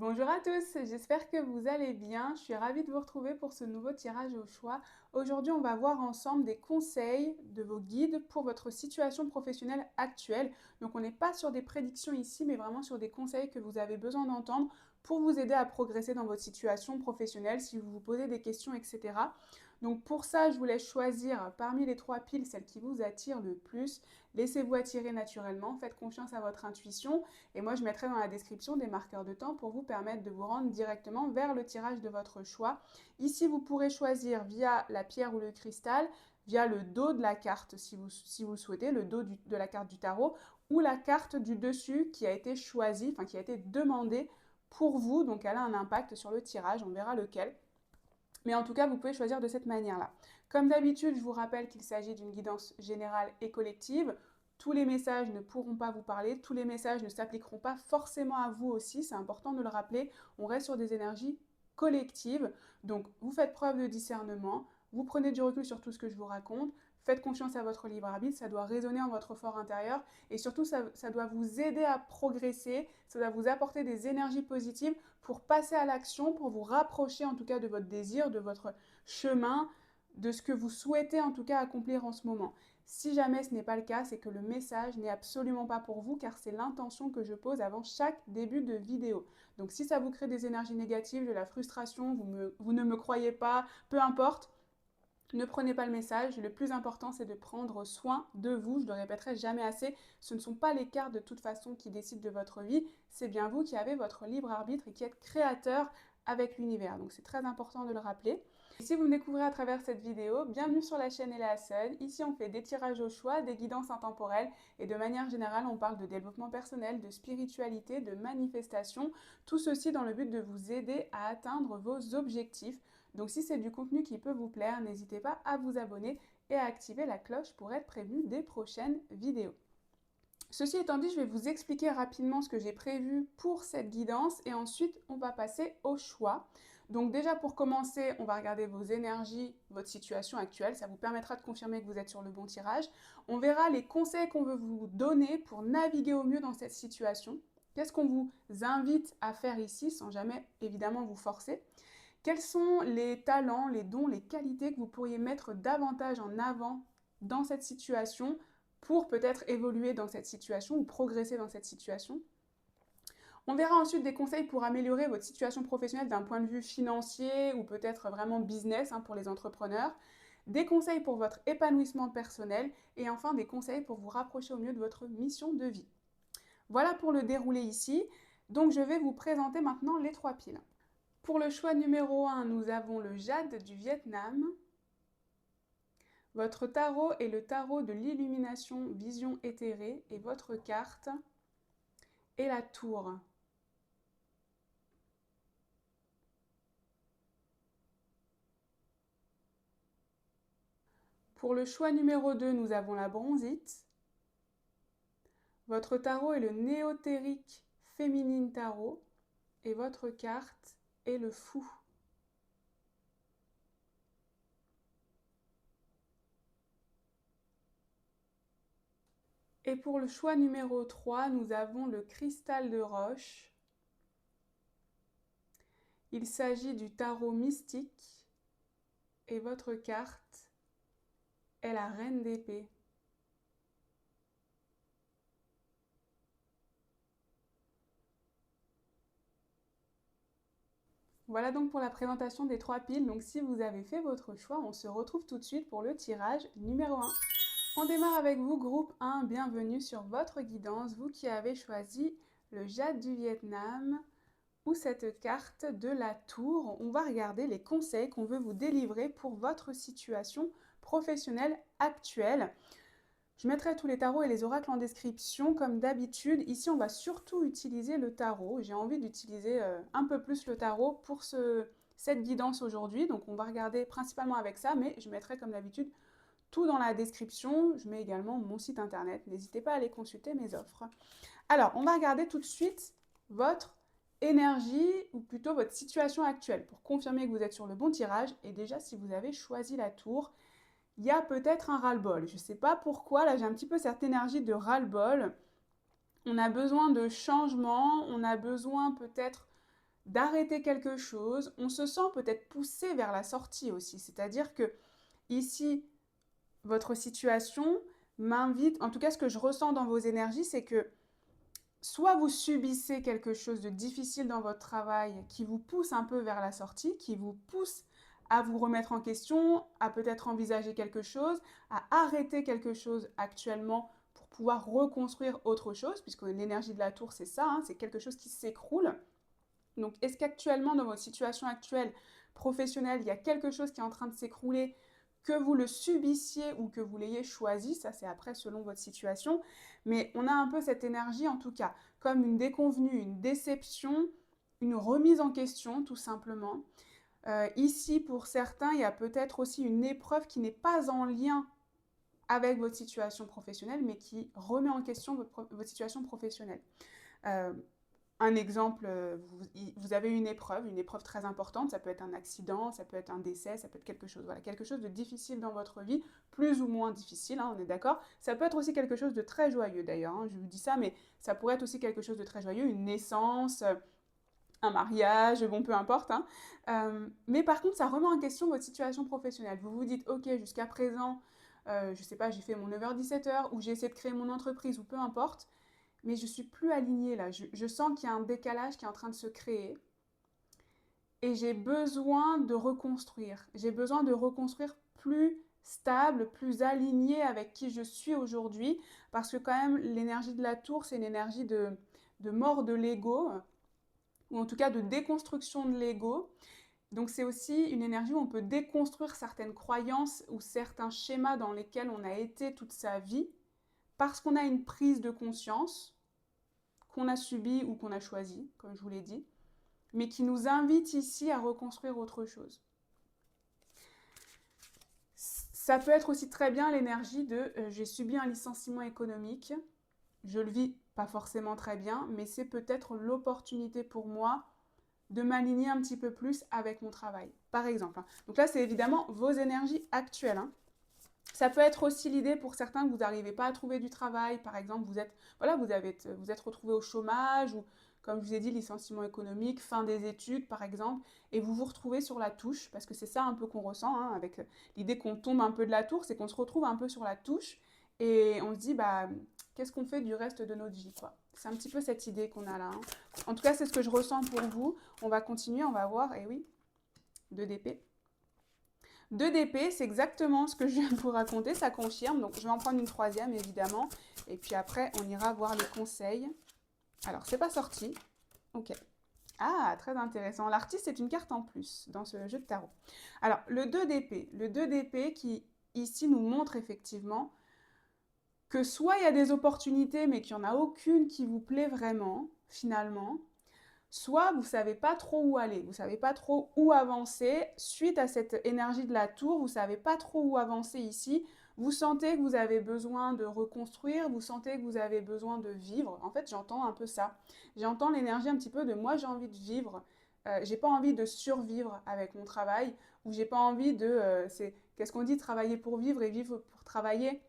Bonjour à tous, j'espère que vous allez bien. Je suis ravie de vous retrouver pour ce nouveau tirage au choix. Aujourd'hui, on va voir ensemble des conseils de vos guides pour votre situation professionnelle actuelle. Donc, on n'est pas sur des prédictions ici, mais vraiment sur des conseils que vous avez besoin d'entendre pour vous aider à progresser dans votre situation professionnelle, si vous vous posez des questions, etc. Donc, pour ça, je vous laisse choisir parmi les trois piles celle qui vous attire le plus. Laissez-vous attirer naturellement, faites confiance à votre intuition. Et moi, je mettrai dans la description des marqueurs de temps pour vous permettre de vous rendre directement vers le tirage de votre choix. Ici, vous pourrez choisir via la pierre ou le cristal, via le dos de la carte si vous le souhaitez, le dos de la carte du tarot, ou la carte du dessus qui a été choisie, enfin qui a été demandée pour vous. Donc elle a un impact sur le tirage, on verra lequel. Mais en tout cas, vous pouvez choisir de cette manière-là. Comme d'habitude, je vous rappelle qu'il s'agit d'une guidance générale et collective. Tous les messages ne pourront pas vous parler, tous les messages ne s'appliqueront pas forcément à vous aussi, c'est important de le rappeler. On reste sur des énergies collectives, donc vous faites preuve de discernement, vous prenez du recul sur tout ce que je vous raconte, faites confiance à votre libre arbitre, ça doit résonner en votre fort intérieur et surtout ça doit vous aider à progresser, ça doit vous apporter des énergies positives pour passer à l'action, pour vous rapprocher en tout cas de votre désir, de votre chemin, de ce que vous souhaitez en tout cas accomplir en ce moment. Si jamais ce n'est pas le cas, c'est que le message n'est absolument pas pour vous car c'est l'intention que je pose avant chaque début de vidéo. Donc si ça vous crée des énergies négatives, de la frustration, vous ne me croyez pas, peu importe, ne prenez pas le message, le plus important c'est de prendre soin de vous, je le répéterai jamais assez, ce ne sont pas les cartes de toute façon qui décident de votre vie, c'est bien vous qui avez votre libre arbitre et qui êtes créateur avec l'univers, donc c'est très important de le rappeler. Et si vous me découvrez à travers cette vidéo, bienvenue sur la chaîne Ella Sun. Ici on fait des tirages au choix, des guidances intemporelles et de manière générale on parle de développement personnel, de spiritualité, de manifestation, tout ceci dans le but de vous aider à atteindre vos objectifs. Donc si c'est du contenu qui peut vous plaire, n'hésitez pas à vous abonner et à activer la cloche pour être prévenu des prochaines vidéos. Ceci étant dit, je vais vous expliquer rapidement ce que j'ai prévu pour cette guidance et ensuite on va passer au choix. Donc déjà pour commencer, on va regarder vos énergies, votre situation actuelle, ça vous permettra de confirmer que vous êtes sur le bon tirage. On verra les conseils qu'on veut vous donner pour naviguer au mieux dans cette situation. Qu'est-ce qu'on vous invite à faire ici sans jamais évidemment vous forcer. Quels sont les talents, les dons, les qualités que vous pourriez mettre davantage en avant dans cette situation pour peut-être évoluer dans cette situation ou progresser dans cette situation? On verra ensuite des conseils pour améliorer votre situation professionnelle d'un point de vue financier ou peut-être vraiment business pour les entrepreneurs, des conseils pour votre épanouissement personnel et enfin des conseils pour vous rapprocher au mieux de votre mission de vie. Voilà pour le déroulé ici. Donc je vais vous présenter maintenant les trois piles. Pour le choix numéro 1, nous avons le jade du Vietnam. Votre tarot est le tarot de l'illumination vision éthérée et votre carte est la tour. Pour le choix numéro 2, nous avons la bronzite. Votre tarot est le néotérique féminine tarot et votre carte est le fou. Et pour le choix numéro 3, nous avons le cristal de roche. Il s'agit du tarot mystique et votre carte est la reine d'épée. Voilà donc pour la présentation des trois piles. Donc si vous avez fait votre choix, on se retrouve tout de suite pour le tirage numéro 1. On démarre avec vous, groupe 1, bienvenue sur votre guidance, vous qui avez choisi le jade du Vietnam ou cette carte de la tour. On va regarder les conseils qu'on veut vous délivrer pour votre situation professionnelle actuelle. Je mettrai tous les tarots et les oracles en description comme d'habitude. Ici, on va surtout utiliser le tarot. J'ai envie d'utiliser un peu plus le tarot pour cette guidance aujourd'hui. Donc, on va regarder principalement avec ça, mais je mettrai comme d'habitude tout dans la description. Je mets également mon site internet. N'hésitez pas à aller consulter mes offres. Alors, on va regarder tout de suite votre énergie ou plutôt votre situation actuelle pour confirmer que vous êtes sur le bon tirage. Et déjà, si vous avez choisi la tour, il y a peut-être un ras-le-bol. Je ne sais pas pourquoi, là j'ai un petit peu cette énergie de ras-le-bol. On a besoin de changement, on a besoin peut-être d'arrêter quelque chose. On se sent peut-être poussé vers la sortie aussi. C'est-à-dire que ici, votre situation m'invite, en tout cas ce que je ressens dans vos énergies, c'est que soit vous subissez quelque chose de difficile dans votre travail qui vous pousse un peu vers la sortie, qui vous pousse à vous remettre en question, à peut-être envisager quelque chose, à arrêter quelque chose actuellement pour pouvoir reconstruire autre chose, puisque l'énergie de la tour, c'est ça, hein, c'est quelque chose qui s'écroule. Donc, est-ce qu'actuellement, dans votre situation actuelle professionnelle, il y a quelque chose qui est en train de s'écrouler, que vous le subissiez ou que vous l'ayez choisi? Ça, c'est après selon votre situation. Mais on a un peu cette énergie, en tout cas, comme une déconvenue, une déception, une remise en question, tout simplement. Ici, pour certains, il y a peut-être aussi une épreuve qui n'est pas en lien avec votre situation professionnelle, mais qui remet en question votre situation professionnelle. Euh, un exemple, vous avez une épreuve très importante, ça peut être un accident, ça peut être un décès, ça peut être quelque chose, voilà, quelque chose de difficile dans votre vie, plus ou moins difficile, hein, on est d'accord. Ça peut être aussi quelque chose de très joyeux d'ailleurs, hein, je vous dis ça, mais ça pourrait être aussi quelque chose de très joyeux, une naissance, un mariage, bon, peu importe, hein. Mais par contre, ça remet en question votre situation professionnelle. Vous vous dites, ok, jusqu'à présent, je sais pas, j'ai fait mon 9h-17h, ou j'ai essayé de créer mon entreprise, ou peu importe, mais je suis plus alignée là. Je sens qu'il y a un décalage qui est en train de se créer. Et j'ai besoin de reconstruire. J'ai besoin de reconstruire plus stable, plus aligné avec qui je suis aujourd'hui. Parce que quand même, l'énergie de la tour, c'est une énergie de mort de l'ego, ou en tout cas de déconstruction de l'ego. Donc c'est aussi une énergie où on peut déconstruire certaines croyances ou certains schémas dans lesquels on a été toute sa vie, parce qu'on a une prise de conscience qu'on a subi ou qu'on a choisi, comme je vous l'ai dit, mais qui nous invite ici à reconstruire autre chose. Ça peut être aussi très bien l'énergie de j'ai subi un licenciement économique, je le vis pas forcément très bien, mais c'est peut-être l'opportunité pour moi de m'aligner un petit peu plus avec mon travail, par exemple. Donc là, c'est évidemment vos énergies actuelles, hein. Ça peut être aussi l'idée pour certains que vous n'arrivez pas à trouver du travail. Par exemple, vous êtes retrouvé au chômage ou, comme je vous ai dit, licenciement économique, fin des études, par exemple, et vous vous retrouvez sur la touche, parce que c'est ça un peu qu'on ressent, hein, avec l'idée qu'on tombe un peu de la tour, c'est qu'on se retrouve un peu sur la touche et on se dit, bah, qu'est-ce qu'on fait du reste de notre vie, quoi. C'est un petit peu cette idée qu'on a là, hein. En tout cas, c'est ce que je ressens pour vous. On va continuer, on va voir, et oui, 2 d'épée. 2 d'épée, c'est exactement ce que je viens de vous raconter, ça confirme. Donc je vais en prendre une troisième évidemment. Et puis après, on ira voir les conseils. Alors, c'est pas sorti. Ok. Ah, très intéressant. L'artiste est une carte en plus dans ce jeu de tarot. Alors, le 2 d'épée. Le 2 d'épée qui, ici, nous montre effectivement que soit il y a des opportunités, mais qu'il n'y en a aucune qui vous plaît vraiment, finalement, soit vous ne savez pas trop où aller, vous ne savez pas trop où avancer. Suite à cette énergie de la tour, vous ne savez pas trop où avancer ici. Vous sentez que vous avez besoin de reconstruire, vous sentez que vous avez besoin de vivre. En fait, j'entends un peu ça. J'entends l'énergie un petit peu de moi, j'ai envie de vivre. J'ai pas envie de survivre avec mon travail, ou j'ai pas envie de. Qu'est-ce qu'on dit, travailler pour vivre et vivre pour travailler.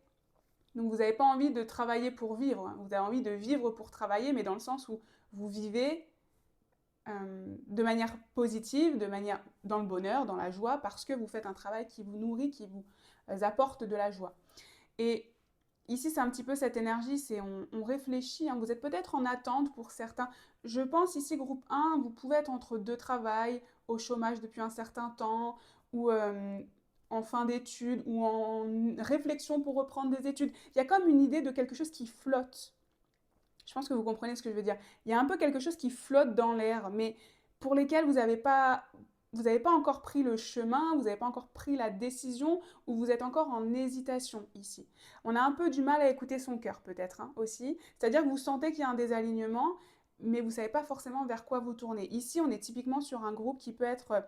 Donc vous n'avez pas envie de travailler pour vivre, hein. Vous avez envie de vivre pour travailler, mais dans le sens où vous vivez de manière positive, de manière dans le bonheur, dans la joie, parce que vous faites un travail qui vous nourrit, qui vous apporte de la joie. Et ici, c'est un petit peu cette énergie, c'est on réfléchit, hein. Vous êtes peut-être en attente pour certains. Je pense ici, groupe 1, vous pouvez être entre deux travails, au chômage depuis un certain temps, ou en fin d'études, ou en réflexion pour reprendre des études. Il y a comme une idée de quelque chose qui flotte. Je pense que vous comprenez ce que je veux dire. Il y a un peu quelque chose qui flotte dans l'air, mais pour lesquels vous n'avez pas encore pris le chemin, vous n'avez pas encore pris la décision, ou vous êtes encore en hésitation ici. On a un peu du mal à écouter son cœur peut-être, hein, aussi. C'est-à-dire que vous sentez qu'il y a un désalignement, mais vous ne savez pas forcément vers quoi vous tourner. Ici, on est typiquement sur un groupe qui peut être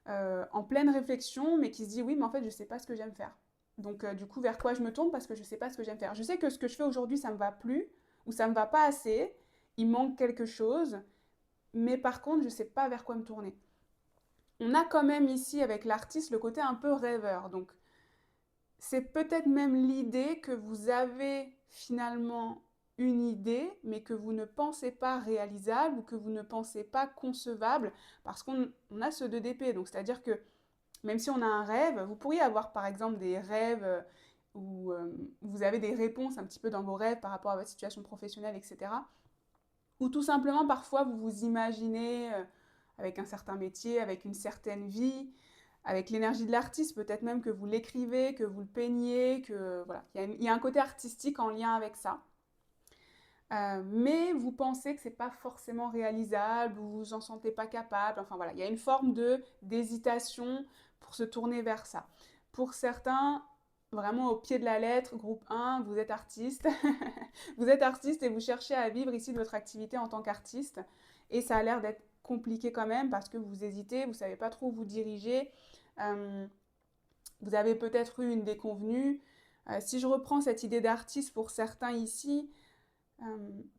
en pleine réflexion, mais qui se dit oui, mais en fait, je ne sais pas ce que j'aime faire. Donc, du coup, vers quoi je me tourne parce que je ne sais pas ce que j'aime faire. Je sais que ce que je fais aujourd'hui, ça ne me va plus, ou ça ne me va pas assez, il manque quelque chose, mais par contre, je ne sais pas vers quoi me tourner. On a quand même ici, avec l'artiste, le côté un peu rêveur. Donc, c'est peut-être même l'idée que vous avez finalement une idée, mais que vous ne pensez pas réalisable ou que vous ne pensez pas concevable, parce qu'on a ce 2 d'épée. Donc, c'est-à-dire que même si on a un rêve, vous pourriez avoir par exemple des rêves où vous avez des réponses un petit peu dans vos rêves par rapport à votre situation professionnelle, etc. Ou tout simplement parfois vous vous imaginez avec un certain métier, avec une certaine vie, avec l'énergie de l'artiste, peut-être même que vous l'écrivez, que vous le peignez, que voilà, il y a un côté artistique en lien avec ça. Mais vous pensez que c'est pas forcément réalisable, ou vous vous en sentez pas capable. Enfin voilà, il y a une forme d'hésitation pour se tourner vers ça. Pour certains, vraiment au pied de la lettre, groupe 1, vous êtes artiste. Vous êtes artiste et vous cherchez à vivre ici de votre activité en tant qu'artiste. Et ça a l'air d'être compliqué quand même parce que vous hésitez, vous savez pas trop où vous diriger. Euh, Vous avez peut-être eu une déconvenue. Si je reprends cette idée d'artiste pour certains ici,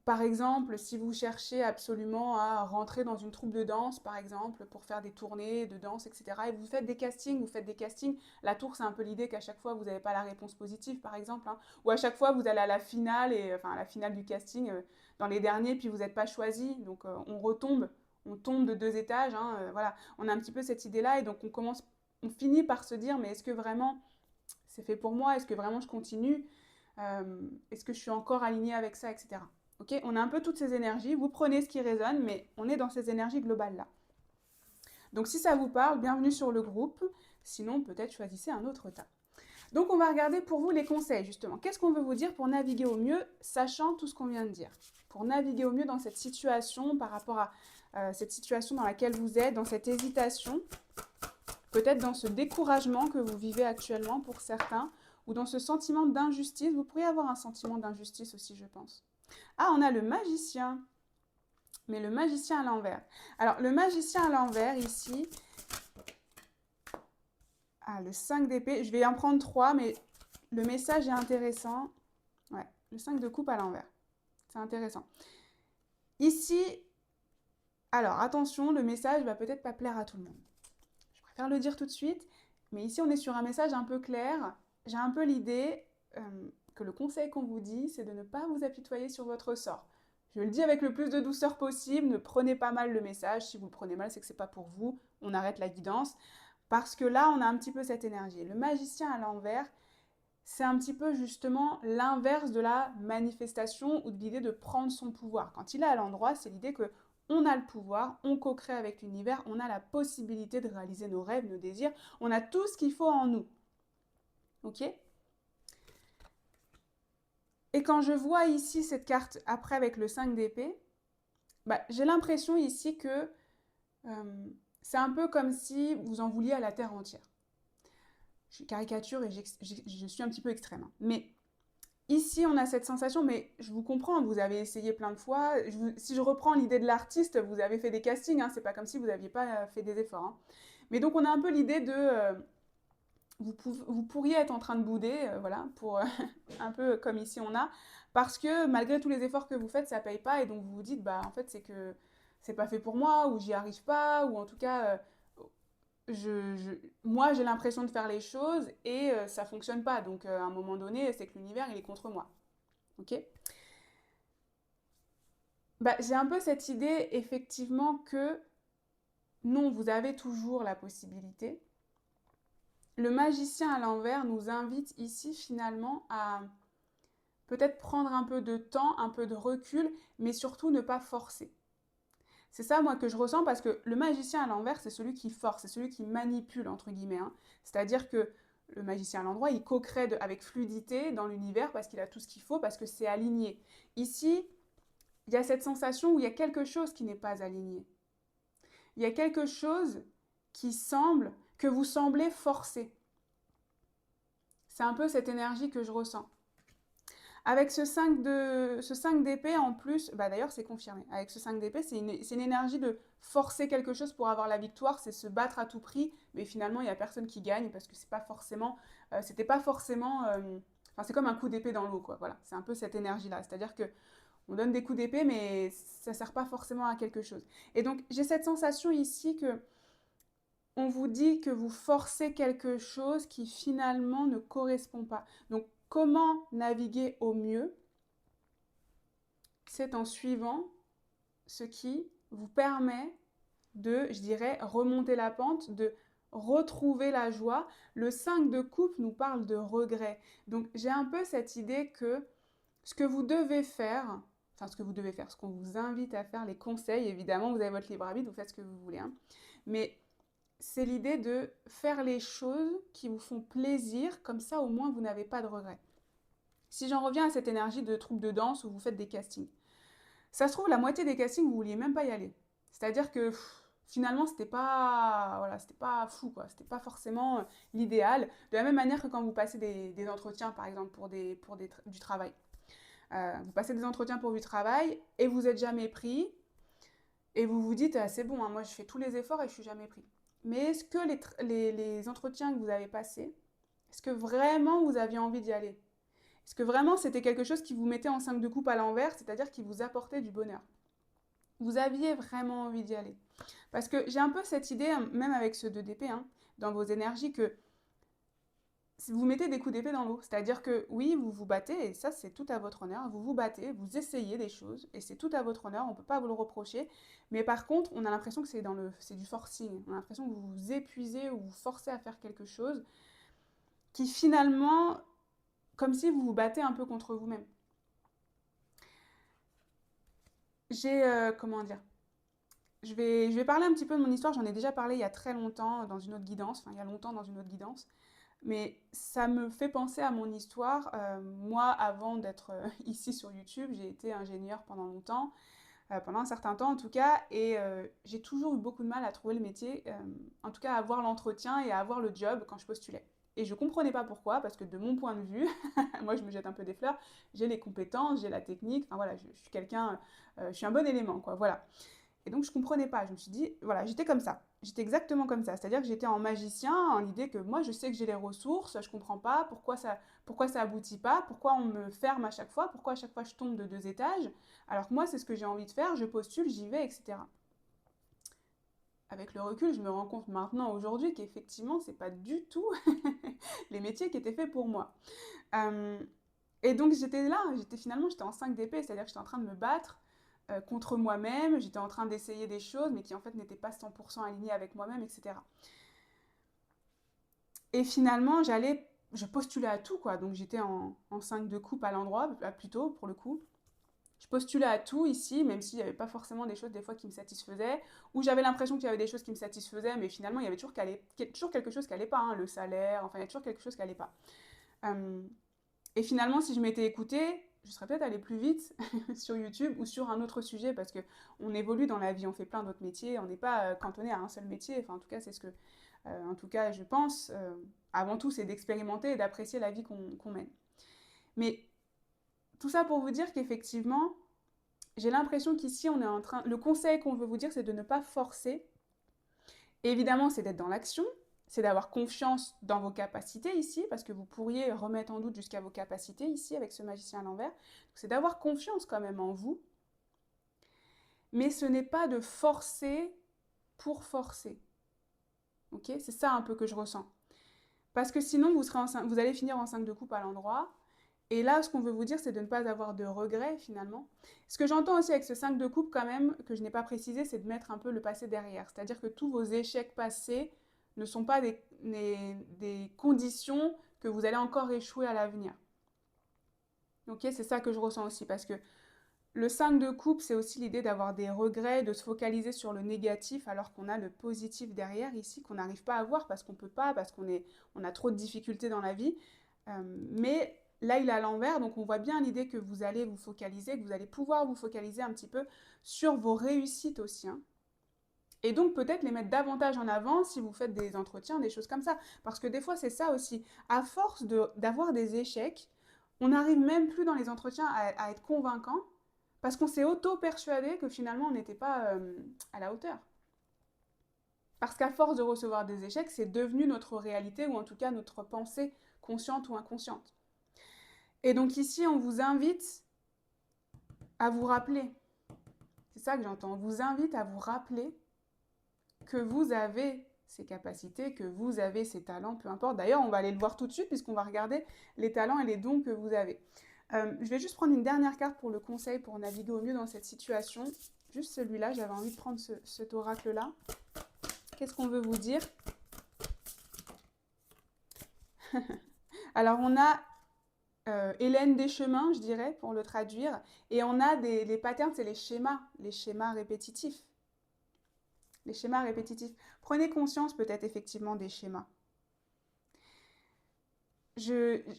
par exemple, si vous cherchez absolument à rentrer dans une troupe de danse, par exemple, pour faire des tournées de danse, etc., et vous faites des castings, la tour, c'est un peu l'idée qu'à chaque fois, vous n'avez pas la réponse positive, par exemple, hein, ou à chaque fois, vous allez à la finale, enfin, à la finale du casting, dans les derniers, puis vous n'êtes pas choisi, donc on tombe de 2 étages, hein, voilà, on a un petit peu cette idée-là, et donc on finit par se dire, mais est-ce que vraiment c'est fait pour moi? Est-ce que vraiment je continue? Est-ce que je suis encore alignée avec ça, etc. Ok, on a un peu toutes ces énergies. Vous prenez ce qui résonne, mais on est dans ces énergies globales-là. Donc si ça vous parle, bienvenue sur le groupe. Sinon, peut-être choisissez un autre tas. Donc on va regarder pour vous les conseils, justement. Qu'est-ce qu'on veut vous dire pour naviguer au mieux, sachant tout ce qu'on vient de dire? Pour naviguer au mieux dans cette situation, par rapport à cette situation dans laquelle vous êtes, dans cette hésitation, peut-être dans ce découragement que vous vivez actuellement pour certains, ou dans ce sentiment d'injustice. Vous pourriez avoir un sentiment d'injustice aussi, je pense. Ah, on a le magicien, mais le magicien à l'envers. Alors, le magicien à l'envers, ici, le 5 d'épée, je vais en prendre 3, mais le message est intéressant. Ouais, le 5 de coupe à l'envers, c'est intéressant. Ici, alors attention, le message va peut-être pas plaire à tout le monde. Je préfère le dire tout de suite, mais ici on est sur un message un peu clair. J'ai un peu l'idée que le conseil qu'on vous dit, c'est de ne pas vous apitoyer sur votre sort. Je le dis avec le plus de douceur possible, ne prenez pas mal le message. Si vous le prenez mal, c'est que c'est pas pour vous. On arrête la guidance. Parce que là, on a un petit peu cette énergie. Le magicien à l'envers, c'est un petit peu justement l'inverse de la manifestation ou de l'idée de prendre son pouvoir. Quand il est à l'endroit, c'est l'idée que on a le pouvoir, on co-crée avec l'univers, on a la possibilité de réaliser nos rêves, nos désirs, on a tout ce qu'il faut en nous. Ok? Et quand je vois ici cette carte après avec le 5 d'épée, j'ai l'impression ici que c'est un peu comme si vous en vouliez à la terre entière. Je caricature et je suis un petit peu extrême. Hein. Mais ici, on a cette sensation, mais je vous comprends, vous avez essayé plein de fois. Si je reprends l'idée de l'artiste, vous avez fait des castings, hein, c'est pas comme si vous n'aviez pas fait des efforts. Hein. Mais donc, on a un peu l'idée de. Vous pourriez être en train de bouder, voilà, pour un peu comme ici on a, parce que malgré tous les efforts que vous faites, ça paye pas, et donc vous vous dites, en fait, c'est que c'est pas fait pour moi, ou j'y arrive pas, ou en tout cas, moi j'ai l'impression de faire les choses et ça fonctionne pas. Donc à un moment donné, c'est que l'univers il est contre moi. Ok? J'ai un peu cette idée effectivement que non, vous avez toujours la possibilité. Le magicien à l'envers nous invite ici finalement à peut-être prendre un peu de temps, un peu de recul, mais surtout ne pas forcer. C'est ça, moi, que je ressens parce que le magicien à l'envers, c'est celui qui force, c'est celui qui manipule, entre guillemets. Hein. C'est-à-dire que le magicien à l'endroit, il co-crée avec fluidité dans l'univers parce qu'il a tout ce qu'il faut, parce que c'est aligné. Ici, il y a cette sensation où il y a quelque chose qui n'est pas aligné. Il y a quelque chose qui semble, que vous semblez forcer. C'est un peu cette énergie que je ressens. Avec ce 5 d'épée en plus, d'ailleurs c'est confirmé, avec ce 5 d'épée, c'est une énergie de forcer quelque chose pour avoir la victoire, c'est se battre à tout prix, mais finalement il n'y a personne qui gagne parce que c'était pas forcément, c'est comme un coup d'épée dans l'eau, quoi, voilà, c'est un peu cette énergie-là, c'est-à-dire que on donne des coups d'épée, mais ça ne sert pas forcément à quelque chose. Et donc j'ai cette sensation ici que on vous dit que vous forcez quelque chose qui finalement ne correspond pas. Donc comment naviguer au mieux? c'est en suivant ce qui vous permet de, je dirais, remonter la pente, de retrouver la joie. Le 5 de coupe nous parle de regret. Donc j'ai un peu cette idée que ce que vous devez faire, enfin ce que vous devez faire, ce qu'on vous invite à faire, les conseils, évidemment, vous avez votre libre arbitre, vous faites ce que vous voulez, hein, mais c'est l'idée de faire les choses qui vous font plaisir, comme ça au moins vous n'avez pas de regrets. Si j'en reviens à cette énergie de troupe de danse où vous faites des castings, ça se trouve la moitié des castings vous vouliez même pas y aller. C'est-à-dire que finalement c'était pas voilà, c'était pas fou quoi, c'était pas forcément l'idéal. De la même manière que quand vous passez des entretiens par exemple du travail. Vous passez des entretiens pour du travail et vous n'êtes jamais pris et vous vous dites ah, c'est bon, hein, moi je fais tous les efforts et je suis jamais pris. Mais est-ce que les entretiens que vous avez passés, est-ce que vraiment vous aviez envie d'y aller? Est-ce que vraiment c'était quelque chose qui vous mettait en 5 de coupe à l'envers, c'est-à-dire qui vous apportait du bonheur? Vous aviez vraiment envie d'y aller? Parce que j'ai un peu cette idée, même avec ce 2DP, hein, dans vos énergies, que vous mettez des coups d'épée dans l'eau. C'est-à-dire que oui, vous vous battez, et ça c'est tout à votre honneur, vous vous battez, vous essayez des choses, et c'est tout à votre honneur, on ne peut pas vous le reprocher. Mais par contre, on a l'impression que c'est du forcing. On a l'impression que vous vous épuisez ou vous forcez à faire quelque chose qui finalement, comme si vous vous battez un peu contre vous-même. Comment dire, je vais parler un petit peu de mon histoire, j'en ai déjà parlé il y a très longtemps dans une autre guidance, enfin il y a longtemps dans une autre guidance, mais ça me fait penser à mon histoire. Moi, avant d'être ici sur YouTube, j'ai été ingénieure pendant longtemps, pendant un certain temps en tout cas, et j'ai toujours eu beaucoup de mal à trouver le métier, en tout cas à avoir l'entretien et à avoir le job quand je postulais. Et je comprenais pas pourquoi, parce que de mon point de vue, moi je me jette un peu des fleurs, j'ai les compétences, j'ai la technique, enfin voilà, je suis quelqu'un, je suis un bon élément, quoi, voilà. Et donc je comprenais pas, je me suis dit, voilà, j'étais comme ça, j'étais exactement comme ça, c'est-à-dire que j'étais en magicien, en l'idée que moi je sais que j'ai les ressources, je comprends pas pourquoi ça aboutit pas, pourquoi on me ferme à chaque fois, pourquoi à chaque fois je tombe de 2 étages, alors que moi c'est ce que j'ai envie de faire, je postule, j'y vais, etc. Avec le recul, je me rends compte maintenant, aujourd'hui, qu'effectivement, c'est pas du tout les métiers qui étaient faits pour moi. Euh, et donc j'étais là, j'étais en 5 d'épée, c'est-à-dire que j'étais en train de me battre contre moi-même, j'étais en train d'essayer des choses, mais qui en fait n'étaient pas 100% alignées avec moi-même, etc. Et finalement, je postulais à tout, quoi. Donc j'étais en 5 de coupe à l'endroit, plutôt, pour le coup. Je postulais à tout ici, même s'il n'y avait pas forcément des choses des fois qui me satisfaisaient, ou j'avais l'impression qu'il y avait des choses qui me satisfaisaient, mais finalement il y avait toujours quelque chose qui n'allait pas, hein, le salaire, enfin il y a toujours quelque chose qui n'allait pas. Euh, et finalement, si je m'étais écoutée, je serais peut-être allée plus vite sur YouTube ou sur un autre sujet, parce que on évolue dans la vie, on fait plein d'autres métiers, on n'est pas cantonné à un seul métier. Enfin, en tout cas, c'est ce que, en tout cas, je pense. Avant tout, c'est d'expérimenter et d'apprécier la vie qu'on mène. Mais tout ça pour vous dire qu'effectivement, j'ai l'impression qu'ici, on est en train. Le conseil qu'on veut vous dire, c'est de ne pas forcer. Et évidemment, c'est d'être dans l'action, c'est d'avoir confiance dans vos capacités ici, parce que vous pourriez remettre en doute jusqu'à vos capacités ici avec ce magicien à l'envers. C'est d'avoir confiance quand même en vous, mais ce n'est pas de forcer pour forcer. Ok, c'est ça un peu que je ressens. Parce que sinon, vous allez finir en 5 de coupe à l'endroit. Et là, ce qu'on veut vous dire, c'est de ne pas avoir de regrets finalement. Ce que j'entends aussi avec ce 5 de coupe quand même, que je n'ai pas précisé, c'est de mettre un peu le passé derrière. C'est-à-dire que tous vos échecs passés ne sont pas des conditions que vous allez encore échouer à l'avenir. Ok, c'est ça que je ressens aussi, parce que le 5 de coupe, c'est aussi l'idée d'avoir des regrets, de se focaliser sur le négatif alors qu'on a le positif derrière ici, qu'on n'arrive pas à voir parce qu'on peut pas, parce on a trop de difficultés dans la vie. Mais là, il est à l'envers, donc on voit bien l'idée que vous allez vous focaliser, que vous allez pouvoir vous focaliser un petit peu sur vos réussites aussi, hein. Et donc peut-être les mettre davantage en avant si vous faites des entretiens, des choses comme ça. Parce que des fois, c'est ça aussi. À force d'avoir des échecs, on n'arrive même plus dans les entretiens à être convaincant parce qu'on s'est auto-persuadé que finalement on n'était pas à la hauteur. Parce qu'à force de recevoir des échecs, c'est devenu notre réalité ou en tout cas notre pensée consciente ou inconsciente. Et donc ici, on vous invite à vous rappeler, c'est ça que j'entends, on vous invite à vous rappeler que vous avez ces capacités, que vous avez ces talents, peu importe. D'ailleurs, on va aller le voir tout de suite puisqu'on va regarder les talents et les dons que vous avez. Je vais juste prendre une dernière carte pour le conseil pour naviguer au mieux dans cette situation. Juste celui-là, j'avais envie de prendre cet oracle-là. Qu'est-ce qu'on veut vous dire? Alors, on a Hélène des chemins, je dirais, pour le traduire. Et on a les patterns, c'est les schémas répétitifs. Les schémas répétitifs. Prenez conscience peut-être effectivement des schémas.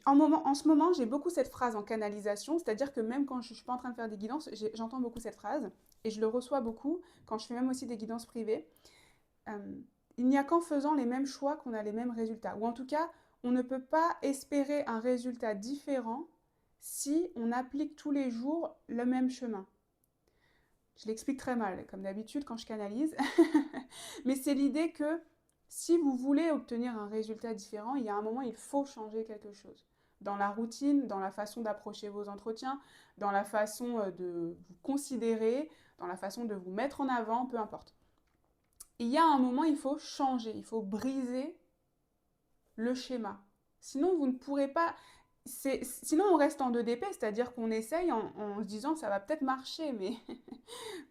En ce moment, j'ai beaucoup cette phrase en canalisation, c'est-à-dire que même quand je ne suis pas en train de faire des guidances, j'entends beaucoup cette phrase et je le reçois beaucoup quand je fais même aussi des guidances privées. Il n'y a qu'en faisant les mêmes choix qu'on a les mêmes résultats. Ou en tout cas, on ne peut pas espérer un résultat différent si on applique tous les jours le même chemin. Je l'explique très mal, comme d'habitude quand je canalise. Mais c'est l'idée que si vous voulez obtenir un résultat différent, il y a un moment, il faut changer quelque chose. Dans la routine, dans la façon d'approcher vos entretiens, dans la façon de vous considérer, dans la façon de vous mettre en avant, peu importe. Il y a un moment, il faut changer, il faut briser le schéma. Sinon, vous ne pourrez pas... Sinon, on reste en 2DP, c'est-à-dire qu'on essaye en se disant ça va peut-être marcher, mais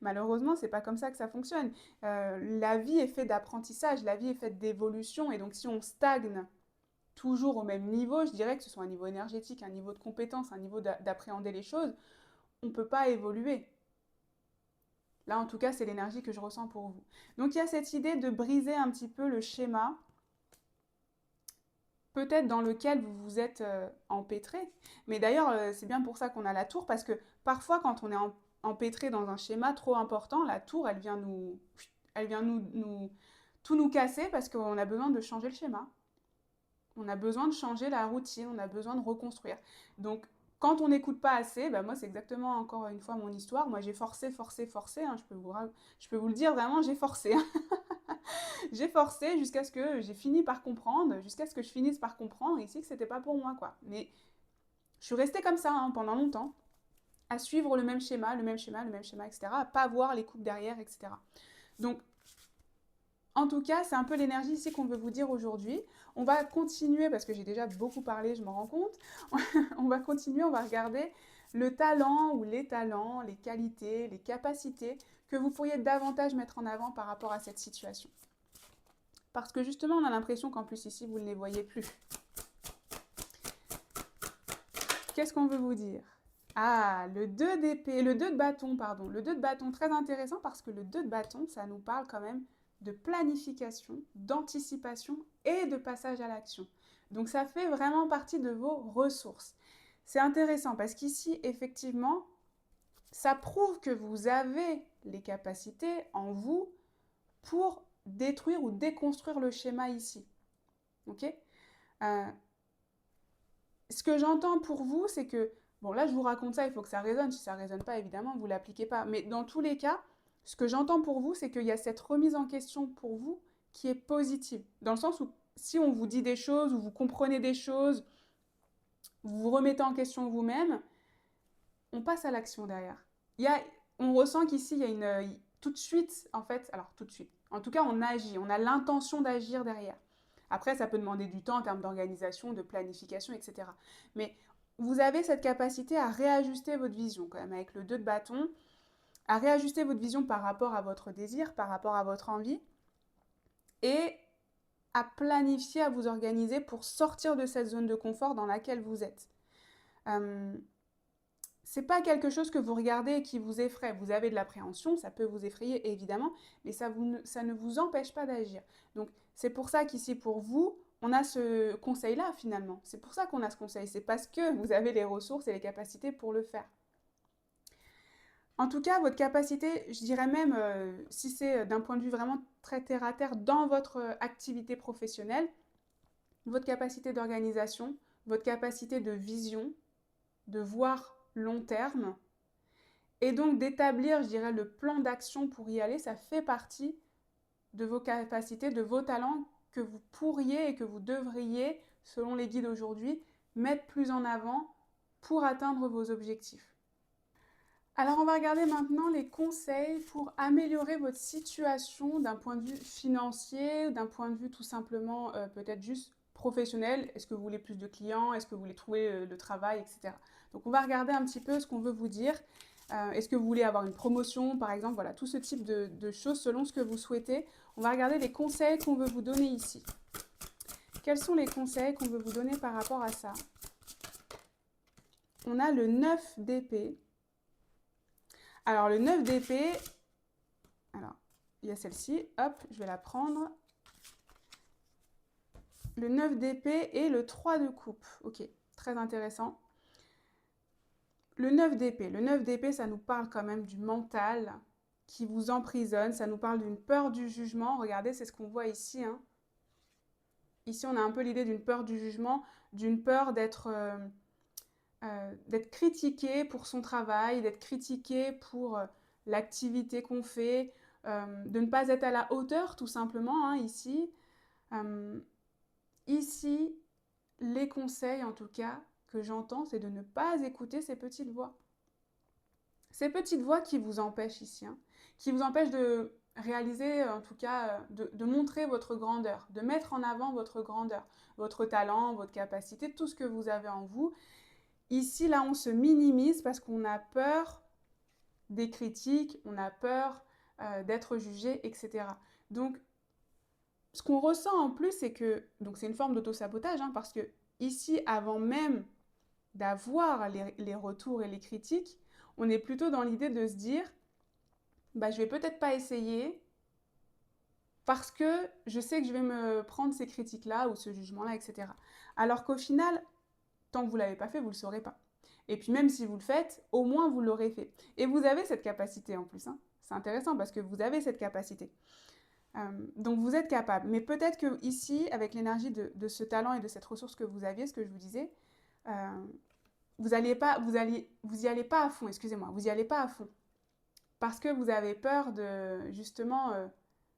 malheureusement, c'est pas comme ça que ça fonctionne. La vie est faite d'apprentissage, la vie est faite d'évolution, et donc si on stagne toujours au même niveau, je dirais que ce soit un niveau énergétique, un niveau de compétence, un niveau d'appréhender les choses, on ne peut pas évoluer. Là, en tout cas, c'est l'énergie que je ressens pour vous. Donc, il y a cette idée de briser un petit peu le schéma, peut-être dans lequel vous vous êtes empêtré. Mais d'ailleurs, c'est bien pour ça qu'on a la tour, parce que parfois, quand on est empêtré dans un schéma trop important, la tour, elle vient tout nous casser parce qu'on a besoin de changer le schéma. On a besoin de changer la routine, on a besoin de reconstruire. Donc, quand on n'écoute pas assez, bah moi c'est exactement encore une fois mon histoire. Moi j'ai forcé, hein, je peux vous le dire vraiment, j'ai forcé. Hein. J'ai forcé jusqu'à ce que j'ai fini par comprendre, jusqu'à ce que je finisse par comprendre ici que c'était pas pour moi quoi. Mais je suis restée comme ça hein, pendant longtemps, à suivre le même schéma, etc. À pas voir les coupes derrière, etc. Donc en tout cas, c'est un peu l'énergie ici qu'on veut vous dire aujourd'hui. On va continuer, parce que j'ai déjà beaucoup parlé, je m'en rends compte. On va continuer, on va regarder le talent ou les talents, les qualités, les capacités que vous pourriez davantage mettre en avant par rapport à cette situation. Parce que justement, on a l'impression qu'en plus ici, vous ne les voyez plus. Qu'est-ce qu'on veut vous dire? Ah, le 2 d'épée, le 2 de bâton, pardon. Le 2 de bâton, très intéressant parce que le 2 de bâton, ça nous parle quand même de planification, d'anticipation et de passage à l'action. Donc ça fait vraiment partie de vos ressources. C'est intéressant parce qu'ici, effectivement, ça prouve que vous avez les capacités en vous pour détruire ou déconstruire le schéma ici. Ok Ce que j'entends pour vous, c'est que, bon là je vous raconte ça, il faut que ça résonne, si ça ne résonne pas, évidemment, vous ne l'appliquez pas. Mais dans tous les cas, ce que j'entends pour vous, c'est qu'il y a cette remise en question pour vous qui est positive. Dans le sens où si on vous dit des choses, ou vous comprenez des choses, vous vous remettez en question vous-même, on passe à l'action derrière. On ressent qu'ici, il y a tout de suite, en fait, alors tout de suite, en tout cas on agit, on a l'intention d'agir derrière. Après, ça peut demander du temps en termes d'organisation, de planification, etc. Mais vous avez cette capacité à réajuster votre vision, quand même, avec le 2 de bâton, à réajuster votre vision par rapport à votre désir, par rapport à votre envie, et à planifier, à vous organiser pour sortir de cette zone de confort dans laquelle vous êtes. C'est pas quelque chose que vous regardez et qui vous effraie. Vous avez de l'appréhension, ça peut vous effrayer évidemment, mais ça ne vous empêche pas d'agir. Donc c'est pour ça qu'ici pour vous, on a ce conseil-là finalement. C'est pour ça qu'on a ce conseil. C'est parce que vous avez les ressources et les capacités pour le faire. En tout cas, votre capacité, je dirais même, si c'est d'un point de vue vraiment très terre à terre dans votre activité professionnelle, votre capacité d'organisation, votre capacité de vision, de voir long terme, et donc d'établir, je dirais, le plan d'action pour y aller, ça fait partie de vos capacités, de vos talents que vous pourriez et que vous devriez, selon les guides aujourd'hui, mettre plus en avant pour atteindre vos objectifs. Alors on va regarder maintenant les conseils pour améliorer votre situation d'un point de vue financier, d'un point de vue tout simplement peut-être juste professionnel. Est-ce que vous voulez plus de clients? Est-ce que vous voulez trouver le travail, etc. Donc on va regarder un petit peu ce qu'on veut vous dire. Est-ce que vous voulez avoir une promotion, par exemple, voilà, tout ce type de choses selon ce que vous souhaitez. On va regarder les conseils qu'on veut vous donner ici. Quels sont les conseils qu'on veut vous donner par rapport à ça? On a le 9 d'épée. Alors le 9 d'épée, alors il y a celle-ci, hop, je vais la prendre. Le 9 d'épée et le 3 de coupe. Ok, très intéressant. Le 9 d'épée, ça nous parle quand même du mental qui vous emprisonne, ça nous parle d'une peur du jugement. Regardez, c'est ce qu'on voit ici, hein. Ici, on a un peu l'idée d'une peur du jugement, d'une peur d'être critiqué pour son travail, d'être critiqué pour l'activité qu'on fait, de ne pas être à la hauteur tout simplement, hein, ici. Ici, les conseils en tout cas que j'entends, c'est de ne pas écouter ces petites voix. Ces petites voix qui vous empêchent ici, hein, qui vous empêchent de réaliser, en tout cas, de montrer votre grandeur, de mettre en avant votre grandeur, votre talent, votre capacité, tout ce que vous avez en vous. Ici, là, on se minimise parce qu'on a peur des critiques, on a peur d'être jugé, etc. Donc, ce qu'on ressent en plus, c'est que, donc c'est une forme d'auto-sabotage, hein, parce que ici, avant même d'avoir les retours et les critiques, on est plutôt dans l'idée de se dire, bah, je vais peut-être pas essayer parce que je sais que je vais me prendre ces critiques-là ou ce jugement-là, etc. Alors qu'au final, tant que vous ne l'avez pas fait, vous ne le saurez pas. Et puis même si vous le faites, au moins vous l'aurez fait. Et vous avez cette capacité en plus, hein. C'est intéressant parce que vous avez cette capacité. Donc vous êtes capable. Mais peut-être que ici, avec l'énergie de ce talent et de cette ressource que vous aviez, ce que je vous disais, vous y allez pas à fond, excusez-moi, vous y allez pas à fond. Parce que vous avez peur de, justement,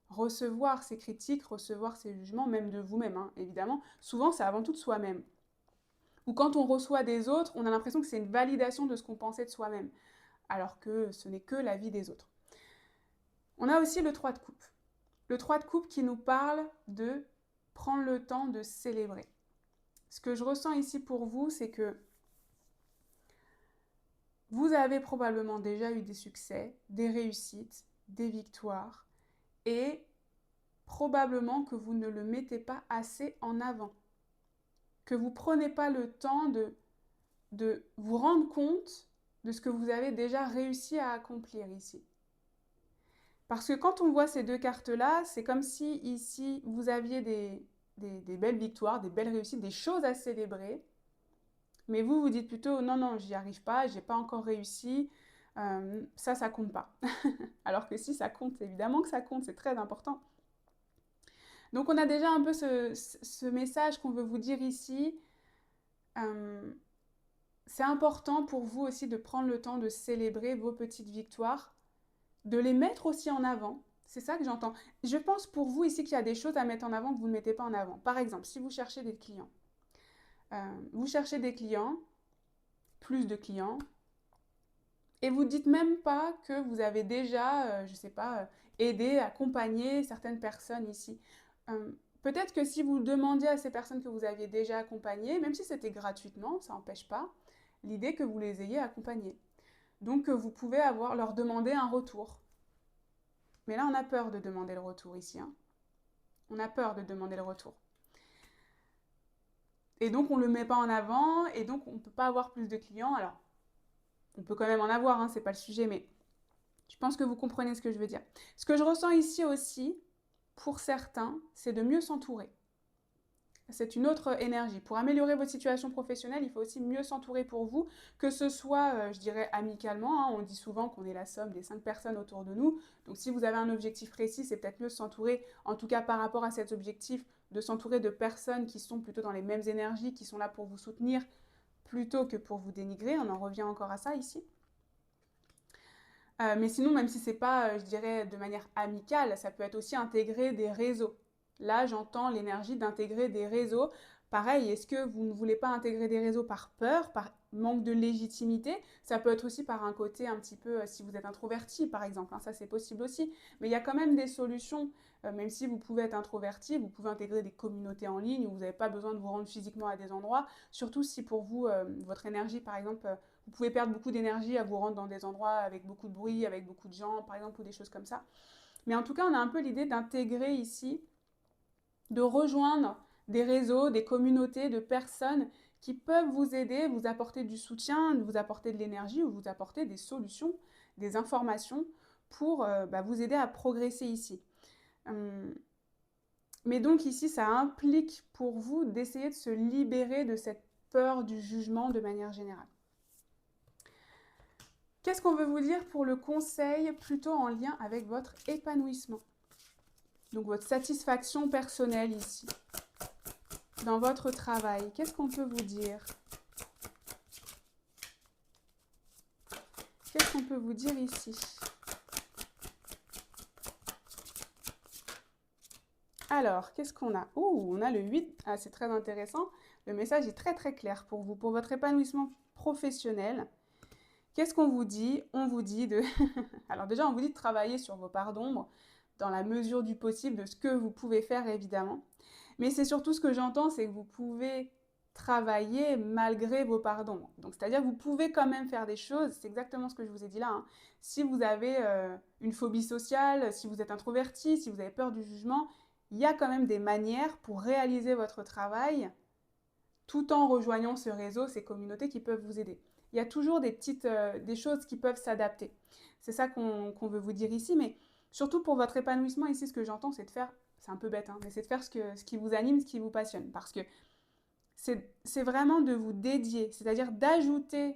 recevoir ces critiques, recevoir ces jugements, même de vous-même, hein, évidemment. Souvent, c'est avant tout de soi-même. Ou quand on reçoit des autres, on a l'impression que c'est une validation de ce qu'on pensait de soi-même, alors que ce n'est que la vie des autres. On a aussi le 3 de coupe. Le 3 de coupe qui nous parle de prendre le temps de célébrer. Ce que je ressens ici pour vous, c'est que vous avez probablement déjà eu des succès, des réussites, des victoires, et probablement que vous ne le mettez pas assez en avant, que vous ne prenez pas le temps de vous rendre compte de ce que vous avez déjà réussi à accomplir ici. Parce que quand on voit ces deux cartes-là, c'est comme si ici, vous aviez des belles victoires, des belles réussites, des choses à célébrer, mais vous vous dites plutôt, non, non, j'y arrive pas, j'ai pas encore réussi, ça compte pas. Alors que si, ça compte, évidemment que ça compte, c'est très important. Donc on a déjà un peu ce message qu'on veut vous dire ici. C'est important pour vous aussi de prendre le temps de célébrer vos petites victoires, de les mettre aussi en avant. C'est ça que j'entends. Je pense pour vous ici qu'il y a des choses à mettre en avant que vous ne mettez pas en avant. Par exemple, si vous cherchez des clients, plus de clients, et vous ne dites même pas que vous avez déjà, je ne sais pas, aidé, accompagné certaines personnes ici. Peut-être que si vous demandiez à ces personnes que vous aviez déjà accompagnées, même si c'était gratuitement, ça n'empêche pas, l'idée que vous les ayez accompagnées. Donc vous pouvez leur demander un retour. Mais là, on a peur de demander le retour ici, hein. On a peur de demander le retour. Et donc, on ne le met pas en avant, et donc, on ne peut pas avoir plus de clients. Alors, on peut quand même en avoir, hein, c'est pas le sujet, mais je pense que vous comprenez ce que je veux dire. Ce que je ressens ici aussi, pour certains, c'est de mieux s'entourer. C'est une autre énergie. Pour améliorer votre situation professionnelle, il faut aussi mieux s'entourer pour vous, que ce soit, je dirais, amicalement, hein. On dit souvent qu'on est la somme des 5 personnes autour de nous. Donc si vous avez un objectif précis, c'est peut-être mieux de s'entourer, en tout cas par rapport à cet objectif, de s'entourer de personnes qui sont plutôt dans les mêmes énergies, qui sont là pour vous soutenir, plutôt que pour vous dénigrer. On en revient encore à ça ici. Mais sinon, même si ce n'est pas, je dirais, de manière amicale, ça peut être aussi intégrer des réseaux. Là, j'entends l'énergie d'intégrer des réseaux Pareil, est-ce que vous ne voulez pas intégrer des réseaux par peur, par manque de légitimité? Ça peut être aussi par un côté un petit peu, si vous êtes introverti par exemple, hein, ça c'est possible aussi. Mais il y a quand même des solutions, même si vous pouvez être introverti, vous pouvez intégrer des communautés en ligne où vous n'avez pas besoin de vous rendre physiquement à des endroits, surtout si pour vous, votre énergie par exemple, vous pouvez perdre beaucoup d'énergie à vous rendre dans des endroits avec beaucoup de bruit, avec beaucoup de gens par exemple, ou des choses comme ça. Mais en tout cas, on a un peu l'idée d'intégrer ici, de rejoindre des réseaux, des communautés de personnes qui peuvent vous aider, vous apporter du soutien, vous apporter de l'énergie ou vous apporter des solutions, des informations pour vous aider à progresser ici. Mais donc ici, ça implique pour vous d'essayer de se libérer de cette peur du jugement de manière générale. Qu'est-ce qu'on veut vous dire pour le conseil plutôt en lien avec votre épanouissement? Donc votre satisfaction personnelle ici, dans votre travail. Qu'est-ce qu'on peut vous dire? Qu'est-ce qu'on peut vous dire ici? Alors, qu'est-ce qu'on a? Oh, on a le 8. Ah, c'est très intéressant. Le message est très très clair pour vous, pour votre épanouissement professionnel. Qu'est-ce qu'on vous dit? On vous dit de... Alors déjà, on vous dit de travailler sur vos parts d'ombre dans la mesure du possible de ce que vous pouvez faire, évidemment. Mais c'est surtout ce que j'entends, c'est que vous pouvez travailler malgré vos parts d'ombre. Donc, c'est-à-dire que vous pouvez quand même faire des choses, c'est exactement ce que je vous ai dit là. Hein. Si vous avez une phobie sociale, si vous êtes introverti, si vous avez peur du jugement, il y a quand même des manières pour réaliser votre travail tout en rejoignant ce réseau, ces communautés qui peuvent vous aider. Il y a toujours des choses qui peuvent s'adapter. C'est ça qu'on veut vous dire ici, mais surtout pour votre épanouissement ici, ce que j'entends, c'est de faire, c'est un peu bête, hein, mais c'est de faire ce qui vous anime, ce qui vous passionne. Parce que c'est vraiment de vous dédier, c'est-à-dire d'ajouter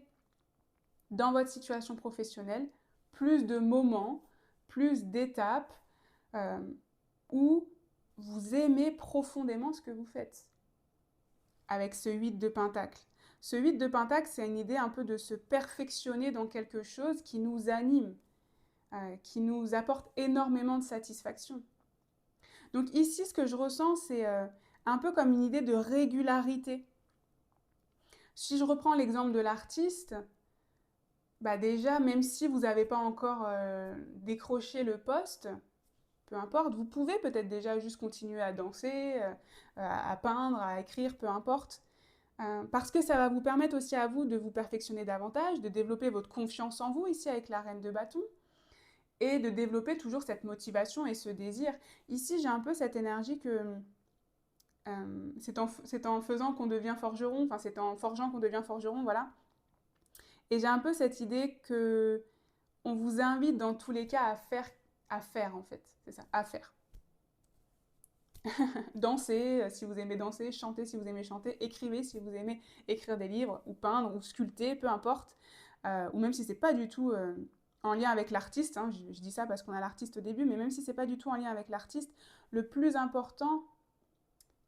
dans votre situation professionnelle plus de moments, plus d'étapes euh, où vous aimez profondément ce que vous faites. Avec ce 8 de Pentacle. Ce 8 de Pentacle, c'est une idée un peu de se perfectionner dans quelque chose qui nous anime, qui nous apporte énormément de satisfaction. Donc ici, ce que je ressens, c'est un peu comme une idée de régularité. Si je reprends l'exemple de l'artiste, déjà, même si vous n'avez pas encore décroché le poste, peu importe, vous pouvez peut-être déjà juste continuer à danser, à peindre, à écrire, peu importe. Parce que ça va vous permettre aussi à vous de vous perfectionner davantage, de développer votre confiance en vous ici avec la reine de bâton, et de développer toujours cette motivation et ce désir. Ici, j'ai un peu cette énergie que c'est en faisant qu'on devient forgeron, enfin c'est en forgeant qu'on devient forgeron, voilà. Et j'ai un peu cette idée que on vous invite dans tous les cas à faire en fait, c'est ça, à faire. Danser si vous aimez danser, chanter si vous aimez chanter, écrivez si vous aimez écrire des livres, ou peindre, ou sculpter, peu importe. Ou même si c'est pas du tout en lien avec l'artiste, hein, je dis ça parce qu'on a l'artiste au début, mais même si c'est pas du tout en lien avec l'artiste, le plus important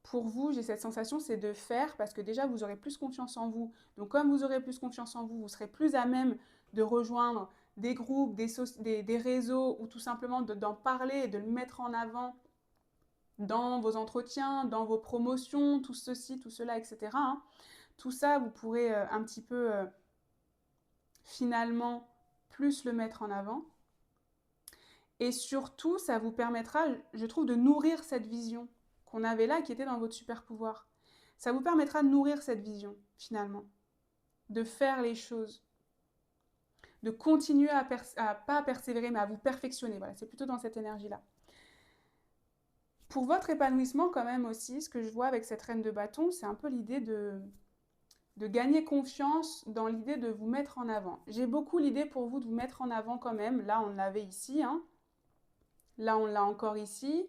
pour vous, j'ai cette sensation, c'est de faire, parce que déjà vous aurez plus confiance en vous. Donc comme vous aurez plus confiance en vous, vous serez plus à même de rejoindre des groupes, des réseaux, ou tout simplement d'en parler et de le mettre en avant dans vos entretiens, dans vos promotions, tout ceci, tout cela, etc. Hein. Tout ça, vous pourrez un petit peu finalement plus le mettre en avant. Et surtout, ça vous permettra, je trouve, de nourrir cette vision qu'on avait là, qui était dans votre super pouvoir. Ça vous permettra de nourrir cette vision, finalement. De faire les choses. De continuer pas persévérer, mais à vous perfectionner. Voilà, c'est plutôt dans cette énergie-là. Pour votre épanouissement, quand même aussi, ce que je vois avec cette reine de bâton, c'est un peu l'idée de gagner confiance dans l'idée de vous mettre en avant. J'ai beaucoup l'idée pour vous de vous mettre en avant quand même. Là, on l'avait ici. Hein. Là, on l'a encore ici.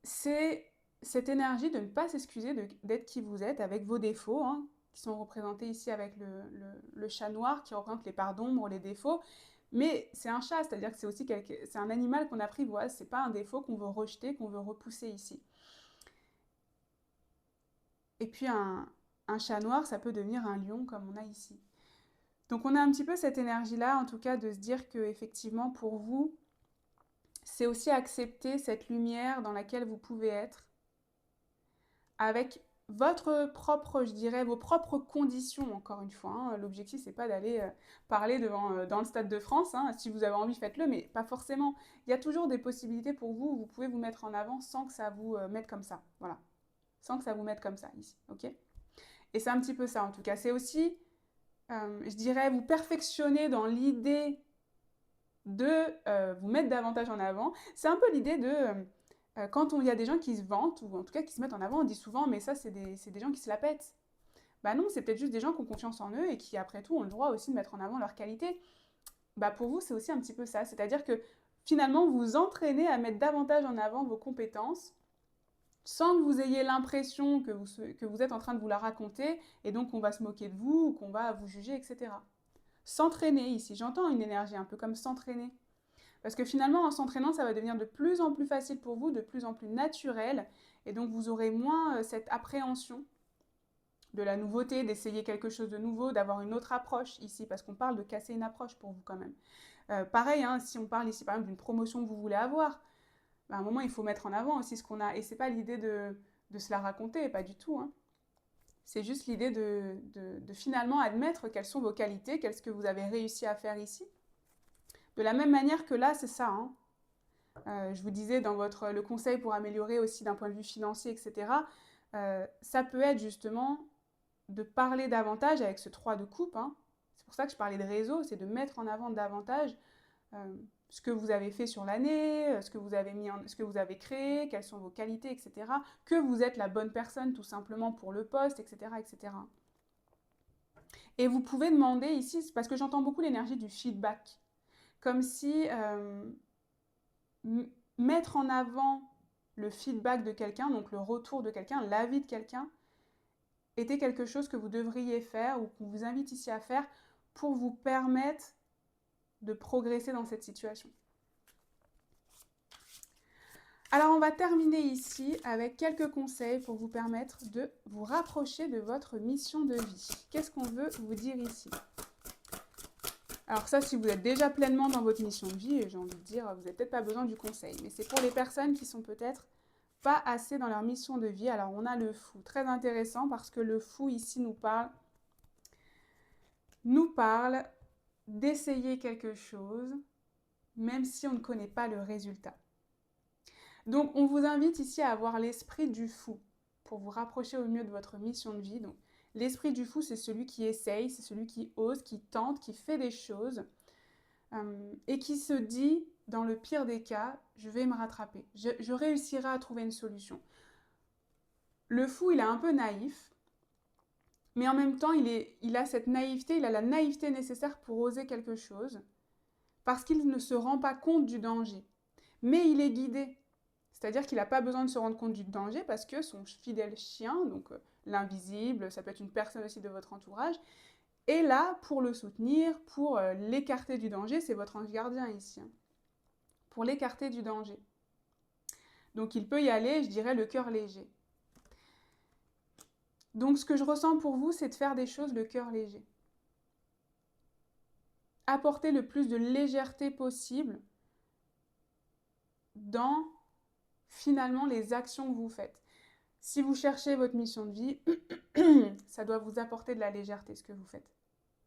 C'est cette énergie de ne pas s'excuser d'être qui vous êtes avec vos défauts, hein, qui sont représentés ici avec le chat noir qui représente les parts d'ombre, les défauts. Mais c'est un chat, c'est-à-dire que c'est aussi c'est un animal qu'on apprivoise, c'est pas un défaut qu'on veut rejeter, qu'on veut repousser ici. Et puis un chat noir, ça peut devenir un lion comme on a ici. Donc on a un petit peu cette énergie-là, en tout cas, de se dire que effectivement pour vous, c'est aussi accepter cette lumière dans laquelle vous pouvez être, avec votre propre, je dirais, vos propres conditions, encore une fois. Hein. L'objectif, c'est pas d'aller parler devant, dans le Stade de France. Hein. Si vous avez envie, faites-le, mais pas forcément. Il y a toujours des possibilités pour vous où vous pouvez vous mettre en avant sans que ça vous mette comme ça. Voilà. Sans que ça vous mette comme ça, ici. OK? Et c'est un petit peu ça, en tout cas. C'est aussi, je dirais, vous perfectionner dans l'idée de vous mettre davantage en avant. C'est un peu l'idée de... quand il y a des gens qui se vantent, ou en tout cas qui se mettent en avant, on dit souvent, mais ça, c'est des gens qui se la pètent. Bah non, c'est peut-être juste des gens qui ont confiance en eux et qui, après tout, ont le droit aussi de mettre en avant leurs qualités. Bah pour vous, c'est aussi un petit peu ça. C'est-à-dire que finalement, vous vous entraînez à mettre davantage en avant vos compétences sans que vous ayez l'impression que vous êtes en train de vous la raconter et donc qu'on va se moquer de vous ou qu'on va vous juger, etc. S'entraîner ici, j'entends une énergie un peu comme s'entraîner. Parce que finalement, en s'entraînant, ça va devenir de plus en plus facile pour vous, de plus en plus naturel, et donc vous aurez moins cette appréhension de la nouveauté, d'essayer quelque chose de nouveau, d'avoir une autre approche ici, parce qu'on parle de casser une approche pour vous quand même. Pareil, hein, si on parle ici par exemple d'une promotion que vous voulez avoir, à un moment il faut mettre en avant aussi ce qu'on a, et c'est pas l'idée de se la raconter, pas du tout. Hein. C'est juste l'idée de finalement admettre quelles sont vos qualités, qu'est-ce que vous avez réussi à faire ici. De la même manière que là, c'est ça. Hein. Je vous disais dans le conseil pour améliorer aussi d'un point de vue financier, etc. Ça peut être justement de parler davantage avec ce 3 de coupe. Hein. C'est pour ça que je parlais de réseau, c'est de mettre en avant davantage ce que vous avez fait sur l'année, ce que vous avez ce que vous avez créé, quelles sont vos qualités, etc. Que vous êtes la bonne personne tout simplement pour le poste, etc., etc. Et vous pouvez demander ici, parce que j'entends beaucoup l'énergie du feedback, comme si mettre en avant le feedback de quelqu'un, donc le retour de quelqu'un, l'avis de quelqu'un, était quelque chose que vous devriez faire ou qu'on vous invite ici à faire pour vous permettre de progresser dans cette situation. Alors on va terminer ici avec quelques conseils pour vous permettre de vous rapprocher de votre mission de vie. Qu'est-ce qu'on veut vous dire ici ? Alors ça, si vous êtes déjà pleinement dans votre mission de vie, j'ai envie de dire, vous n'avez peut-être pas besoin du conseil. Mais c'est pour les personnes qui sont peut-être pas assez dans leur mission de vie. Alors on a le fou, très intéressant parce que le fou ici nous parle d'essayer quelque chose, même si on ne connaît pas le résultat. Donc on vous invite ici à avoir l'esprit du fou pour vous rapprocher au mieux de votre mission de vie. Donc l'esprit du fou, c'est celui qui essaye, c'est celui qui ose, qui tente, qui fait des choses et qui se dit, dans le pire des cas, je vais me rattraper, je réussirai à trouver une solution. Le fou, il est un peu naïf, mais en même temps, il a cette naïveté, il a la naïveté nécessaire pour oser quelque chose, parce qu'il ne se rend pas compte du danger. Mais il est guidé, c'est-à-dire qu'il n'a pas besoin de se rendre compte du danger, parce que son fidèle chien, donc l'invisible, ça peut être une personne aussi de votre entourage, est là pour le soutenir, pour l'écarter du danger, c'est votre ange gardien ici, hein, pour l'écarter du danger. Donc il peut y aller, je dirais, le cœur léger. Donc ce que je ressens pour vous, c'est de faire des choses le cœur léger. Apporter le plus de légèreté possible dans finalement les actions que vous faites. Si vous cherchez votre mission de vie, ça doit vous apporter de la légèreté ce que vous faites.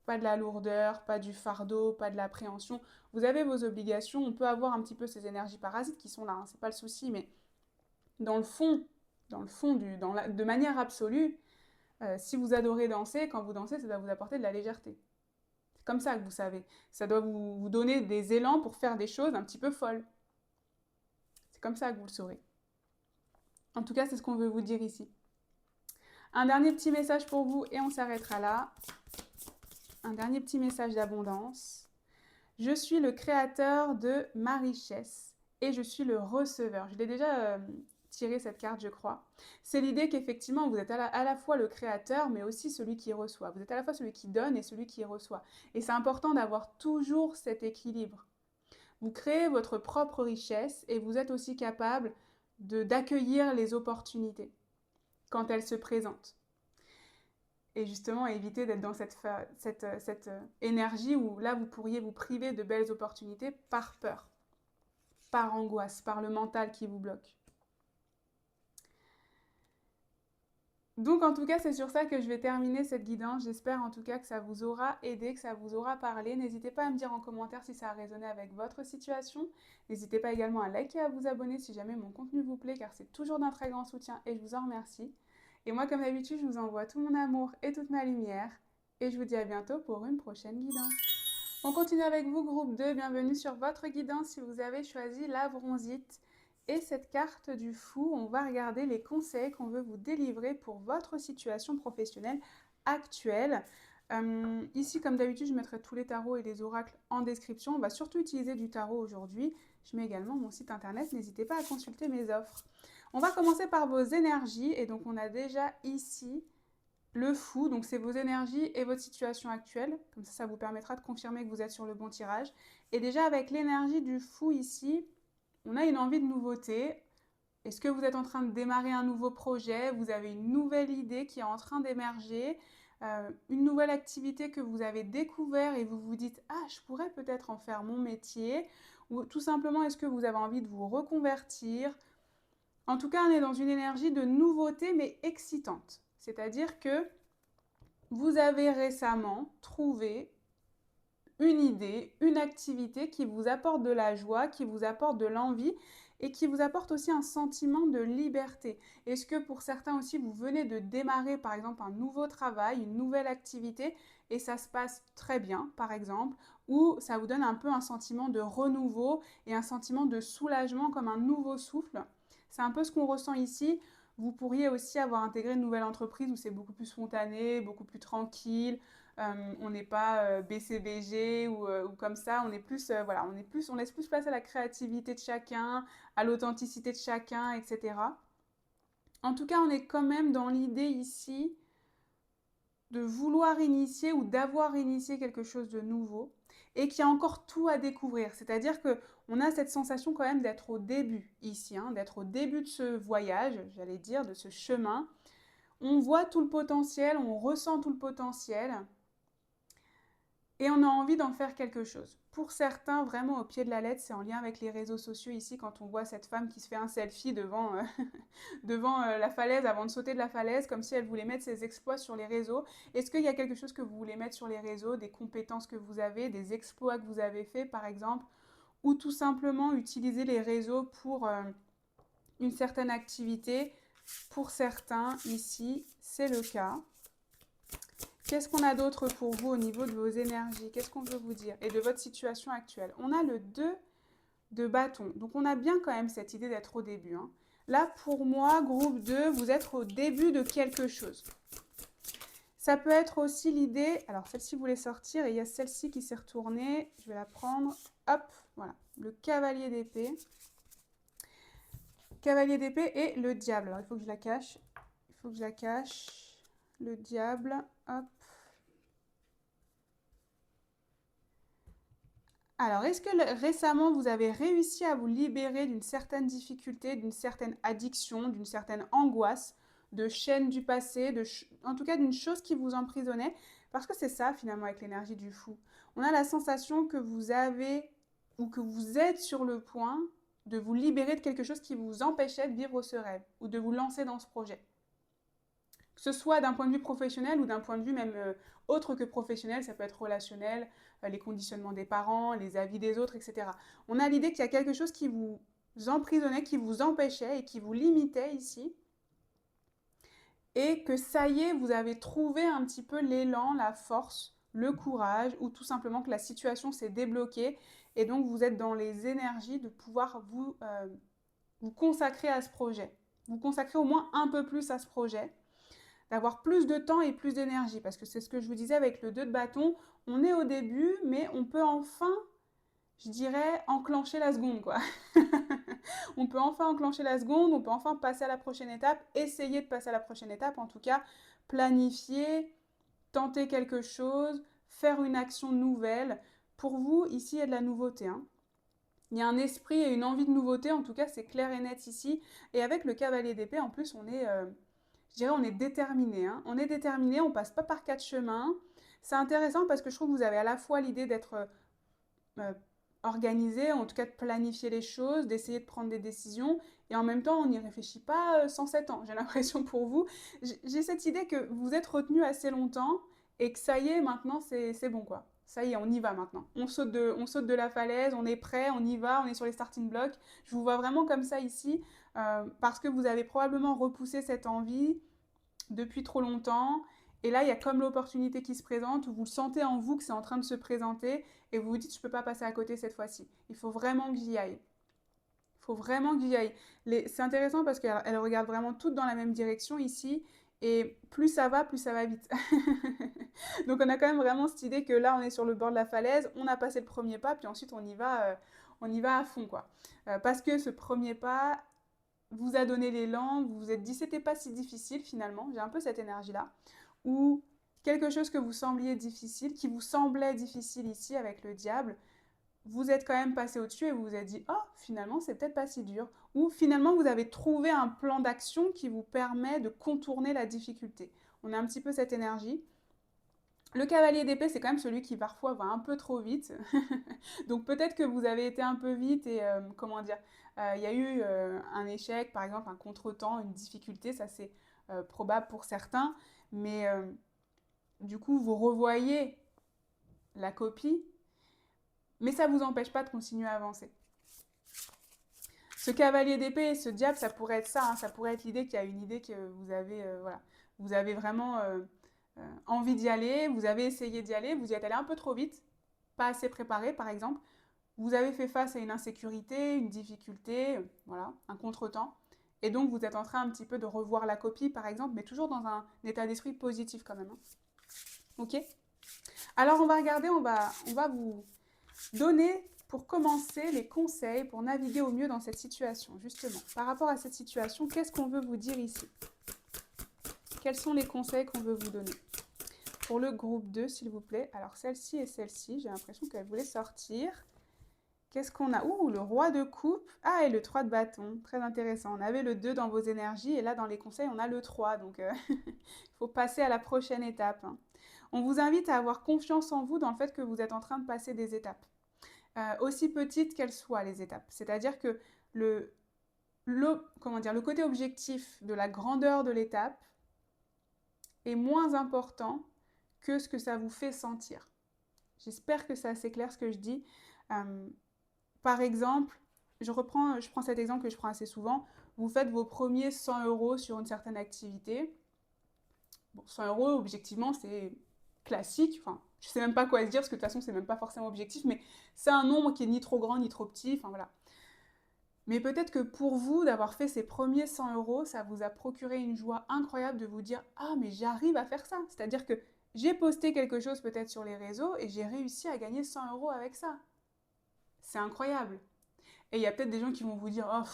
Pas de la lourdeur, pas du fardeau, pas de l'appréhension. Vous avez vos obligations, on peut avoir un petit peu ces énergies parasites qui sont là, hein, c'est pas le souci, mais dans le fond, de manière absolue, si vous adorez danser, quand vous dansez, ça doit vous apporter de la légèreté. C'est comme ça que vous savez. Ça doit vous donner des élans pour faire des choses un petit peu folles. C'est comme ça que vous le saurez. En tout cas, c'est ce qu'on veut vous dire ici. Un dernier petit message pour vous et on s'arrêtera là. Un dernier petit message d'abondance. Je suis le créateur de ma richesse et je suis le receveur. Je l'ai déjà tiré cette carte, je crois. C'est l'idée qu'effectivement, vous êtes à la fois le créateur, mais aussi celui qui reçoit. Vous êtes à la fois celui qui donne et celui qui reçoit. Et c'est important d'avoir toujours cet équilibre. Vous créez votre propre richesse et vous êtes aussi capable d'accueillir les opportunités quand elles se présentent. Et justement, éviter d'être dans cette énergie où là, vous pourriez vous priver de belles opportunités par peur, par angoisse, par le mental qui vous bloque. Donc en tout cas, c'est sur ça que je vais terminer cette guidance. J'espère en tout cas que ça vous aura aidé, que ça vous aura parlé. N'hésitez pas à me dire en commentaire si ça a résonné avec votre situation. N'hésitez pas également à liker et à vous abonner si jamais mon contenu vous plaît, car c'est toujours d'un très grand soutien et je vous en remercie. Et moi, comme d'habitude, je vous envoie tout mon amour et toute ma lumière. Et je vous dis à bientôt pour une prochaine guidance. On continue avec vous, groupe 2. Bienvenue sur votre guidance si vous avez choisi la bronzite. Et cette carte du fou, on va regarder les conseils qu'on veut vous délivrer pour votre situation professionnelle actuelle. Ici, comme d'habitude, je mettrai tous les tarots et les oracles en description. On va surtout utiliser du tarot aujourd'hui. Je mets également mon site internet. N'hésitez pas à consulter mes offres. On va commencer par vos énergies. Et donc, on a déjà ici le fou. Donc, c'est vos énergies et votre situation actuelle. Comme ça vous permettra de confirmer que vous êtes sur le bon tirage. Et déjà, avec l'énergie du fou ici, on a une envie de nouveauté. Est-ce que vous êtes en train de démarrer un nouveau projet? Vous avez une nouvelle idée qui est en train d'émerger, une nouvelle activité que vous avez découvert et vous vous dites « Ah, je pourrais peut-être en faire mon métier » ou tout simplement est-ce que vous avez envie de vous reconvertir? En tout cas, on est dans une énergie de nouveauté mais excitante. C'est-à-dire que vous avez récemment trouvé une idée, une activité qui vous apporte de la joie, qui vous apporte de l'envie et qui vous apporte aussi un sentiment de liberté. Est-ce que pour certains aussi, vous venez de démarrer par exemple un nouveau travail, une nouvelle activité et ça se passe très bien par exemple, ou ça vous donne un peu un sentiment de renouveau et un sentiment de soulagement comme un nouveau souffle? C'est un peu ce qu'on ressent ici. Vous pourriez aussi avoir intégré une nouvelle entreprise où c'est beaucoup plus spontané, beaucoup plus tranquille, on n'est pas BCBG ou comme ça, on est plus, voilà, on laisse plus place à la créativité de chacun, à l'authenticité de chacun, etc. En tout cas, on est quand même dans l'idée ici de vouloir initier ou d'avoir initié quelque chose de nouveau et qu'il y a encore tout à découvrir. C'est-à-dire qu'on a cette sensation quand même d'être au début ici, hein, d'être au début de ce voyage, j'allais dire, de ce chemin. On voit tout le potentiel, on ressent tout le potentiel. Et on a envie d'en faire quelque chose. Pour certains, vraiment au pied de la lettre, c'est en lien avec les réseaux sociaux ici, quand on voit cette femme qui se fait un selfie devant, devant la falaise avant de sauter de la falaise, comme si elle voulait mettre ses exploits sur les réseaux. Est-ce qu'il y a quelque chose que vous voulez mettre sur les réseaux, des compétences que vous avez, des exploits que vous avez faits par exemple, ou tout simplement utiliser les réseaux pour une certaine activité? Pour certains, ici, c'est le cas. Qu'est-ce qu'on a d'autre pour vous au niveau de vos énergies? Qu'est-ce qu'on veut vous dire? Et de votre situation actuelle? On a le 2 de bâton. Donc, on a bien quand même cette idée d'être au début, hein. Là, pour moi, groupe 2, vous êtes au début de quelque chose. Ça peut être aussi l'idée... Alors, celle-ci voulait sortir et il y a celle-ci qui s'est retournée. Je vais la prendre. Hop, voilà. Le cavalier d'épée. Cavalier d'épée et le diable. Alors, il faut que je la cache. Il faut que je la cache. Le diable. Hop. Alors, est-ce que récemment, vous avez réussi à vous libérer d'une certaine difficulté, d'une certaine addiction, d'une certaine angoisse, de chaînes du passé, en tout cas d'une chose qui vous emprisonnait? Parce que c'est ça, finalement, avec l'énergie du fou. On a la sensation que vous avez ou que vous êtes sur le point de vous libérer de quelque chose qui vous empêchait de vivre ce rêve ou de vous lancer dans ce projet. Que ce soit d'un point de vue professionnel ou d'un point de vue même autre que professionnel, ça peut être relationnel, les conditionnements des parents, les avis des autres, etc. On a l'idée qu'il y a quelque chose qui vous emprisonnait, qui vous empêchait et qui vous limitait ici, et que ça y est, vous avez trouvé un petit peu l'élan, la force, le courage, ou tout simplement que la situation s'est débloquée, et donc vous êtes dans les énergies de pouvoir vous consacrer à ce projet, vous consacrer au moins un peu plus à ce projet, d'avoir plus de temps et plus d'énergie, parce que c'est ce que je vous disais avec le 2 de bâton, on est au début, mais on peut enfin, je dirais, enclencher la seconde, quoi. On peut enfin enclencher la seconde, on peut enfin passer à la prochaine étape, essayer de passer à la prochaine étape, en tout cas, planifier, tenter quelque chose, faire une action nouvelle. Pour vous, ici, il y a de la nouveauté, hein. Il y a un esprit et une envie de nouveauté, en tout cas, c'est clair et net ici. Et avec le cavalier d'épée, en plus, on est... je dirais on est déterminé, hein. On est déterminé, on passe pas par 4 chemins. C'est intéressant parce que je trouve que vous avez à la fois l'idée d'être organiser, en tout cas de planifier les choses, d'essayer de prendre des décisions, et en même temps, on n'y réfléchit pas 107 ans. J'ai l'impression pour vous. J'ai cette idée que vous êtes retenu assez longtemps, et que ça y est, maintenant, c'est bon, quoi. Ça y est, on y va maintenant. On saute de la falaise, on est prêt, on y va, on est sur les starting blocks. Je vous vois vraiment comme ça ici, parce que vous avez probablement repoussé cette envie depuis trop longtemps. Et là, il y a comme l'opportunité qui se présente, où vous le sentez en vous que c'est en train de se présenter, et vous vous dites, je ne peux pas passer à côté cette fois-ci. Il faut vraiment que j'y aille. Il faut vraiment que j'y aille. C'est intéressant parce qu'elle regarde vraiment toutes dans la même direction ici, et plus ça va vite. Donc on a quand même vraiment cette idée que là, on est sur le bord de la falaise, on a passé le premier pas, puis ensuite on y va à fond, quoi. Parce que ce premier pas vous a donné l'élan, vous vous êtes dit c'était pas si difficile finalement, j'ai un peu cette énergie-là, ou quelque chose que vous sembliez difficile, qui vous semblait difficile ici avec le diable, vous êtes quand même passé au-dessus et vous vous êtes dit oh finalement c'est peut-être pas si dur, ou finalement vous avez trouvé un plan d'action qui vous permet de contourner la difficulté. On a un petit peu cette énergie. Le cavalier d'épée, c'est quand même celui qui parfois va un peu trop vite. Donc peut-être que vous avez été un peu vite et comment dire, il y a eu un échec, par exemple un contretemps, une difficulté, ça c'est probable pour certains, mais du coup vous revoyez la copie, mais ça ne vous empêche pas de continuer à avancer. Ce cavalier d'épée, ce diable, ça pourrait être ça, hein, ça pourrait être l'idée qu'il y a une idée que vous avez, voilà, vous avez vraiment envie d'y aller, vous avez essayé d'y aller, vous y êtes allé un peu trop vite, pas assez préparé par exemple, vous avez fait face à une insécurité, une difficulté, voilà, un contretemps, et donc vous êtes en train un petit peu de revoir la copie par exemple, mais toujours dans un état d'esprit positif quand même. Hein. Ok. Alors on va regarder, on va vous donner pour commencer les conseils pour naviguer au mieux dans cette situation, justement. Par rapport à cette situation, qu'est-ce qu'on veut vous dire ici? Quels sont les conseils qu'on veut vous donner? Pour le groupe 2, s'il vous plaît. Alors celle-ci et celle-ci, j'ai l'impression qu'elles voulaient sortir. Qu'est-ce qu'on a? Ouh, le roi de coupe. Ah, et le 3 de bâton. Très intéressant. On avait le 2 dans vos énergies, et là, dans les conseils, on a le 3. Donc, il faut passer à la prochaine étape. Hein. On vous invite à avoir confiance en vous dans le fait que vous êtes en train de passer des étapes. Aussi petites qu'elles soient, les étapes. C'est-à-dire que comment dire, le côté objectif de la grandeur de l'étape est moins important que ce que ça vous fait sentir. J'espère que c'est assez clair ce que je dis. Par exemple, je prends cet exemple que je prends assez souvent. Vous faites vos premiers 100 € sur une certaine activité. Bon, 100 €, objectivement, c'est classique. Enfin, je sais même pas quoi se dire, parce que de toute façon, c'est même pas forcément objectif, mais c'est un nombre qui est ni trop grand, ni trop petit. Enfin, voilà. Mais peut-être que pour vous, d'avoir fait ces premiers 100 €, ça vous a procuré une joie incroyable de vous dire « Ah, mais j'arrive à faire ça !» C'est-à-dire que j'ai posté quelque chose peut-être sur les réseaux et j'ai réussi à gagner 100 € avec ça. C'est incroyable. Et il y a peut-être des gens qui vont vous dire « Oh,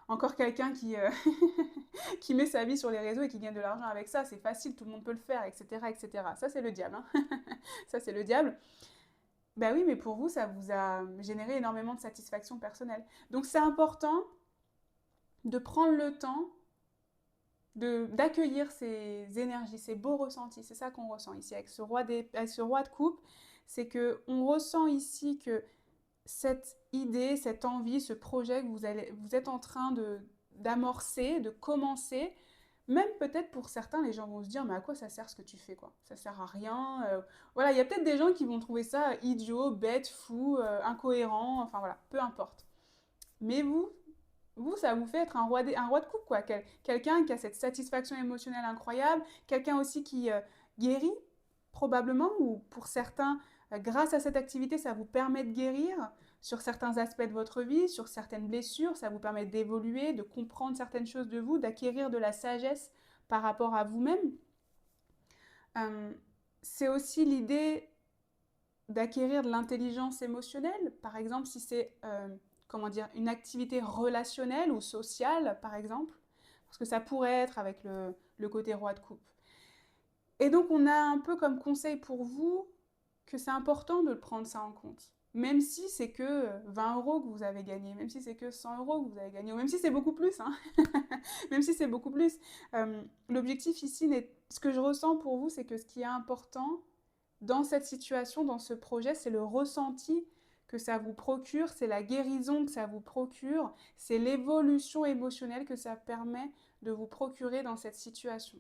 encore quelqu'un qui met sa vie sur les réseaux et qui gagne de l'argent avec ça, c'est facile, tout le monde peut le faire, etc. etc. » Ça, c'est le diable. Hein. Ça, c'est le diable. Ben oui, mais pour vous, ça vous a généré énormément de satisfaction personnelle. Donc c'est important de prendre le temps d'accueillir ces énergies, ces beaux ressentis. C'est ça qu'on ressent ici avec ce roi de coupe. C'est qu'on ressent ici que cette idée, cette envie, ce projet que vous êtes en train d'amorcer, de commencer, même peut-être pour certains, les gens vont se dire mais à quoi ça sert ce que tu fais quoi? Ça sert à rien. Voilà, il y a peut-être des gens qui vont trouver ça idiot, bête, fou, incohérent, enfin voilà, peu importe. Mais vous, ça vous fait être un roi de coupe, quoi. Quelqu'un qui a cette satisfaction émotionnelle incroyable, quelqu'un aussi qui guérit, probablement, ou pour certains, grâce à cette activité, ça vous permet de guérir sur certains aspects de votre vie, sur certaines blessures, ça vous permet d'évoluer, de comprendre certaines choses de vous, d'acquérir de la sagesse par rapport à vous-même. C'est aussi l'idée d'acquérir de l'intelligence émotionnelle, par exemple si c'est comment dire, une activité relationnelle ou sociale, par exemple, parce que ça pourrait être avec le côté roi de coupe. Et donc on a un peu comme conseil pour vous que c'est important de prendre ça en compte. Même si c'est que 20 € que vous avez gagné, même si c'est que 100 € que vous avez gagné, ou même si c'est beaucoup plus, hein. Même si c'est beaucoup plus. L'objectif ici, ce que je ressens pour vous, c'est que ce qui est important dans cette situation, dans ce projet, c'est le ressenti que ça vous procure, c'est la guérison que ça vous procure, c'est l'évolution émotionnelle que ça permet de vous procurer dans cette situation.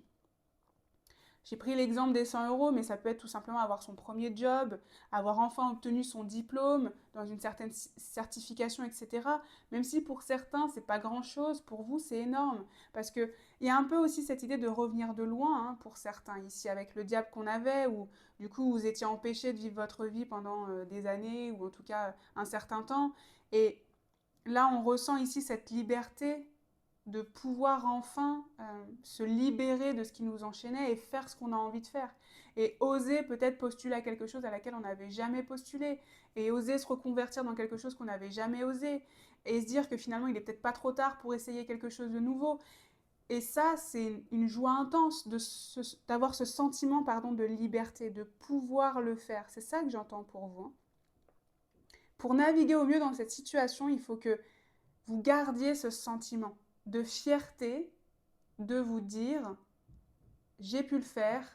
J'ai pris l'exemple des 100 euros, mais ça peut être tout simplement avoir son premier job, avoir enfin obtenu son diplôme dans une certaine certification, etc. Même si pour certains, c'est pas grand-chose, pour vous, c'est énorme. Parce qu'il y a un peu aussi cette idée de revenir de loin, hein, pour certains, ici avec le diable qu'on avait, où du coup vous étiez empêché de vivre votre vie pendant des années, ou en tout cas un certain temps. Et là, on ressent ici cette liberté de pouvoir enfin se libérer de ce qui nous enchaînait et faire ce qu'on a envie de faire. Et oser peut-être postuler à quelque chose à laquelle on n'avait jamais postulé. Et oser se reconvertir dans quelque chose qu'on n'avait jamais osé. Et se dire que finalement, il n'est peut-être pas trop tard pour essayer quelque chose de nouveau. Et ça, c'est une joie intense d'avoir ce sentiment de liberté, de pouvoir le faire. C'est ça que j'entends pour vous. Hein. Pour naviguer au mieux dans cette situation, il faut que vous gardiez ce sentiment de fierté, de vous dire j'ai pu le faire,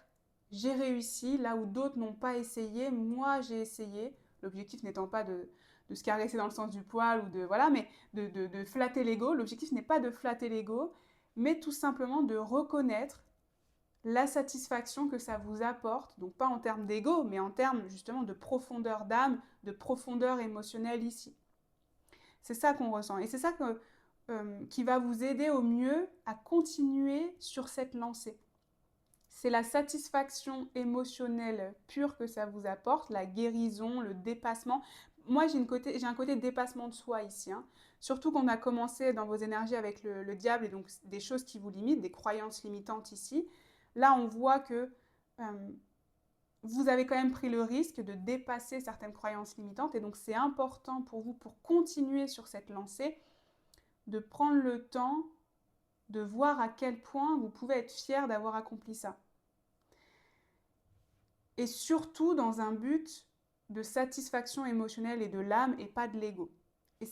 j'ai réussi, là où d'autres n'ont pas essayé, moi j'ai essayé. L'objectif n'étant pas de se caresser dans le sens du poil ou de voilà, mais de flatter l'ego. L'objectif n'est pas de flatter l'ego, mais tout simplement de reconnaître la satisfaction que ça vous apporte, donc pas en termes d'ego, mais en termes justement de profondeur d'âme, de profondeur émotionnelle ici. C'est ça qu'on ressent. Et c'est ça qui va vous aider au mieux à continuer sur cette lancée. C'est la satisfaction émotionnelle pure que ça vous apporte, la guérison, le dépassement. Moi, j'ai un côté dépassement de soi ici. Hein. Surtout qu'on a commencé dans vos énergies avec le diable et donc des choses qui vous limitent, des croyances limitantes ici. Là, on voit que vous avez quand même pris le risque de dépasser certaines croyances limitantes et donc c'est important pour vous, pour continuer sur cette lancée, de prendre le temps de voir à quel point vous pouvez être fier d'avoir accompli ça. Et surtout dans un but de satisfaction émotionnelle et de l'âme et pas de l'ego. Et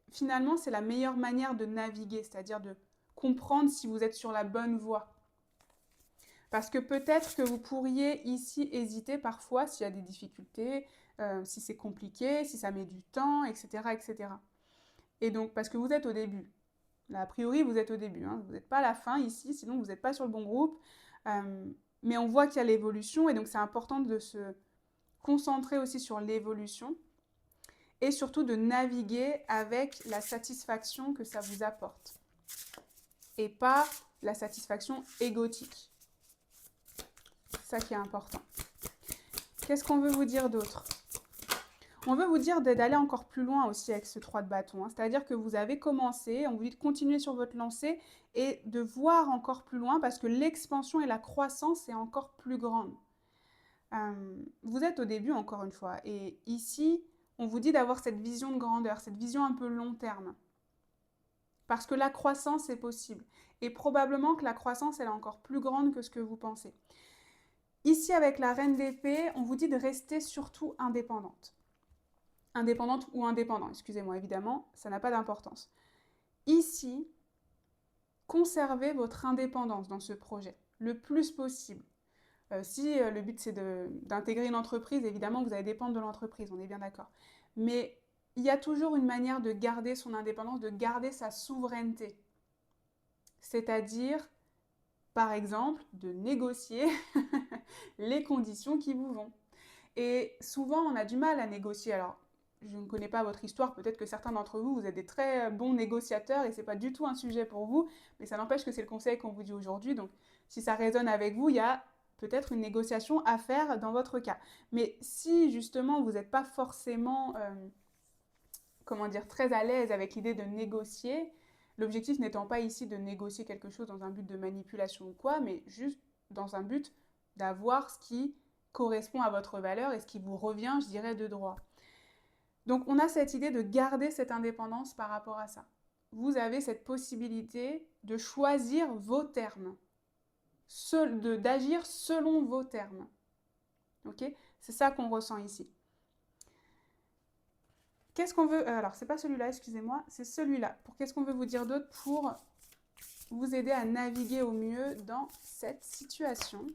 finalement, c'est la meilleure manière de naviguer, c'est-à-dire de comprendre si vous êtes sur la bonne voie. Parce que peut-être que vous pourriez ici hésiter parfois s'il y a des difficultés, si c'est compliqué, si ça met du temps, etc., etc. Et donc, parce que vous êtes au début. Là, a priori, vous êtes au début. Hein. Vous n'êtes pas à la fin ici, sinon vous n'êtes pas sur le bon groupe. Mais on voit qu'il y a l'évolution et donc c'est important de se concentrer aussi sur l'évolution et surtout de naviguer avec la satisfaction que ça vous apporte et pas la satisfaction égotique. C'est ça qui est important. Qu'est-ce qu'on veut vous dire d'autre ? On veut vous dire d'aller encore plus loin aussi avec ce 3 de bâton. Hein. C'est-à-dire que vous avez commencé, on vous dit de continuer sur votre lancée et de voir encore plus loin parce que l'expansion et la croissance est encore plus grande. Vous êtes au début encore une fois et ici, on vous dit d'avoir cette vision de grandeur, cette vision un peu long terme. Parce que la croissance est possible. Et probablement que la croissance, elle est encore plus grande que ce que vous pensez. Ici, avec la reine d'épée, on vous dit de rester surtout indépendante. Indépendante ou indépendant, excusez-moi, évidemment, ça n'a pas d'importance. Ici, conservez votre indépendance dans ce projet, le plus possible. Si le but c'est d'intégrer une entreprise, évidemment vous allez dépendre de l'entreprise, on est bien d'accord. Mais il y a toujours une manière de garder son indépendance, de garder sa souveraineté. C'est-à-dire, par exemple, de négocier les conditions qui vous vont. Et souvent, on a du mal à négocier. Alors, je ne connais pas votre histoire, peut-être que certains d'entre vous, vous êtes des très bons négociateurs et ce n'est pas du tout un sujet pour vous, mais ça n'empêche que c'est le conseil qu'on vous dit aujourd'hui. Donc, si ça résonne avec vous, il y a peut-être une négociation à faire dans votre cas. Mais si justement vous n'êtes pas forcément très à l'aise avec l'idée de négocier, l'objectif n'étant pas ici de négocier quelque chose dans un but de manipulation ou quoi, mais juste dans un but d'avoir ce qui correspond à votre valeur et ce qui vous revient, je dirais, de droit. Donc on a cette idée de garder cette indépendance par rapport à ça. Vous avez cette possibilité de choisir vos termes, d'agir selon vos termes. Okay ? C'est ça qu'on ressent ici. Qu'est-ce qu'on veut... alors, c'est pas celui-là, excusez-moi, c'est celui-là. Qu'est-ce qu'on veut vous dire d'autre pour vous aider à naviguer au mieux dans cette situation ?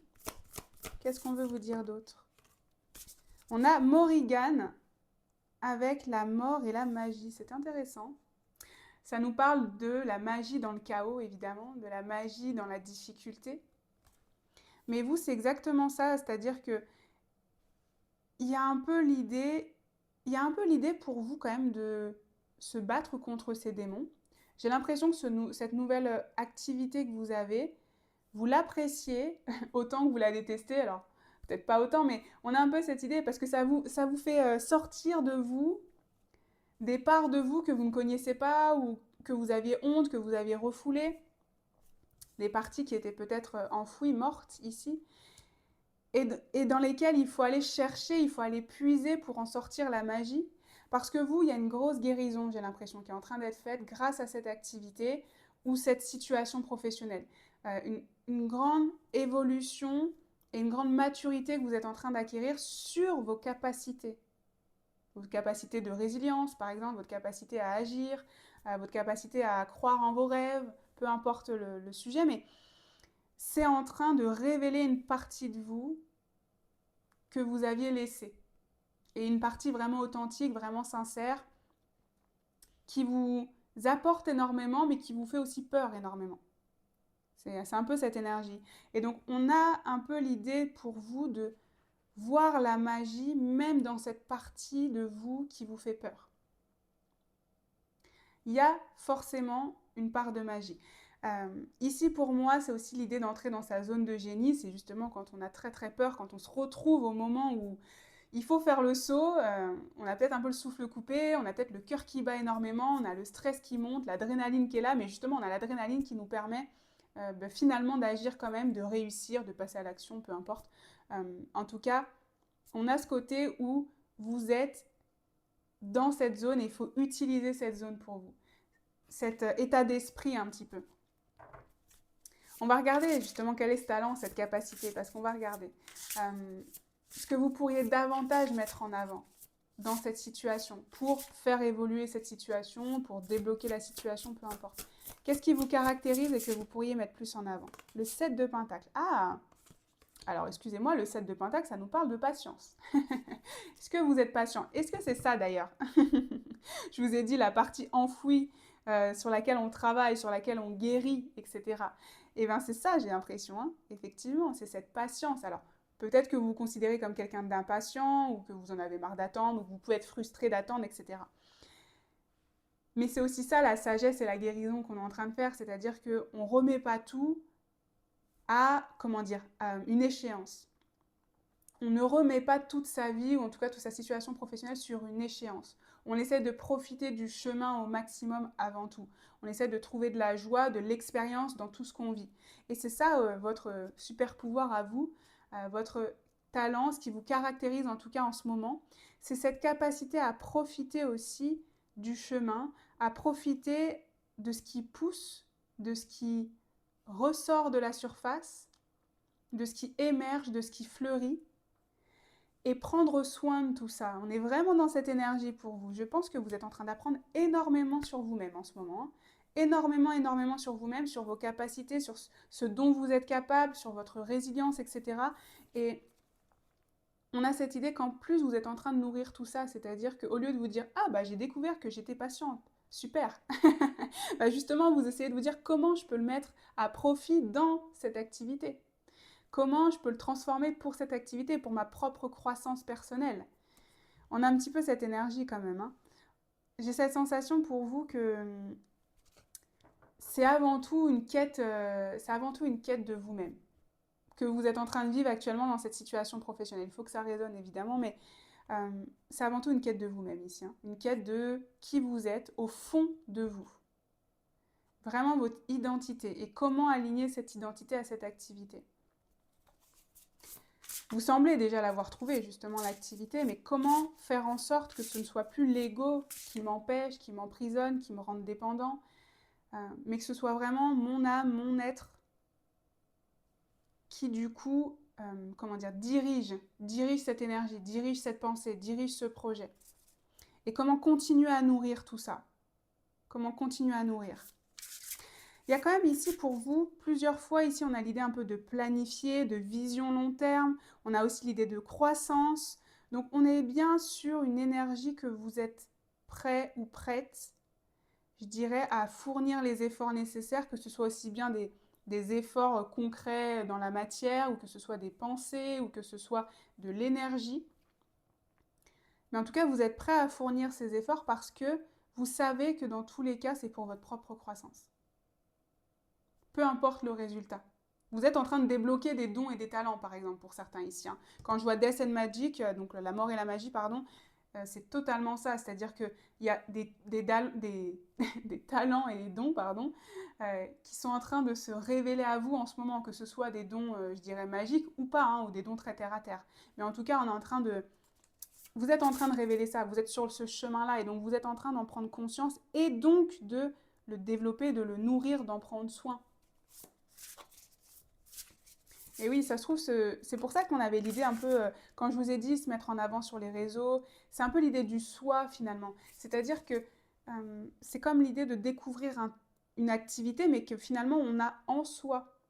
Qu'est-ce qu'on veut vous dire d'autre ? On a Morrigan avec la mort et la magie. C'est intéressant. Ça nous parle de la magie dans le chaos, évidemment, de la magie dans la difficulté. Mais vous, c'est exactement ça, c'est-à-dire que il y a un peu l'idée, pour vous quand même de se battre contre ces démons. J'ai l'impression que cette nouvelle activité que vous avez, vous l'appréciez autant que vous la détestez. Alors, peut-être pas autant, mais on a un peu cette idée parce que ça vous fait sortir de vous des parts de vous que vous ne connaissez pas ou que vous aviez honte, que vous aviez refoulées, des parties qui étaient peut-être enfouies, mortes ici, et dans lesquelles il faut aller chercher, il faut aller puiser pour en sortir la magie. Parce que vous, il y a une grosse guérison, j'ai l'impression, qui est en train d'être faite grâce à cette activité ou cette situation professionnelle. Une grande évolution et une grande maturité que vous êtes en train d'acquérir sur vos capacités. Votre capacité de résilience, par exemple, votre capacité à agir, votre capacité à croire en vos rêves, peu importe le sujet, mais c'est en train de révéler une partie de vous que vous aviez laissée. Et une partie vraiment authentique, vraiment sincère, qui vous apporte énormément, mais qui vous fait aussi peur énormément. C'est un peu cette énergie. Et donc, on a un peu l'idée pour vous de voir la magie, même dans cette partie de vous qui vous fait peur. Il y a forcément une part de magie. Ici, pour moi, c'est aussi l'idée d'entrer dans sa zone de génie. C'est justement quand on a très très peur, quand on se retrouve au moment où il faut faire le saut. On a peut-être un peu le souffle coupé, on a peut-être le cœur qui bat énormément, on a le stress qui monte, l'adrénaline qui est là, mais justement, on a l'adrénaline qui nous permet finalement d'agir quand même, de réussir, de passer à l'action, peu importe. En tout cas, on a ce côté où vous êtes dans cette zone et il faut utiliser cette zone pour vous. Cet état d'esprit un petit peu. On va regarder justement quel est ce talent, cette capacité, parce qu'on va regarder ce que vous pourriez davantage mettre en avant dans cette situation, pour faire évoluer cette situation, pour débloquer la situation, peu importe. Qu'est-ce qui vous caractérise et que vous pourriez mettre plus en avant? Le 7 de Pentacle. Ah! Alors, excusez-moi, le 7 de Pentacle, ça nous parle de patience. Est-ce que vous êtes patient? Est-ce que c'est ça d'ailleurs? Je vous ai dit la partie enfouie sur laquelle on travaille, sur laquelle on guérit, etc. Et bien c'est ça, j'ai l'impression, hein. Effectivement, c'est cette patience. Alors, peut-être que vous vous considérez comme quelqu'un d'impatient, ou que vous en avez marre d'attendre, ou que vous pouvez être frustré d'attendre, etc. Mais c'est aussi ça la sagesse et la guérison qu'on est en train de faire, c'est-à-dire qu'on ne remet pas tout à, à une échéance. On ne remet pas toute sa vie, ou en tout cas toute sa situation professionnelle sur une échéance. On essaie de profiter du chemin au maximum avant tout. On essaie de trouver de la joie, de l'expérience dans tout ce qu'on vit. Et c'est ça votre super pouvoir à vous, votre talent, ce qui vous caractérise en tout cas en ce moment. C'est cette capacité à profiter aussi du chemin, à profiter de ce qui pousse, de ce qui ressort de la surface, de ce qui émerge, de ce qui fleurit, et prendre soin de tout ça. On est vraiment dans cette énergie pour vous. Je pense que vous êtes en train d'apprendre énormément sur vous-même en ce moment. Hein. Énormément sur vous-même, sur vos capacités, sur ce dont vous êtes capable, sur votre résilience, etc. Et on a cette idée qu'en plus vous êtes en train de nourrir tout ça, c'est-à-dire qu'au lieu de vous dire « Ah bah j'ai découvert que j'étais patiente, super !» bah justement vous essayez de vous dire comment je peux le mettre à profit dans cette activité. Comment je peux le transformer pour cette activité, pour ma propre croissance personnelle. On a un petit peu cette énergie quand même. Hein. J'ai cette sensation pour vous que c'est avant tout une quête de vous-même que vous êtes en train de vivre actuellement dans cette situation professionnelle. Il faut que ça résonne évidemment, mais c'est avant tout une quête de vous-même ici. Hein. Une quête de qui vous êtes au fond de vous. Vraiment votre identité et comment aligner cette identité à cette activité. Vous semblez déjà l'avoir trouvé, justement, l'activité, mais comment faire en sorte que ce ne soit plus l'ego qui m'empêche, qui m'emprisonne, qui me rende dépendant, mais que ce soit vraiment mon âme, mon être, qui du coup, dirige cette énergie, dirige cette pensée, dirige ce projet. Et comment continuer à nourrir tout ça? Comment continuer à nourrir? Il y a quand même ici pour vous, plusieurs fois, ici on a l'idée un peu de planifier, de vision long terme, on a aussi l'idée de croissance. Donc on est bien sur une énergie que vous êtes prêt ou prête, je dirais, à fournir les efforts nécessaires, que ce soit aussi bien des efforts concrets dans la matière, ou que ce soit des pensées, ou que ce soit de l'énergie. Mais en tout cas, vous êtes prêt à fournir ces efforts parce que vous savez que dans tous les cas, c'est pour votre propre croissance. Peu importe le résultat. Vous êtes en train de débloquer des dons et des talents, par exemple, pour certains ici. Quand je vois Death and Magic, donc la mort et la magie, pardon, c'est totalement ça. C'est-à-dire qu'il y a des talents et des dons, pardon, qui sont en train de se révéler à vous en ce moment, que ce soit des dons, je dirais, magiques ou pas, hein, ou des dons très terre-à-terre. Mais en tout cas, vous êtes en train de révéler ça, vous êtes sur ce chemin-là, et donc vous êtes en train d'en prendre conscience, et donc de le développer, de le nourrir, d'en prendre soin. Et oui, ça se trouve, c'est pour ça qu'on avait l'idée un peu, quand je vous ai dit se mettre en avant sur les réseaux, c'est un peu l'idée du soi finalement. C'est-à-dire que c'est comme l'idée de découvrir une activité, mais que finalement on a en soi.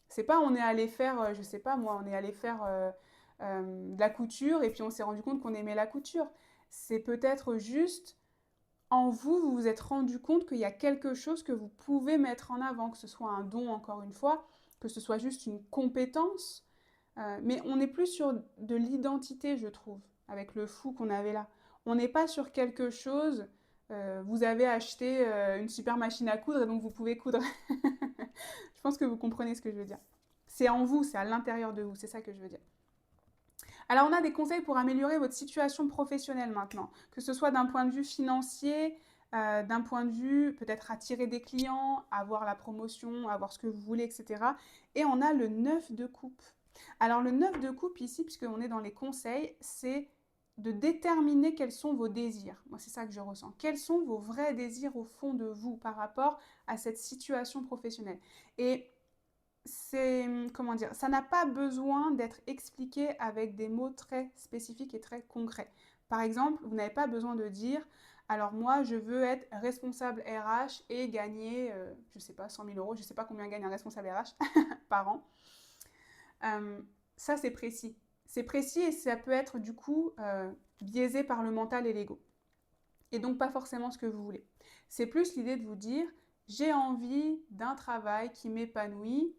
C'est pas on est allé faire, je sais pas moi, on est allé faire de la couture et puis on s'est rendu compte qu'on aimait la couture. C'est peut-être juste en vous, vous vous êtes rendu compte qu'il y a quelque chose que vous pouvez mettre en avant, que ce soit un don encore une fois, que ce soit juste une compétence, mais on n'est plus sur de l'identité, je trouve, avec le fou qu'on avait là. On n'est pas sur quelque chose, vous avez acheté une super machine à coudre et donc vous pouvez coudre. Je pense que vous comprenez ce que je veux dire. C'est en vous, c'est à l'intérieur de vous, c'est ça que je veux dire. Alors on a des conseils pour améliorer votre situation professionnelle maintenant, que ce soit d'un point de vue financier, d'un point de vue peut-être attirer des clients, avoir la promotion, avoir ce que vous voulez, etc. Et on a le 9 de coupe. Alors le 9 de coupe ici, puisqu'on est dans les conseils, c'est de déterminer quels sont vos désirs. Moi, c'est ça que je ressens. Quels sont vos vrais désirs au fond de vous par rapport à cette situation professionnelle. Et comment dire, ça n'a pas besoin d'être expliqué avec des mots très spécifiques et très concrets. Par exemple, vous n'avez pas besoin de dire, alors moi, je veux être responsable RH et gagner, je ne sais pas, 100 000 euros, je ne sais pas combien gagne un responsable RH par an. Ça, c'est précis. C'est précis et ça peut être du coup biaisé par le mental et l'ego. Et donc pas forcément ce que vous voulez. C'est plus l'idée de vous dire, j'ai envie d'un travail qui m'épanouit,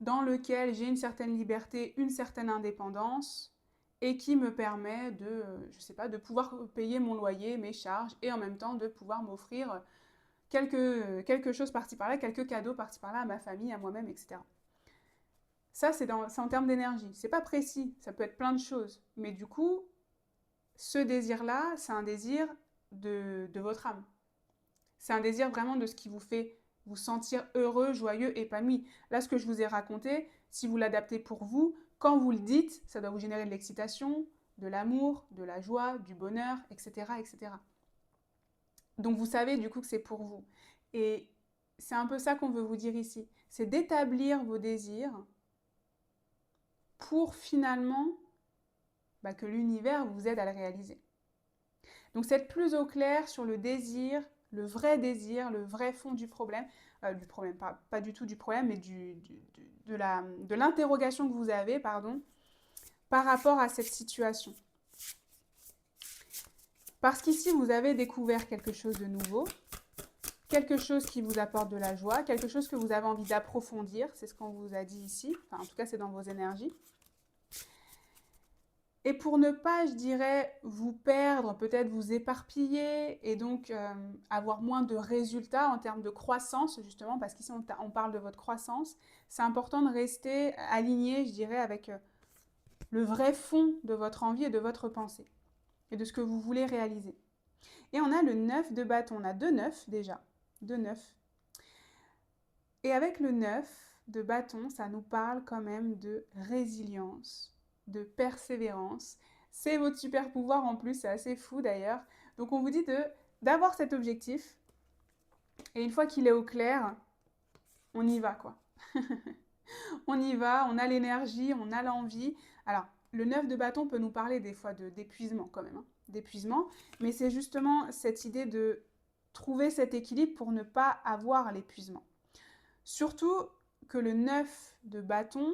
dans lequel j'ai une certaine liberté, une certaine indépendance, et qui me permet de, je sais pas, de pouvoir payer mon loyer, mes charges, et en même temps de pouvoir m'offrir quelque chose par-ci par-là, quelques cadeaux par-ci par-là à ma famille, à moi-même, etc. Ça, c'est en termes d'énergie. C'est pas précis, ça peut être plein de choses. Mais du coup, ce désir-là, c'est un désir de votre âme. C'est un désir vraiment de ce qui vous fait vous sentir heureux, joyeux, épanoui. Là, ce que je vous ai raconté, si vous l'adaptez pour vous, quand vous le dites, ça doit vous générer de l'excitation, de l'amour, de la joie, du bonheur, etc., etc. Donc vous savez du coup que c'est pour vous. Et c'est un peu ça qu'on veut vous dire ici. C'est d'établir vos désirs pour finalement que l'univers vous aide à le réaliser. Donc c'est être plus au clair sur le désir, le vrai fond du problème, pas du tout du problème, mais de l'interrogation que vous avez, pardon, par rapport à cette situation. Parce qu'ici, vous avez découvert quelque chose de nouveau, quelque chose qui vous apporte de la joie, quelque chose que vous avez envie d'approfondir, c'est ce qu'on vous a dit ici, enfin en tout cas c'est dans vos énergies. Et pour ne pas, je dirais, vous perdre, peut-être vous éparpiller et donc avoir moins de résultats en termes de croissance, justement, parce qu'ici on parle de votre croissance, c'est important de rester aligné, je dirais, avec le vrai fond de votre envie et de votre pensée et de ce que vous voulez réaliser. Et on a le 9 de bâton, on a 2 9 déjà, 2 9. Et avec le 9 de bâton, ça nous parle quand même de résilience, de persévérance. C'est votre super pouvoir en plus, c'est assez fou d'ailleurs. Donc on vous dit d'avoir cet objectif, et une fois qu'il est au clair, on y va quoi. On y va, on a l'énergie, on a l'envie. Alors, le 9 de bâton peut nous parler des fois d'épuisement quand même, hein, d'épuisement, mais c'est justement cette idée de trouver cet équilibre pour ne pas avoir l'épuisement. Surtout que le 9 de bâton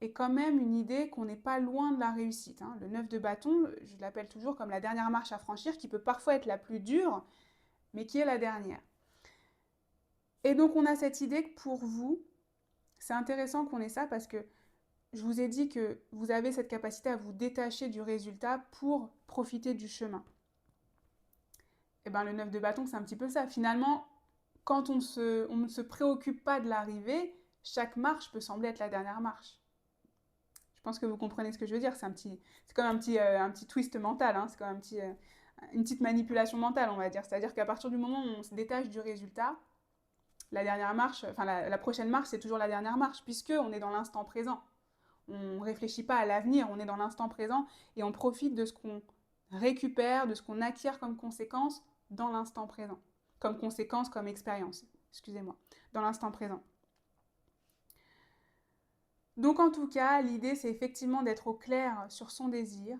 est quand même une idée qu'on n'est pas loin de la réussite, hein. Le 9 de bâton, je l'appelle toujours comme la dernière marche à franchir, qui peut parfois être la plus dure, mais qui est la dernière. Et donc on a cette idée que pour vous, c'est intéressant qu'on ait ça parce que je vous ai dit que vous avez cette capacité à vous détacher du résultat pour profiter du chemin. Et bien le 9 de bâton, c'est un petit peu ça. Finalement, quand on ne se préoccupe pas de l'arrivée, chaque marche peut sembler être la dernière marche. Je pense que vous comprenez ce que je veux dire. C'est comme un petit twist mental, hein. C'est comme une petite manipulation mentale, on va dire. C'est-à-dire qu'à partir du moment où on se détache du résultat, la dernière marche, enfin la prochaine marche, c'est toujours la dernière marche, puisqu'on est dans l'instant présent. On ne réfléchit pas à l'avenir, on est dans l'instant présent et on profite de ce qu'on récupère, de ce qu'on acquiert comme conséquence dans l'instant présent. Comme conséquence, comme expérience, excusez-moi, dans l'instant présent. Donc en tout cas, l'idée c'est effectivement d'être au clair sur son désir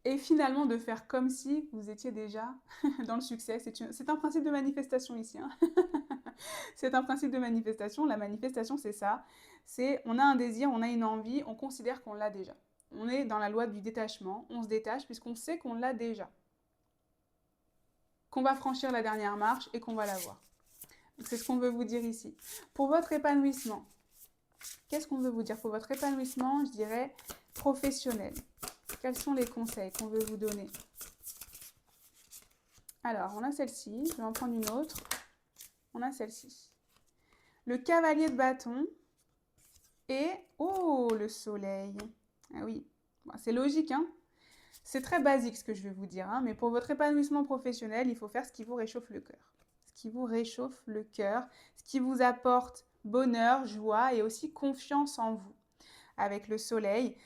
et finalement de faire comme si vous étiez déjà dans le succès. C'est un principe de manifestation ici, hein. C'est un principe de manifestation. La manifestation, c'est ça. C'est on a un désir, on a une envie, on considère qu'on l'a déjà. On est dans la loi du détachement, on se détache puisqu'on sait qu'on l'a déjà. Qu'on va franchir la dernière marche et qu'on va l'avoir. C'est ce qu'on veut vous dire ici. Pour votre épanouissement, qu'est-ce qu'on veut vous dire? Pour votre épanouissement, je dirais professionnel. Quels sont les conseils qu'on veut vous donner? Alors, on a celle-ci, je vais en prendre une autre. On a celle-ci. Le cavalier de bâton et, oh, le soleil. Ah oui, bon, c'est logique, hein. C'est très basique ce que je vais vous dire, hein, mais pour votre épanouissement professionnel, il faut faire ce qui vous réchauffe le cœur. Ce qui vous réchauffe le cœur, ce qui vous apporte bonheur, joie et aussi confiance en vous. Avec le soleil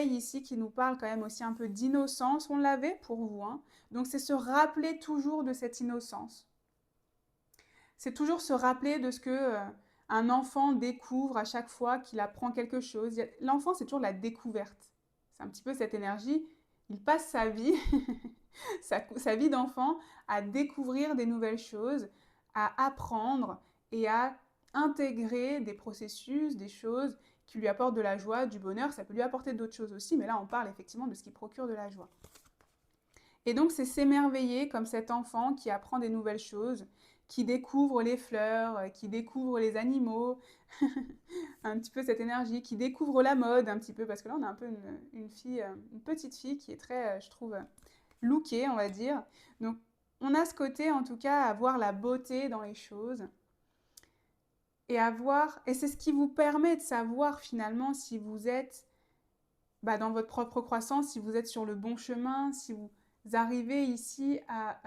ici qui nous parle quand même aussi un peu d'innocence, on l'avait pour vous, hein. Donc c'est se rappeler toujours de cette innocence. C'est toujours se rappeler de ce que un enfant découvre à chaque fois qu'il apprend quelque chose. L'enfant, c'est toujours la découverte. C'est un petit peu cette énergie. Il passe sa vie, sa vie d'enfant, à découvrir des nouvelles choses, à apprendre et à intégrer des processus, des choses qui lui apportent de la joie, du bonheur. Ça peut lui apporter d'autres choses aussi, mais là, on parle effectivement de ce qui procure de la joie. Et donc, c'est s'émerveiller comme cet enfant qui apprend des nouvelles choses, qui découvre les fleurs, qui découvre les animaux, un petit peu cette énergie, qui découvre la mode un petit peu, parce que là, on a un peu une petite fille qui est très, je trouve, lookée, on va dire. Donc, on a ce côté, en tout cas, à voir la beauté dans les choses. Et c'est ce qui vous permet de savoir finalement si vous êtes dans votre propre croissance, si vous êtes sur le bon chemin, si vous arrivez ici à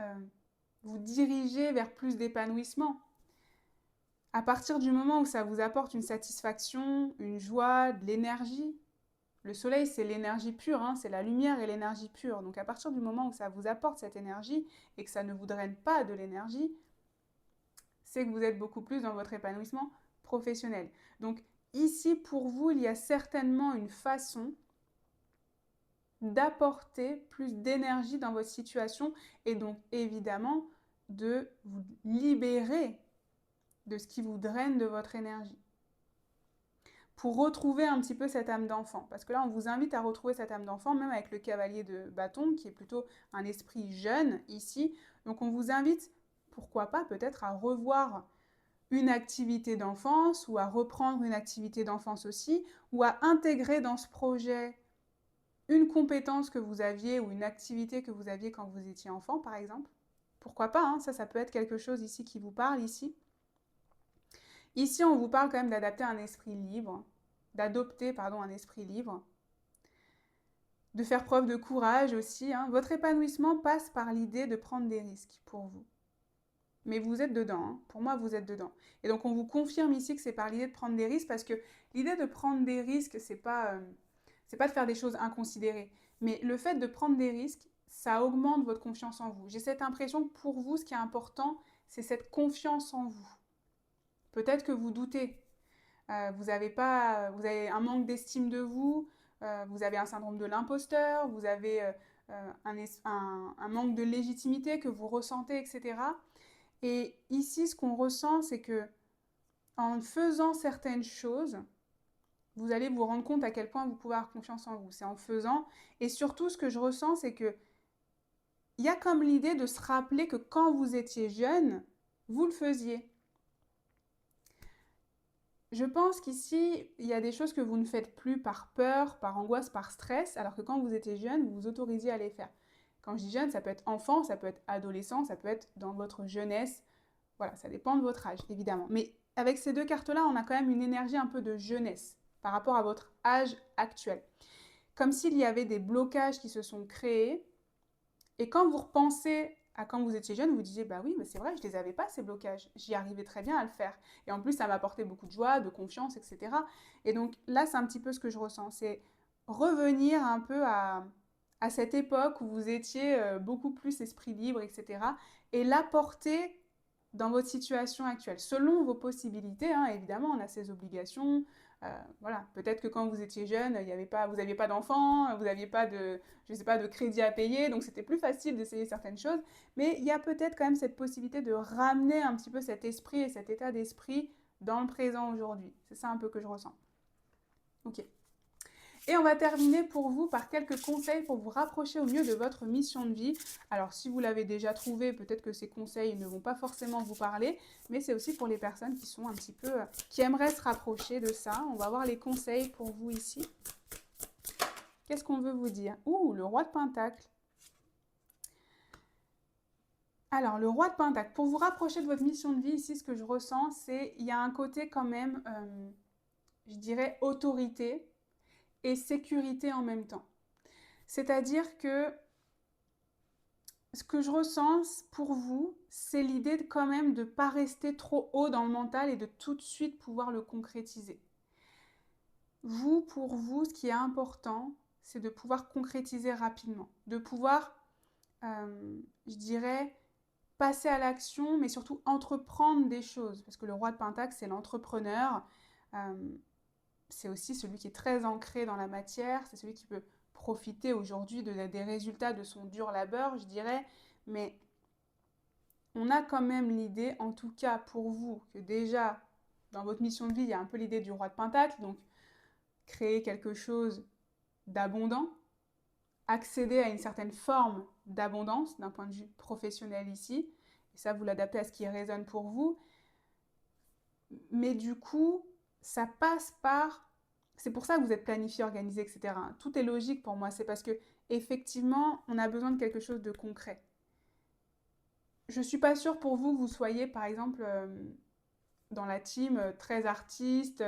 vous diriger vers plus d'épanouissement. À partir du moment où ça vous apporte une satisfaction, une joie, de l'énergie, le soleil c'est l'énergie pure, hein, c'est la lumière et l'énergie pure. Donc à partir du moment où ça vous apporte cette énergie et que ça ne vous draine pas de l'énergie, c'est que vous êtes beaucoup plus dans votre épanouissement professionnel. Donc ici pour vous, il y a certainement une façon d'apporter plus d'énergie dans votre situation et donc évidemment de vous libérer de ce qui vous draine de votre énergie. Pour retrouver un petit peu cette âme d'enfant. Parce que là, on vous invite à retrouver cette âme d'enfant, même avec le cavalier de bâton, qui est plutôt un esprit jeune ici. Donc on vous invite, pourquoi pas, peut-être à revoir une activité d'enfance ou à reprendre une activité d'enfance aussi, ou à intégrer dans ce projet une compétence que vous aviez ou une activité que vous aviez quand vous étiez enfant, par exemple. Pourquoi pas, hein, ça peut être quelque chose ici qui vous parle, ici. Ici, on vous parle quand même d'adopter un esprit libre, un esprit libre, de faire preuve de courage aussi, hein. Votre épanouissement passe par l'idée de prendre des risques pour vous. Mais vous êtes dedans, hein. Pour moi, vous êtes dedans. Et donc, on vous confirme ici que c'est par l'idée de prendre des risques, parce que l'idée de prendre des risques, c'est pas de faire des choses inconsidérées. Mais le fait de prendre des risques, ça augmente votre confiance en vous. J'ai cette impression que pour vous, ce qui est important, c'est cette confiance en vous. Peut-être que vous doutez. Vous avez un manque d'estime de vous, vous avez un syndrome de l'imposteur, vous avez un manque de légitimité que vous ressentez, etc. Et ici, ce qu'on ressent, c'est que en faisant certaines choses, vous allez vous rendre compte à quel point vous pouvez avoir confiance en vous. C'est en faisant. Et surtout, ce que je ressens, c'est que il y a comme l'idée de se rappeler que quand vous étiez jeune, vous le faisiez. Je pense qu'ici, il y a des choses que vous ne faites plus par peur, par angoisse, par stress, alors que quand vous étiez jeune, vous vous autorisiez à les faire. Quand je dis jeune, ça peut être enfant, ça peut être adolescent, ça peut être dans votre jeunesse. Voilà, ça dépend de votre âge, évidemment. Mais avec ces deux cartes-là, on a quand même une énergie un peu de jeunesse par rapport à votre âge actuel. Comme s'il y avait des blocages qui se sont créés. Et quand vous repensez à quand vous étiez jeune, vous disiez, bah oui, mais c'est vrai, je les avais pas, ces blocages. J'y arrivais très bien à le faire. Et en plus, ça m'apportait beaucoup de joie, de confiance, etc. Et donc là, c'est un petit peu ce que je ressens. C'est revenir un peu à cette époque où vous étiez beaucoup plus esprit libre, etc. Et l'apporter dans votre situation actuelle, selon vos possibilités, hein, évidemment, on a ses obligations. Voilà, peut-être que quand vous étiez jeune, vous n'aviez pas d'enfants, vous n'aviez pas de, je sais pas, de crédit à payer, donc c'était plus facile d'essayer certaines choses. Mais il y a peut-être quand même cette possibilité de ramener un petit peu cet esprit et cet état d'esprit dans le présent aujourd'hui. C'est ça un peu que je ressens. Ok. Et on va terminer pour vous par quelques conseils pour vous rapprocher au mieux de votre mission de vie. Alors si vous l'avez déjà trouvé, peut-être que ces conseils ne vont pas forcément vous parler, mais c'est aussi pour les personnes qui sont un petit peu, qui aimeraient se rapprocher de ça. On va voir les conseils pour vous ici. Qu'est-ce qu'on veut vous dire? Ouh, le roi de Pentacle. Alors, le roi de Pentacle, pour vous rapprocher de votre mission de vie, ici, ce que je ressens, c'est qu'il y a un côté quand même, je dirais, autorité et sécurité en même temps. C'est-à-dire que ce que je ressens pour vous, c'est l'idée quand même de ne pas rester trop haut dans le mental et de tout de suite pouvoir le concrétiser. Vous, pour vous, ce qui est important, c'est de pouvoir concrétiser rapidement, de pouvoir, je dirais, passer à l'action, mais surtout entreprendre des choses. Parce que le roi de Pentacle, c'est l'entrepreneur. C'est aussi celui qui est très ancré dans la matière. C'est celui qui peut profiter aujourd'hui des résultats de son dur labeur, je dirais. Mais on a quand même l'idée, en tout cas pour vous, que déjà, dans votre mission de vie, il y a un peu l'idée du roi de Pentacle. Donc, créer quelque chose d'abondant, accéder à une certaine forme d'abondance d'un point de vue professionnel ici. Et ça, vous l'adaptez à ce qui résonne pour vous. Mais du coup, ça passe par... C'est pour ça que vous êtes planifié, organisé, etc. Tout est logique pour moi. C'est parce que effectivement, on a besoin de quelque chose de concret. Je ne suis pas sûre pour vous, vous soyez par exemple dans la team très artiste,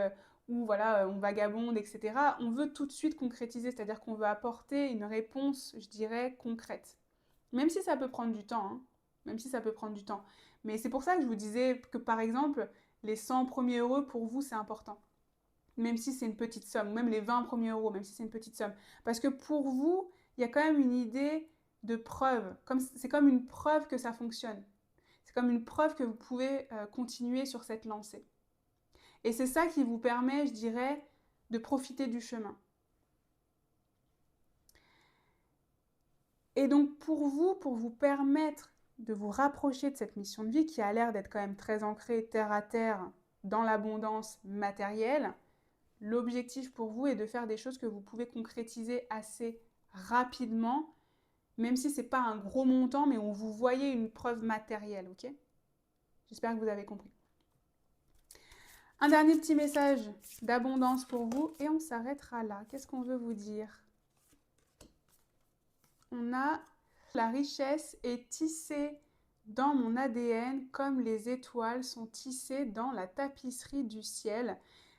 où voilà, on vagabonde, etc. On veut tout de suite concrétiser, c'est-à-dire qu'on veut apporter une réponse, je dirais, concrète. Même si ça peut prendre du temps, hein. Même si ça peut prendre du temps. Mais c'est pour ça que je vous disais que par exemple, les 100 premiers euros pour vous, c'est important. Même si c'est une petite somme, ou même les 20 premiers euros, même si c'est une petite somme. Parce que pour vous, il y a quand même une idée de preuve. C'est comme une preuve que ça fonctionne. C'est comme une preuve que vous pouvez continuer sur cette lancée. Et c'est ça qui vous permet, je dirais, de profiter du chemin. Et donc pour vous permettre de vous rapprocher de cette mission de vie qui a l'air d'être quand même très ancrée terre à terre dans l'abondance matérielle, l'objectif pour vous est de faire des choses que vous pouvez concrétiser assez rapidement, même si ce n'est pas un gros montant, mais où vous voyez une preuve matérielle, ok? J'espère que vous avez compris. Un dernier petit message d'abondance pour vous et on s'arrêtera là. Qu'est-ce qu'on veut vous dire? On a la richesse est tissée dans mon ADN comme les étoiles sont tissées dans la tapisserie du ciel.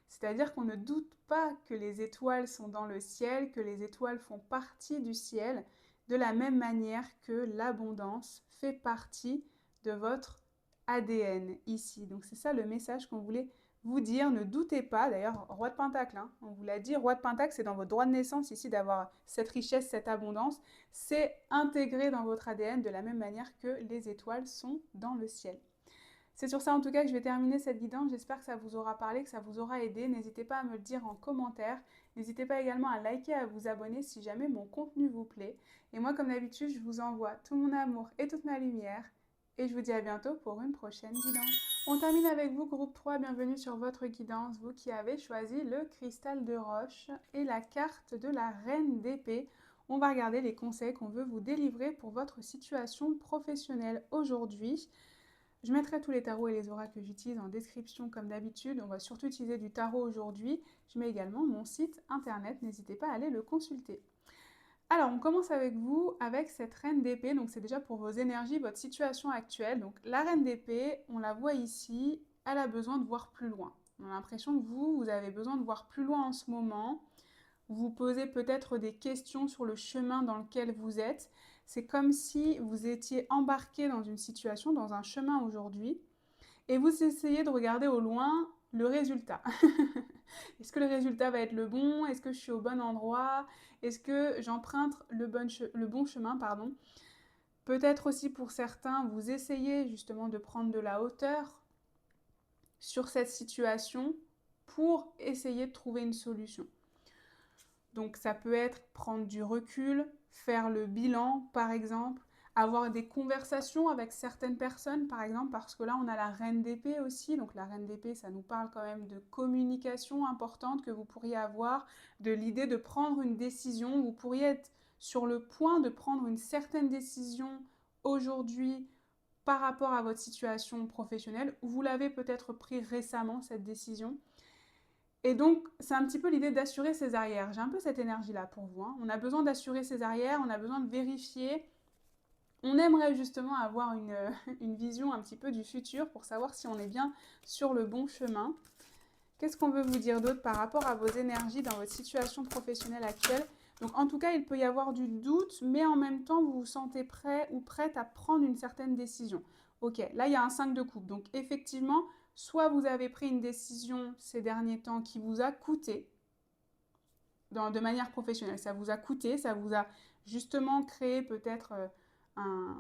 C'est-à-dire qu'on ne doute pas que les étoiles sont dans le ciel, que les étoiles font partie du ciel, de la même manière que l'abondance fait partie de votre ADN ici. Donc c'est ça le message qu'on voulait vous dire, ne doutez pas, d'ailleurs, roi de Pentacle, hein, on vous l'a dit, roi de Pentacle, c'est dans votre droit de naissance ici d'avoir cette richesse, cette abondance, c'est intégré dans votre ADN de la même manière que les étoiles sont dans le ciel. C'est sur ça en tout cas que je vais terminer cette guidance, j'espère que ça vous aura parlé, que ça vous aura aidé, n'hésitez pas à me le dire en commentaire, n'hésitez pas également à liker, à vous abonner si jamais mon contenu vous plaît, et moi comme d'habitude, je vous envoie tout mon amour et toute ma lumière, et je vous dis à bientôt pour une prochaine guidance. On termine avec vous, groupe 3, bienvenue sur votre guidance, vous qui avez choisi le cristal de roche et la carte de la reine d'épée. On va regarder les conseils qu'on veut vous délivrer pour votre situation professionnelle aujourd'hui. Je mettrai tous les tarots et les oracles que j'utilise en description comme d'habitude. On va surtout utiliser du tarot aujourd'hui. Je mets également mon site internet, n'hésitez pas à aller le consulter. Alors, on commence avec vous, avec cette reine d'épée. Donc, c'est déjà pour vos énergies, votre situation actuelle. Donc, la reine d'épée, on la voit ici, elle a besoin de voir plus loin. On a l'impression que vous avez besoin de voir plus loin en ce moment. Vous posez peut-être des questions sur le chemin dans lequel vous êtes. C'est comme si vous étiez embarqué dans une situation, dans un chemin aujourd'hui, et vous essayez de regarder au loin le résultat. Est-ce que le résultat va être le bon? Est-ce que je suis au bon endroit? Est-ce que j'emprunte le bon chemin, pardon? Peut-être aussi pour certains, vous essayez justement de prendre de la hauteur sur cette situation pour essayer de trouver une solution. Donc ça peut être prendre du recul, faire le bilan par exemple, avoir des conversations avec certaines personnes par exemple, parce que là on a la reine d'épée aussi, donc la reine d'épée ça nous parle quand même de communication importante que vous pourriez avoir, de l'idée de prendre une décision, vous pourriez être sur le point de prendre une certaine décision aujourd'hui par rapport à votre situation professionnelle, vous l'avez peut-être pris récemment cette décision. Et donc, c'est un petit peu l'idée d'assurer ses arrières. J'ai un peu cette énergie-là pour vous. On a besoin d'assurer ses arrières, on a besoin de vérifier. On aimerait justement avoir une vision un petit peu du futur pour savoir si on est bien sur le bon chemin. Qu'est-ce qu'on veut vous dire d'autre par rapport à vos énergies dans votre situation professionnelle actuelle? Donc, en tout cas, il peut y avoir du doute, mais en même temps, vous vous sentez prêt ou prête à prendre une certaine décision. Ok, là, il y a un 5 de coupe. Donc, effectivement, soit vous avez pris une décision ces derniers temps qui vous a coûté, de manière professionnelle, ça vous a coûté, ça vous a justement créé peut-être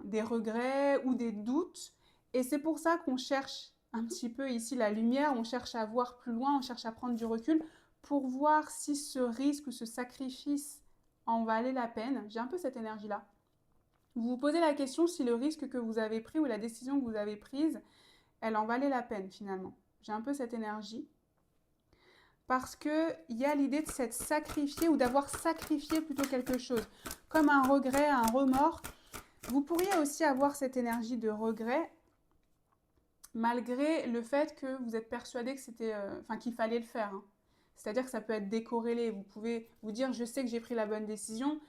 des regrets ou des doutes. Et c'est pour ça qu'on cherche un petit peu ici la lumière, on cherche à voir plus loin, on cherche à prendre du recul pour voir si ce risque ou ce sacrifice en valait la peine. J'ai un peu cette énergie-là. Vous vous posez la question si le risque que vous avez pris ou la décision que vous avez prise, elle en valait la peine finalement. J'ai un peu cette énergie. Parce qu'il y a l'idée de s'être sacrifié ou d'avoir sacrifié plutôt quelque chose. Comme un regret, un remords. Vous pourriez aussi avoir cette énergie de regret malgré le fait que vous êtes persuadé que c'était, qu'il fallait le faire. C'est-à-dire que ça peut être décorrélé. Vous pouvez vous dire, je sais que j'ai pris la bonne décision,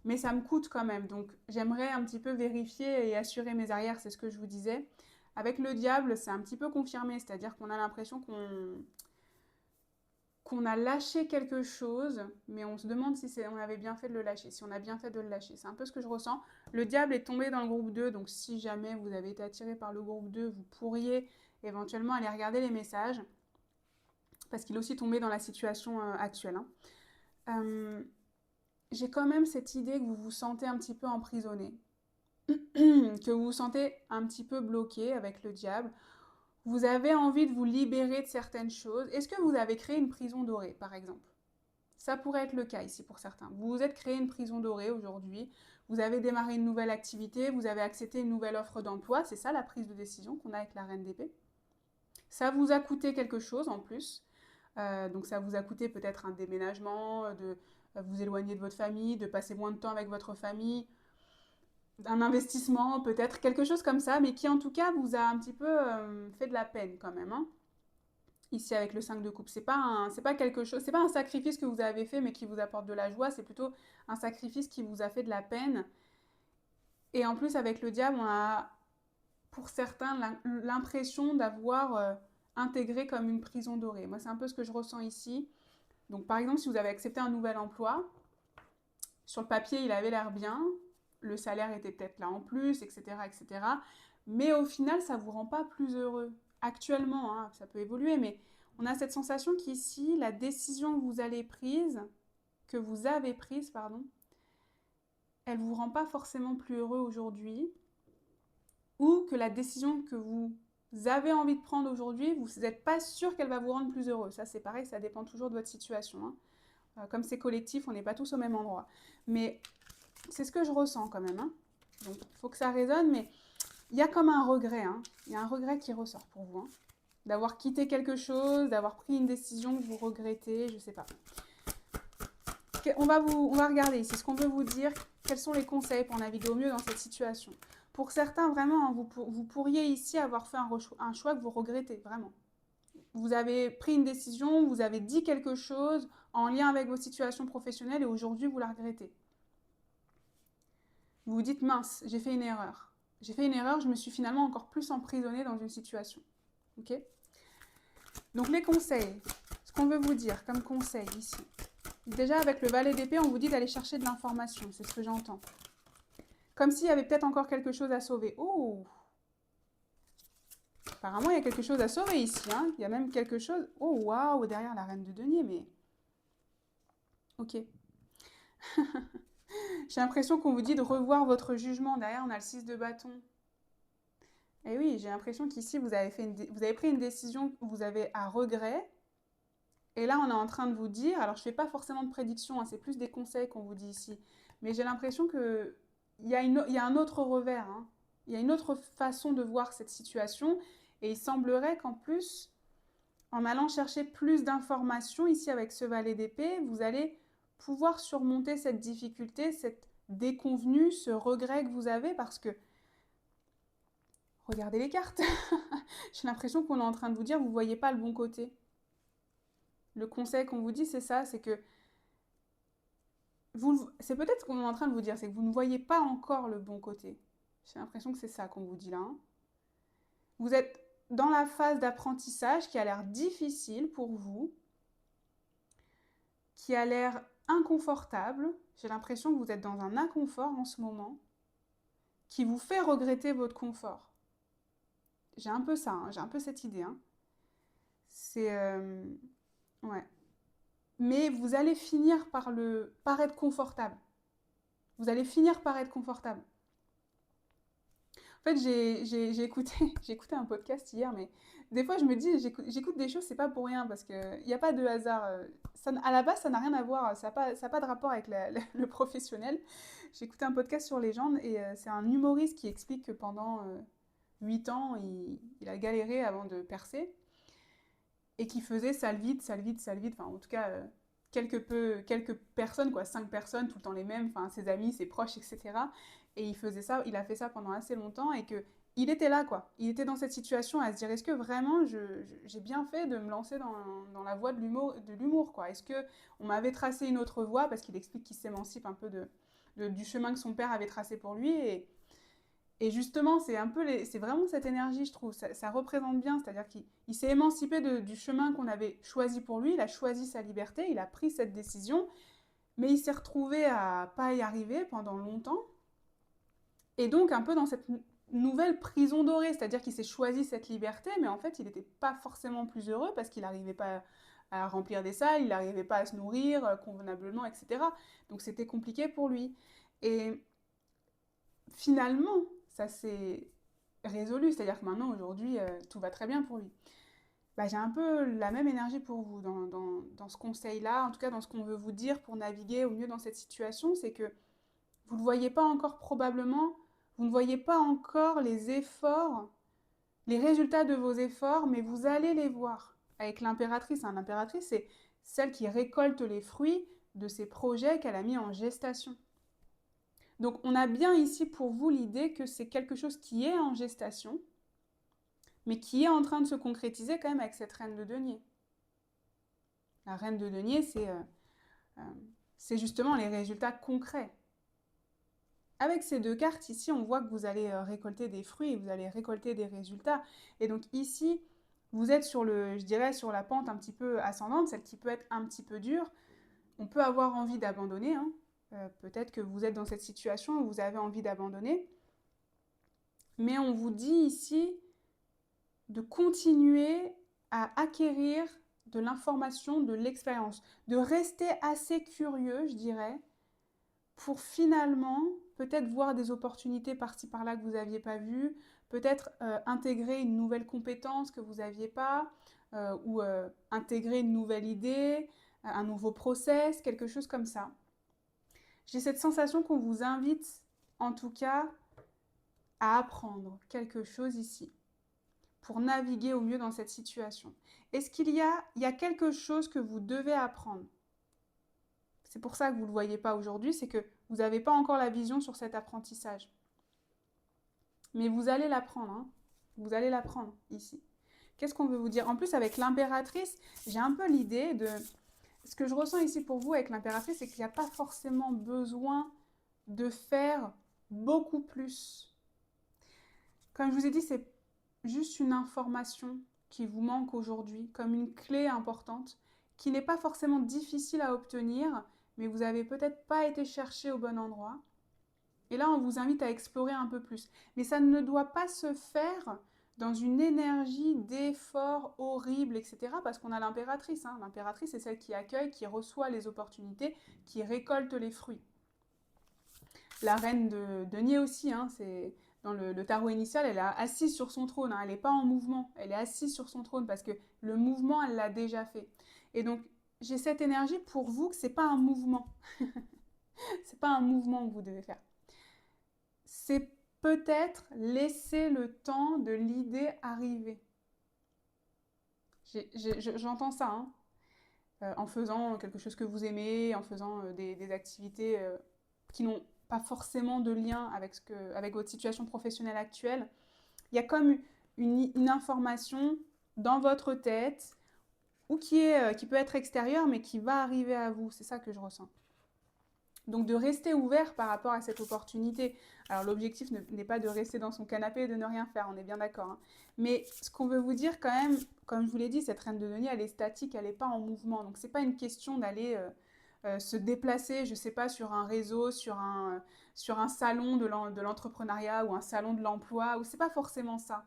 mais ça me coûte quand même. Donc j'aimerais un petit peu vérifier et assurer mes arrières, c'est ce que je vous disais. Avec le diable, c'est un petit peu confirmé, c'est-à-dire qu'on a l'impression qu'on a lâché quelque chose, mais on se demande si on avait bien fait de le lâcher, si on a bien fait de le lâcher. C'est un peu ce que je ressens. Le diable est tombé dans le groupe 2, donc si jamais vous avez été attiré par le groupe 2, vous pourriez éventuellement aller regarder les messages, parce qu'il est aussi tombé dans la situation actuelle. J'ai quand même cette idée que vous vous sentez un petit peu emprisonné, que vous vous sentez un petit peu bloqué avec le diable. Vous avez envie de vous libérer de certaines choses. Est-ce que vous avez créé une prison dorée, par exemple? Ça pourrait être le cas ici pour certains. Vous vous êtes créé une prison dorée aujourd'hui, vous avez démarré une nouvelle activité, vous avez accepté une nouvelle offre d'emploi, c'est ça la prise de décision qu'on a avec la reine d'épée. Ça vous a coûté quelque chose en plus, donc ça vous a coûté peut-être un déménagement, de vous éloigner de votre famille, de passer moins de temps avec votre famille, un investissement peut-être, quelque chose comme ça, mais qui en tout cas vous a un petit peu fait de la peine quand même. Ici avec le 5 de coupe. C'est pas quelque chose, c'est pas un sacrifice que vous avez fait mais qui vous apporte de la joie, c'est plutôt un sacrifice qui vous a fait de la peine. Et en plus avec le diable, on a pour certains l'impression d'avoir intégré comme une prison dorée. Moi c'est un peu ce que je ressens ici. Donc par exemple si vous avez accepté un nouvel emploi, sur le papier il avait l'air bien, le salaire était peut-être là en plus, etc. etc. Mais au final ça ne vous rend pas plus heureux. Actuellement, ça peut évoluer, mais on a cette sensation qu'ici, la décision que vous avez prise, pardon, elle ne vous rend pas forcément plus heureux aujourd'hui, ou que la décision que vous avez envie de prendre aujourd'hui, vous n'êtes pas sûr qu'elle va vous rendre plus heureux. Ça, c'est pareil, ça dépend toujours de votre situation. Comme c'est collectif, on n'est pas tous au même endroit. Mais c'est ce que je ressens quand même. Donc, il faut que ça résonne, mais il y a comme un regret, hein. Il y a un regret qui ressort pour vous, hein. D'avoir quitté quelque chose, d'avoir pris une décision que vous regrettez, je ne sais pas. On va regarder ici ce qu'on veut vous dire, quels sont les conseils pour naviguer au mieux dans cette situation. Pour certains, vraiment, hein, vous pourriez ici avoir fait un choix que vous regrettez, vraiment. Vous avez pris une décision, vous avez dit quelque chose en lien avec vos situations professionnelles et aujourd'hui, vous la regrettez. Vous vous dites, mince, j'ai fait une erreur. J'ai fait une erreur, je me suis finalement encore plus emprisonnée dans une situation. Ok ? Donc les conseils, ce qu'on veut vous dire comme conseil ici. Déjà, avec le valet d'épée, on vous dit d'aller chercher de l'information, c'est ce que j'entends. Comme s'il y avait peut-être encore quelque chose à sauver. Oh! Apparemment, il y a quelque chose à sauver ici, hein. Il y a même quelque chose... Oh, waouh, derrière la reine de denier, mais... Ok. J'ai l'impression qu'on vous dit de revoir votre jugement. Derrière, on a le 6 de bâton. Et oui, j'ai l'impression qu'ici, vous avez pris une décision, vous avez à regret. Et là, on est en train de vous dire, alors je ne fais pas forcément de prédiction, hein, c'est plus des conseils qu'on vous dit ici, mais j'ai l'impression qu'il y a un autre revers, hein. Il y a une autre façon de voir cette situation, et il semblerait qu'en plus, en allant chercher plus d'informations ici avec ce valet d'épée, vous allez pouvoir surmonter cette difficulté, cette déconvenue, ce regret que vous avez, parce que, regardez les cartes, j'ai l'impression qu'on est en train de vous dire, vous ne voyez pas le bon côté. Le conseil qu'on vous dit, c'est ça, c'est que c'est peut-être ce qu'on est en train de vous dire, c'est que vous ne voyez pas encore le bon côté. J'ai l'impression que c'est ça qu'on vous dit là, hein. Vous êtes dans la phase d'apprentissage qui a l'air difficile pour vous, qui a l'air inconfortable. J'ai l'impression que vous êtes dans un inconfort en ce moment, qui vous fait regretter votre confort. J'ai un peu ça, hein, j'ai un peu cette idée, hein. C'est... ouais. Mais vous allez finir par être confortable. Vous allez finir par être confortable. En fait, j'ai écouté, j'ai écouté un podcast hier, mais des fois, je me dis, j'écoute des choses, c'est pas pour rien, parce qu'il n'y a pas de hasard. À la base, ça n'a rien à voir, ça n'a pas de rapport avec le professionnel. J'ai écouté un podcast sur les gens, et c'est un humoriste qui explique que pendant 8 ans, il a galéré avant de percer, et qui faisait salle vide, salle vide, salle vide, enfin, en tout cas, quelques personnes, quoi, 5 personnes, tout le temps les mêmes, enfin, ses amis, ses proches, etc. Et il a fait ça pendant assez longtemps et que il était là, quoi. Il était dans cette situation à se dire, est-ce que vraiment j'ai bien fait de me lancer dans la voie de l'humour, quoi. Est-ce que on m'avait tracé une autre voie, parce qu'il explique qu'il s'émancipe un peu du chemin que son père avait tracé pour lui, et justement, c'est vraiment cette énergie, je trouve, ça représente bien, c'est-à-dire qu'il s'est émancipé du chemin qu'on avait choisi pour lui, il a choisi sa liberté, il a pris cette décision, mais il s'est retrouvé à pas y arriver pendant longtemps, et donc un peu dans cette nouvelle prison dorée, c'est-à-dire qu'il s'est choisi cette liberté, mais en fait il n'était pas forcément plus heureux parce qu'il n'arrivait pas à remplir des salles, il n'arrivait pas à se nourrir convenablement, etc. Donc c'était compliqué pour lui. Et finalement, ça s'est résolu, c'est-à-dire que maintenant, aujourd'hui, tout va très bien pour lui. Bah, j'ai un peu la même énergie pour vous dans ce conseil-là, en tout cas dans ce qu'on veut vous dire pour naviguer au mieux dans cette situation, c'est que vous ne voyez pas encore probablement, vous ne voyez pas encore les efforts, les résultats de vos efforts, mais vous allez les voir. Avec l'impératrice, hein, l'impératrice, c'est celle qui récolte les fruits de ses projets qu'elle a mis en gestation. Donc on a bien ici pour vous l'idée que c'est quelque chose qui est en gestation, mais qui est en train de se concrétiser quand même avec cette reine de denier. La reine de denier, c'est justement les résultats concrets. Avec ces deux cartes ici, on voit que vous allez récolter des fruits, vous allez récolter des résultats. Et donc ici, vous êtes je dirais, sur la pente un petit peu ascendante, celle qui peut être un petit peu dure. On peut avoir envie d'abandonner, hein. Peut-être que vous êtes dans cette situation où vous avez envie d'abandonner. Mais on vous dit ici de continuer à acquérir de l'information, de l'expérience, de rester assez curieux, je dirais, pour finalement peut-être voir des opportunités par-ci par-là que vous n'aviez pas vues, peut-être intégrer une nouvelle compétence que vous n'aviez pas, ou intégrer une nouvelle idée, un nouveau process, quelque chose comme ça. J'ai cette sensation qu'on vous invite, en tout cas, à apprendre quelque chose ici pour naviguer au mieux dans cette situation. Est-ce qu'il y a quelque chose que vous devez apprendre? C'est pour ça que vous ne le voyez pas aujourd'hui, c'est que vous n'avez pas encore la vision sur cet apprentissage. Mais vous allez l'apprendre, hein. Vous allez l'apprendre ici. Qu'est-ce qu'on veut vous dire? En plus, avec l'impératrice, j'ai un peu l'idée de... Ce que je ressens ici pour vous avec l'impératrice, c'est qu'il n'y a pas forcément besoin de faire beaucoup plus. Comme je vous ai dit, c'est juste une information qui vous manque aujourd'hui, comme une clé importante, qui n'est pas forcément difficile à obtenir, mais vous n'avez peut-être pas été chercher au bon endroit. Et là, on vous invite à explorer un peu plus. Mais ça ne doit pas se faire dans une énergie d'effort horrible, etc. Parce qu'on a l'impératrice. Hein. L'impératrice, c'est celle qui accueille, qui reçoit les opportunités, qui récolte les fruits. La reine de denier aussi, hein, c'est dans le tarot initial, elle est assise sur son trône, hein, elle n'est pas en mouvement, elle est assise sur son trône parce que le mouvement, elle l'a déjà fait. Et donc, j'ai cette énergie pour vous que ce n'est pas un mouvement. Ce n'est pas un mouvement que vous devez faire. C'est peut-être laisser le temps de l'idée arriver. J'entends ça, hein, en faisant quelque chose que vous aimez, en faisant des activités qui n'ont pas forcément de lien avec votre situation professionnelle actuelle. Il y a comme une information dans votre tête ou qui peut être extérieure mais qui va arriver à vous. C'est ça que je ressens. Donc de rester ouvert par rapport à cette opportunité. Alors l'objectif n'est pas de rester dans son canapé et de ne rien faire, on est bien d'accord. Hein. Mais ce qu'on veut vous dire quand même, comme je vous l'ai dit, cette reine de denier, elle est statique, elle n'est pas en mouvement. Donc c'est pas une question d'aller se déplacer, je ne sais pas, sur un réseau, sur un salon de l'entrepreneuriat ou un salon de l'emploi. Ou c'est pas forcément ça.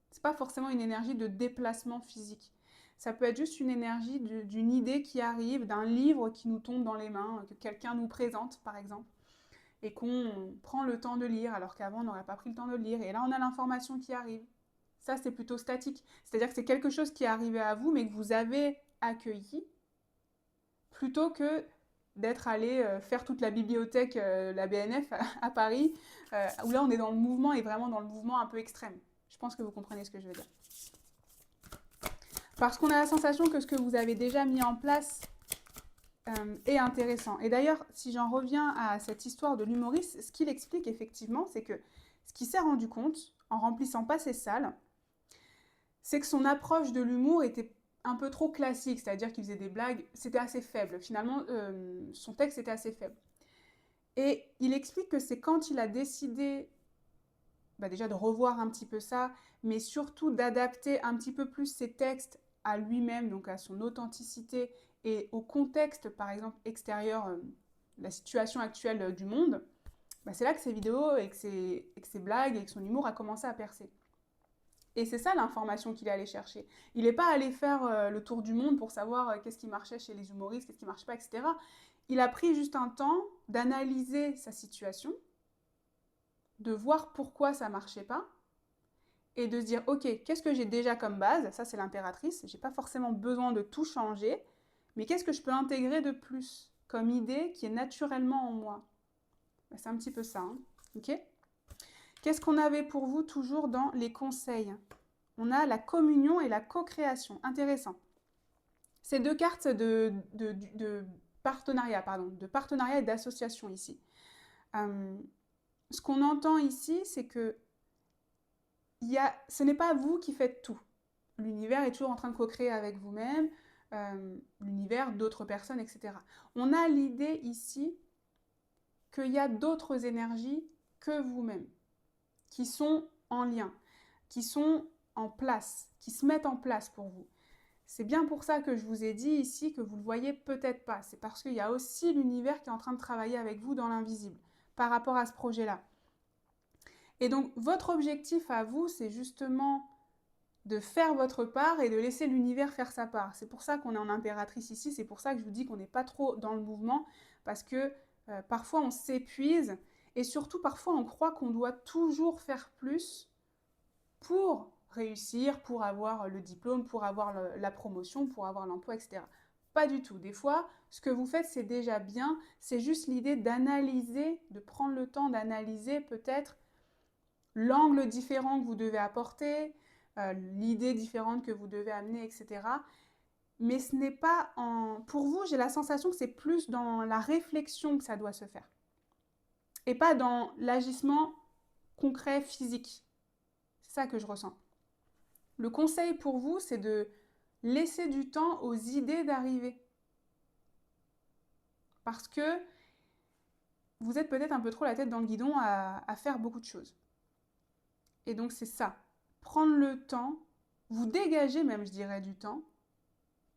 C'est pas forcément une énergie de déplacement physique. Ça peut être juste une énergie d'une idée qui arrive, d'un livre qui nous tombe dans les mains, que quelqu'un nous présente par exemple, et qu'on prend le temps de lire, alors qu'avant on n'aurait pas pris le temps de lire, et là on a l'information qui arrive. Ça c'est plutôt statique, c'est-à-dire que c'est quelque chose qui est arrivé à vous, mais que vous avez accueilli, plutôt que d'être allé faire toute la bibliothèque, la BNF à Paris, où là on est dans le mouvement, et vraiment dans le mouvement un peu extrême. Je pense que vous comprenez ce que je veux dire. Parce qu'on a la sensation que ce que vous avez déjà mis en place est intéressant. Et d'ailleurs, si j'en reviens à cette histoire de l'humoriste, ce qu'il explique effectivement, c'est que ce qu'il s'est rendu compte, en remplissant pas ses salles, c'est que son approche de l'humour était un peu trop classique, c'est-à-dire qu'il faisait des blagues, c'était assez faible. Finalement, son texte était assez faible. Et il explique que c'est quand il a décidé déjà de revoir un petit peu ça, mais surtout d'adapter un petit peu plus ses textes à lui-même, donc à son authenticité et au contexte, par exemple, extérieur, la situation actuelle du monde, c'est là que ses vidéos et que ses blagues et que son humour a commencé à percer. Et c'est ça l'information qu'il est allé chercher. Il n'est pas allé faire le tour du monde pour savoir qu'est-ce qui marchait chez les humoristes, qu'est-ce qui ne marchait pas, etc. Il a pris juste un temps d'analyser sa situation, de voir pourquoi ça ne marchait pas, et de se dire, ok, qu'est-ce que j'ai déjà comme base? Ça, c'est l'impératrice. J'ai pas forcément besoin de tout changer, mais qu'est-ce que je peux intégrer de plus comme idée qui est naturellement en moi? C'est un petit peu ça. Hein. Ok? Qu'est-ce qu'on avait pour vous toujours dans les conseils? On a la communion et la co-création. Intéressant. Ces deux cartes de partenariat, de partenariat et d'association ici. Ce qu'on entend ici, c'est que ce n'est pas vous qui faites tout. L'univers est toujours en train de co-créer avec vous-même, l'univers, d'autres personnes, etc. On a l'idée ici qu'il y a d'autres énergies que vous-même, qui sont en lien, qui sont en place, qui se mettent en place pour vous. C'est bien pour ça que je vous ai dit ici que vous ne le voyez peut-être pas. C'est parce qu'il y a aussi l'univers qui est en train de travailler avec vous dans l'invisible par rapport à ce projet-là. Et donc, votre objectif à vous, c'est justement de faire votre part et de laisser l'univers faire sa part. C'est pour ça qu'on est en impératrice ici, c'est pour ça que je vous dis qu'on n'est pas trop dans le mouvement, parce que parfois on s'épuise, et surtout parfois on croit qu'on doit toujours faire plus pour réussir, pour avoir le diplôme, pour avoir la promotion, pour avoir l'emploi, etc. Pas du tout. Des fois, ce que vous faites, c'est déjà bien, c'est juste l'idée d'analyser, de prendre le temps d'analyser peut-être l'angle différent que vous devez apporter, l'idée différente que vous devez amener, etc. Mais ce n'est pas en... Pour vous, j'ai la sensation que c'est plus dans la réflexion que ça doit se faire. Et pas dans l'agissement concret, physique. C'est ça que je ressens. Le conseil pour vous, c'est de laisser du temps aux idées d'arriver. Parce que vous êtes peut-être un peu trop la tête dans le guidon à faire beaucoup de choses. Et donc c'est ça. Prendre le temps, vous dégager même, je dirais, du temps,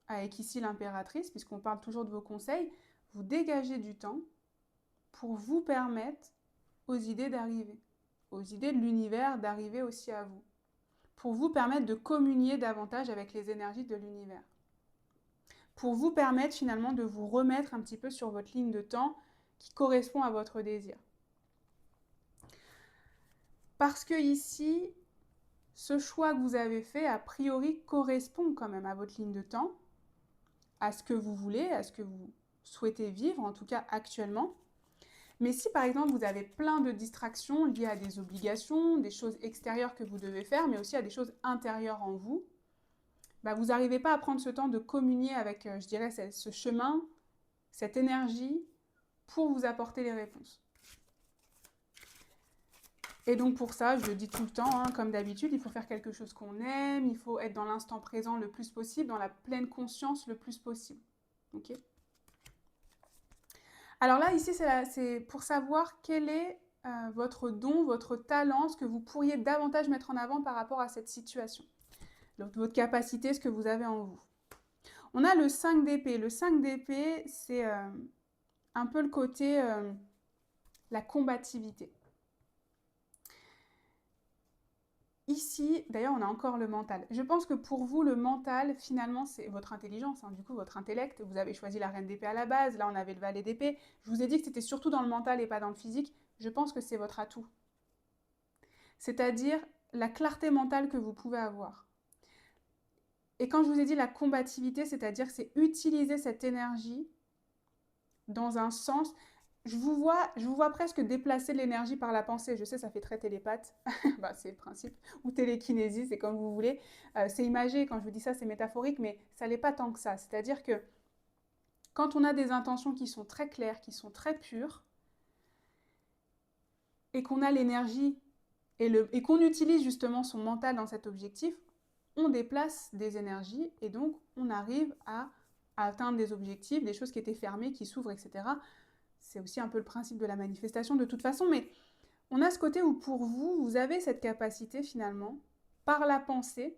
avec ici l'impératrice, puisqu'on parle toujours de vos conseils, vous dégagez du temps pour vous permettre aux idées d'arriver, aux idées de l'univers d'arriver aussi à vous, pour vous permettre de communier davantage avec les énergies de l'univers, pour vous permettre finalement de vous remettre un petit peu sur votre ligne de temps qui correspond à votre désir. Parce que ici, ce choix que vous avez fait, a priori, correspond quand même à votre ligne de temps, à ce que vous voulez, à ce que vous souhaitez vivre, en tout cas actuellement. Mais si par exemple vous avez plein de distractions liées à des obligations, des choses extérieures que vous devez faire, mais aussi à des choses intérieures en vous, bah vous n'arrivez pas à prendre ce temps de communier avec, je dirais, ce chemin, cette énergie, pour vous apporter les réponses. Et donc pour ça, je le dis tout le temps, hein, comme d'habitude, il faut faire quelque chose qu'on aime, il faut être dans l'instant présent le plus possible, dans la pleine conscience le plus possible. Ok ? Alors là, ici, c'est pour savoir quel est votre don, votre talent, ce que vous pourriez davantage mettre en avant par rapport à cette situation. Donc, votre capacité, ce que vous avez en vous. On a le 5 d'épée. Le 5 d'épée, c'est un peu le côté la combativité. Ici, d'ailleurs, on a encore le mental. Je pense que pour vous, le mental, finalement, c'est votre intelligence, hein, du coup, votre intellect. Vous avez choisi la reine d'épée à la base, là, on avait le valet d'épée. Je vous ai dit que c'était surtout dans le mental et pas dans le physique. Je pense que c'est votre atout. C'est-à-dire la clarté mentale que vous pouvez avoir. Et quand je vous ai dit la combativité, c'est-à-dire c'est utiliser cette énergie dans un sens... Je vous vois presque déplacer l'énergie par la pensée. Je sais, ça fait très télépathe. Bah, c'est le principe. Ou télékinésie, c'est comme vous voulez. C'est imagé, quand je vous dis ça, c'est métaphorique, mais ça n'est pas tant que ça. C'est-à-dire que quand on a des intentions qui sont très claires, qui sont très pures, et qu'on a l'énergie et qu'on utilise justement son mental dans cet objectif, on déplace des énergies et donc on arrive à atteindre des objectifs, des choses qui étaient fermées, qui s'ouvrent, etc. C'est aussi un peu le principe de la manifestation de toute façon, mais on a ce côté où pour vous, vous avez cette capacité finalement, par la pensée,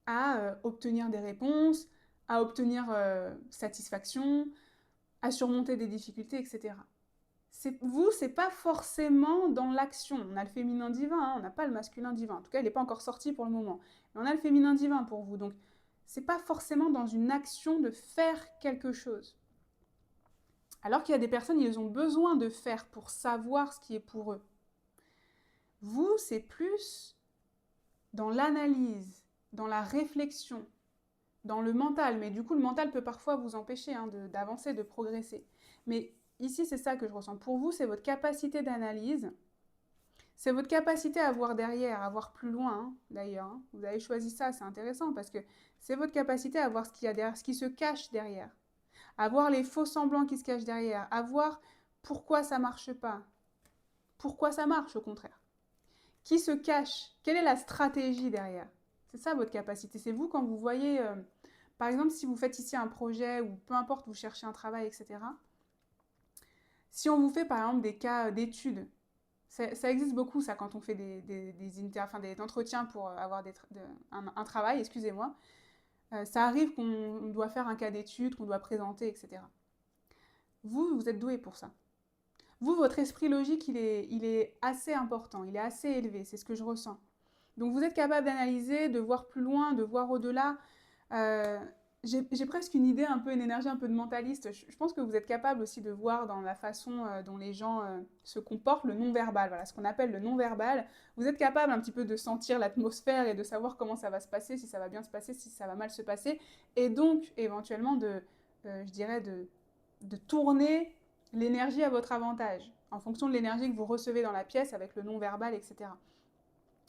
à obtenir des réponses, à obtenir satisfaction, à surmonter des difficultés, etc. Vous, c'est pas forcément dans l'action. On a le féminin divin, hein, on n'a pas le masculin divin. En tout cas, il n'est pas encore sorti pour le moment. Mais on a le féminin divin pour vous. Donc, c'est pas forcément dans une action de faire quelque chose. Alors qu'il y a des personnes, ils ont besoin de faire pour savoir ce qui est pour eux. Vous, c'est plus dans l'analyse, dans la réflexion, dans le mental. Mais du coup, le mental peut parfois vous empêcher d'avancer, de progresser. Mais ici, c'est ça que je ressens. Pour vous, c'est votre capacité d'analyse. C'est votre capacité à voir derrière, à voir plus loin, hein, d'ailleurs. Hein. Vous avez choisi ça, c'est intéressant, parce que c'est votre capacité à voir ce qu'il y a derrière, ce qui se cache derrière. À voir les faux semblants qui se cachent derrière. À voir pourquoi ça ne marche pas. Pourquoi ça marche, au contraire. Qui se cache? Quelle est la stratégie derrière? C'est ça votre capacité. C'est vous quand vous voyez, par exemple, si vous faites ici un projet, ou peu importe, vous cherchez un travail, etc. Si on vous fait, par exemple, des cas d'études, ça existe beaucoup, ça, quand on fait des entretiens pour avoir un travail, excusez-moi. Ça arrive qu'on doit faire un cas d'étude, qu'on doit présenter, etc. Vous êtes doué pour ça. Vous, votre esprit logique, il est assez important, il est assez élevé, c'est ce que je ressens. Donc vous êtes capable d'analyser, de voir plus loin, de voir au-delà. J'ai presque une idée, un peu une énergie un peu de mentaliste. Je pense que vous êtes capable aussi de voir dans la façon dont les gens se comportent, le non-verbal, voilà, ce qu'on appelle le non-verbal. Vous êtes capable un petit peu de sentir l'atmosphère et de savoir comment ça va se passer, si ça va bien se passer, si ça va mal se passer. Et donc, éventuellement, je dirais, de tourner l'énergie à votre avantage. en fonction de l'énergie que vous recevez dans la pièce avec le non-verbal, etc.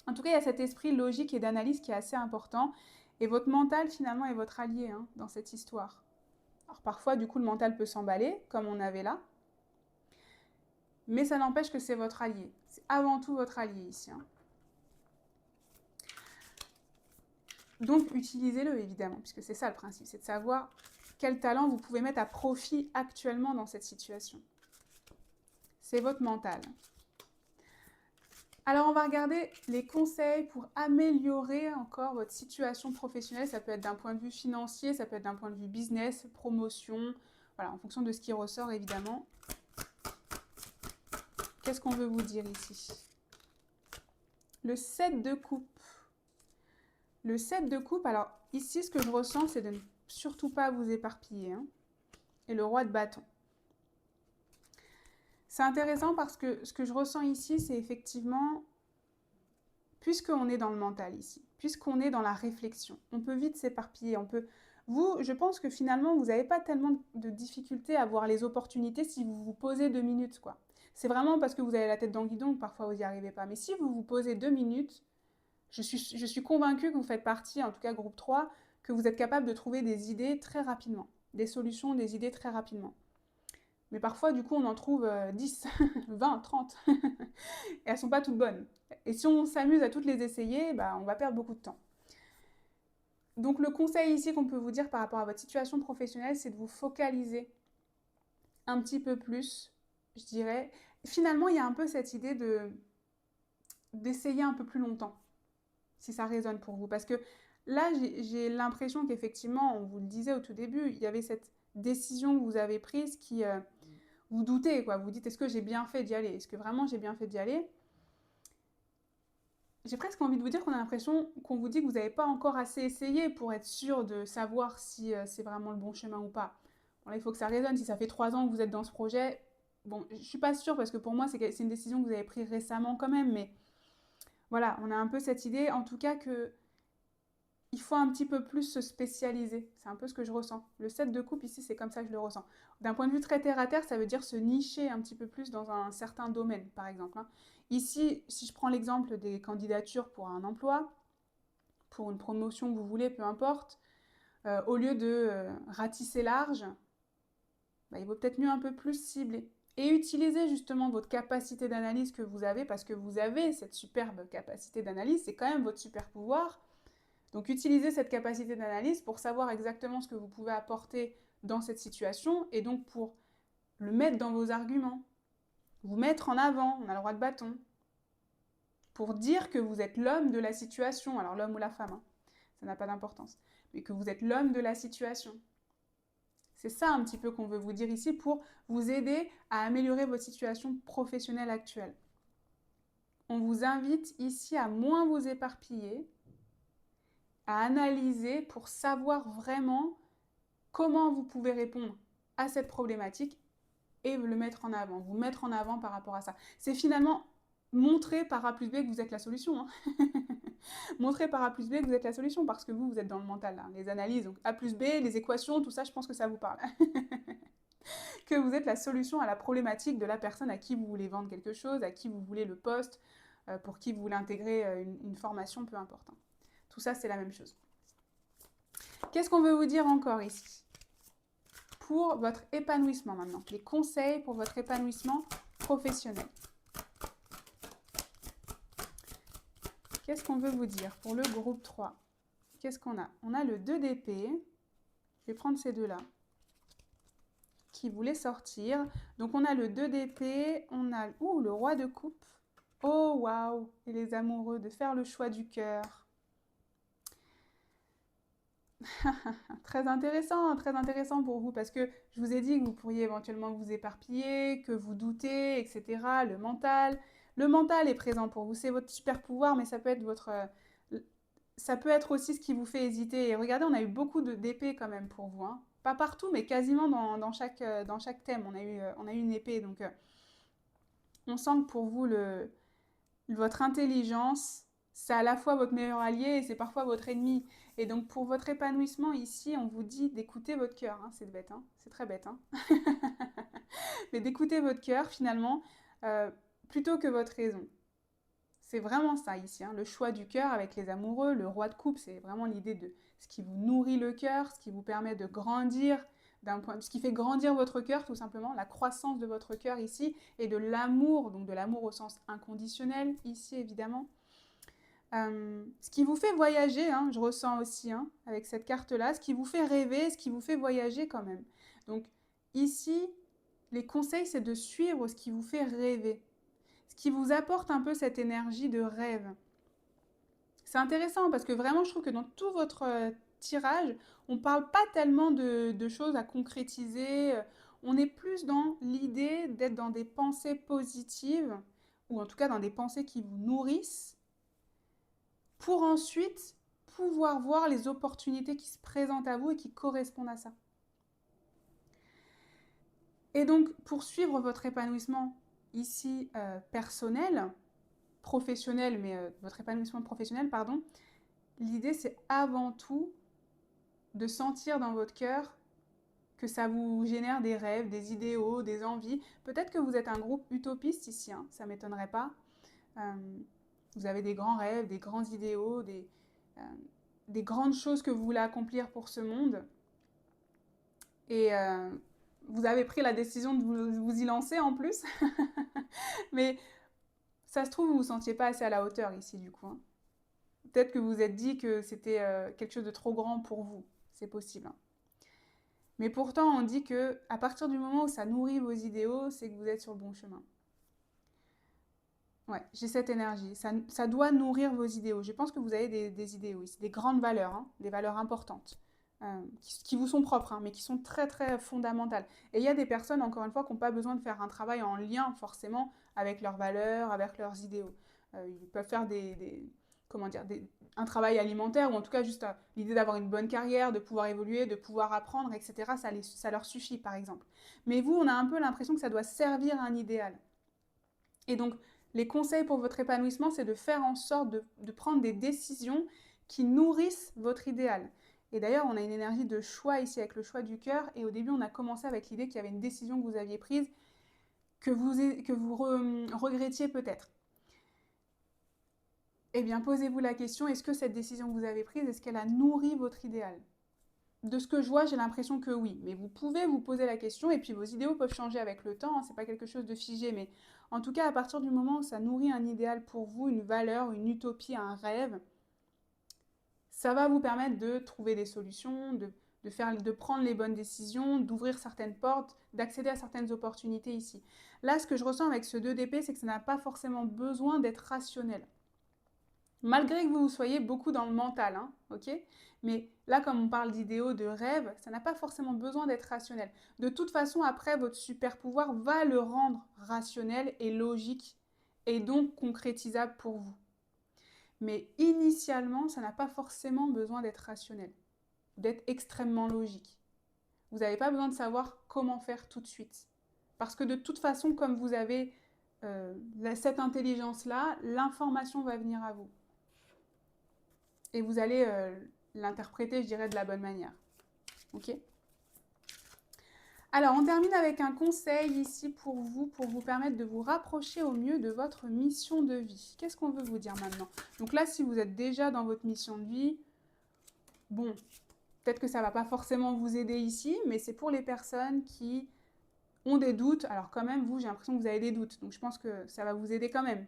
En tout cas, il y a cet esprit logique et d'analyse qui est assez important. Et votre mental, finalement, est votre allié hein, dans cette histoire. Alors parfois, du coup, le mental peut s'emballer, comme on avait là. Mais ça n'empêche que c'est votre allié. C'est avant tout votre allié ici. Hein. Donc, utilisez-le, évidemment, puisque c'est ça le principe. C'est de savoir quel talent vous pouvez mettre à profit actuellement dans cette situation. C'est votre mental. Alors, on va regarder les conseils pour améliorer encore votre situation professionnelle. Ça peut être d'un point de vue financier, ça peut être d'un point de vue business, promotion, voilà, en fonction de ce qui ressort, évidemment. Qu'est-ce qu'on veut vous dire ici? Le 7 de coupe. Le 7 de coupe, alors ici, ce que je ressens, c'est de ne surtout pas vous éparpiller. Hein. Et le roi de bâton. C'est intéressant parce que ce que je ressens ici, c'est effectivement, puisqu'on est dans le mental ici, puisqu'on est dans la réflexion, on peut vite s'éparpiller, je pense que finalement, vous n'avez pas tellement de difficultés à voir les opportunités si vous vous posez 2 minutes, quoi. C'est vraiment parce que vous avez la tête dans le guidon que parfois vous n'y arrivez pas. Mais si vous vous posez 2 minutes, je suis convaincue que vous faites partie, en tout cas groupe 3, que vous êtes capable de trouver des idées très rapidement, des solutions, des idées très rapidement. Mais parfois, du coup, on en trouve 10, 20, 30. Et elles ne sont pas toutes bonnes. Et si on s'amuse à toutes les essayer, bah, on va perdre beaucoup de temps. Donc le conseil ici qu'on peut vous dire par rapport à votre situation professionnelle, c'est de vous focaliser un petit peu plus, je dirais. Finalement, il y a un peu cette idée d'essayer un peu plus longtemps, si ça résonne pour vous. Parce que là, j'ai l'impression qu'effectivement, on vous le disait au tout début, il y avait cette décision que vous avez prise qui... vous doutez, quoi. Vous dites, est-ce que j'ai bien fait d'y aller? Est-ce que vraiment j'ai bien fait d'y aller? J'ai presque envie de vous dire qu'on a l'impression qu'on vous dit que vous n'avez pas encore assez essayé pour être sûr de savoir si c'est vraiment le bon chemin ou pas. Bon, là, il faut que ça résonne. Si ça fait 3 ans que vous êtes dans ce projet, bon, je ne suis pas sûre parce que pour moi, c'est une décision que vous avez prise récemment quand même. Mais voilà, on a un peu cette idée, en tout cas, que il faut un petit peu plus se spécialiser. C'est un peu ce que je ressens. Le 7 de coupe, ici, c'est comme ça que je le ressens. D'un point de vue très terre-à-terre, ça veut dire se nicher un petit peu plus dans un certain domaine, par exemple. Hein. Ici, si je prends l'exemple des candidatures pour un emploi, pour une promotion que vous voulez, peu importe, au lieu de ratisser large, bah, il vaut peut-être mieux un peu plus cibler. Et utiliser justement votre capacité d'analyse que vous avez, parce que vous avez cette superbe capacité d'analyse, c'est quand même votre super pouvoir. Donc utilisez cette capacité d'analyse pour savoir exactement ce que vous pouvez apporter dans cette situation et donc pour le mettre dans vos arguments, vous mettre en avant, on a le roi de bâton, pour dire que vous êtes l'homme de la situation, alors l'homme ou la femme, hein, ça n'a pas d'importance, mais que vous êtes l'homme de la situation. C'est ça un petit peu qu'on veut vous dire ici pour vous aider à améliorer votre situation professionnelle actuelle. On vous invite ici à moins vous éparpiller, à analyser pour savoir vraiment comment vous pouvez répondre à cette problématique et le mettre en avant, vous mettre en avant par rapport à ça. C'est finalement montrer par A plus B que vous êtes la solution. Hein. Montrer par A plus B que vous êtes la solution parce que vous êtes dans le mental. Hein. Les analyses, donc A plus B, les équations, tout ça, je pense que ça vous parle. Que vous êtes la solution à la problématique de la personne à qui vous voulez vendre quelque chose, à qui vous voulez le poste, pour qui vous voulez intégrer une formation, peu importe. Hein. Tout ça, c'est la même chose. Qu'est-ce qu'on veut vous dire encore ici? Pour votre épanouissement maintenant, les conseils pour votre épanouissement professionnel. Qu'est-ce qu'on veut vous dire pour le groupe 3? Qu'est-ce qu'on a? On a le 2 d'épée. Je vais prendre ces deux-là qui voulaient sortir. Donc on a le 2 d'épée, on a le roi de coupe. Oh waouh! Et les amoureux, de faire le choix du cœur. Très intéressant pour vous parce que je vous ai dit que vous pourriez éventuellement vous éparpiller, que vous doutez, etc. Le mental est présent pour vous, c'est votre super pouvoir, mais ça peut être aussi ce qui vous fait hésiter. Et regardez, on a eu beaucoup d'épées quand même pour vous, hein. Pas partout, mais quasiment dans chaque thème, on a eu une épée. Donc, on sent que pour vous, votre intelligence, c'est à la fois votre meilleur allié et c'est parfois votre ennemi. Et donc pour votre épanouissement ici, on vous dit d'écouter votre cœur. Hein, c'est bête, hein, c'est très bête. Hein. Mais d'écouter votre cœur finalement. euh, plutôt que votre raison. C'est vraiment ça ici, hein, le choix du cœur avec les amoureux, le roi de coupe, c'est vraiment l'idée de ce qui vous nourrit le cœur, ce qui vous permet de grandir, ce qui fait grandir votre cœur tout simplement, la croissance de votre cœur ici, et de l'amour, donc de l'amour au sens inconditionnel ici évidemment. Ce qui vous fait voyager, hein, je ressens aussi hein, avec cette carte-là, ce qui vous fait rêver, ce qui vous fait voyager quand même. Donc ici, les conseils, c'est de suivre ce qui vous fait rêver, ce qui vous apporte un peu cette énergie de rêve. C'est intéressant parce que vraiment, je trouve que dans tout votre tirage, on ne parle pas tellement de choses à concrétiser. On est plus dans l'idée d'être dans des pensées positives, ou en tout cas dans des pensées qui vous nourrissent, pour ensuite pouvoir voir les opportunités qui se présentent à vous et qui correspondent à ça. Et donc, pour suivre votre épanouissement ici personnel, professionnel, mais votre épanouissement professionnel, pardon, l'idée c'est avant tout de sentir dans votre cœur que ça vous génère des rêves, des idéaux, des envies. Peut-être que vous êtes un groupe utopiste ici, hein, ça ne m'étonnerait pas. Vous avez des grands rêves, des grands idéaux, des grandes choses que vous voulez accomplir pour ce monde. Et vous avez pris la décision de vous y lancer en plus. Mais ça se trouve, vous ne vous sentiez pas assez à la hauteur ici du coup. Hein. Peut-être que vous vous êtes dit que c'était quelque chose de trop grand pour vous. C'est possible. Hein. Mais pourtant, on dit que à partir du moment où ça nourrit vos idéaux, c'est que vous êtes sur le bon chemin. Ouais, j'ai cette énergie. Ça doit nourrir vos idéaux. Je pense que vous avez des idéaux ici, des grandes valeurs, hein, des valeurs importantes, qui vous sont propres, hein, mais qui sont très très fondamentales. Et il y a des personnes, encore une fois, qui n'ont pas besoin de faire un travail en lien forcément avec leurs valeurs, avec leurs idéaux. Ils peuvent faire comment dire, un travail alimentaire, ou en tout cas juste l'idée d'avoir une bonne carrière, de pouvoir évoluer, de pouvoir apprendre, etc. Ça leur suffit, par exemple. Mais vous, on a un peu l'impression que ça doit servir à un idéal. Et donc, les conseils pour votre épanouissement, c'est de faire en sorte de prendre des décisions qui nourrissent votre idéal. Et d'ailleurs, on a une énergie de choix ici avec le choix du cœur. Et au début, on a commencé avec l'idée qu'il y avait une décision que vous aviez prise, que vous regrettiez peut-être. Eh bien, posez-vous la question, est-ce que cette décision que vous avez prise, est-ce qu'elle a nourri votre idéal? De ce que je vois, j'ai l'impression que oui. Mais vous pouvez vous poser la question, et puis vos idéaux peuvent changer avec le temps, hein, c'est pas quelque chose de figé, mais en tout cas, à partir du moment où ça nourrit un idéal pour vous, une valeur, une utopie, un rêve, ça va vous permettre de trouver des solutions, de prendre les bonnes décisions, d'ouvrir certaines portes, d'accéder à certaines opportunités ici. Là, ce que je ressens avec ce 2 d'épée, c'est que ça n'a pas forcément besoin d'être rationnel. Malgré que vous soyez beaucoup dans le mental, hein, ok? Mais là, comme on parle d'idéaux, de rêves, ça n'a pas forcément besoin d'être rationnel. De toute façon, après, votre super pouvoir va le rendre rationnel et logique, et donc concrétisable pour vous. Mais initialement, ça n'a pas forcément besoin d'être rationnel, d'être extrêmement logique. Vous n'avez pas besoin de savoir comment faire tout de suite. Parce que de toute façon, comme vous avez cette intelligence-là, l'information va venir à vous. Et vous allez l'interpréter, je dirais, de la bonne manière. Ok? Alors, on termine avec un conseil ici pour vous permettre de vous rapprocher au mieux de votre mission de vie. Qu'est-ce qu'on veut vous dire maintenant? Donc là, si vous êtes déjà dans votre mission de vie, bon, peut-être que ça ne va pas forcément vous aider ici, mais c'est pour les personnes qui ont des doutes. Alors quand même, vous, j'ai l'impression que vous avez des doutes, donc je pense que ça va vous aider quand même.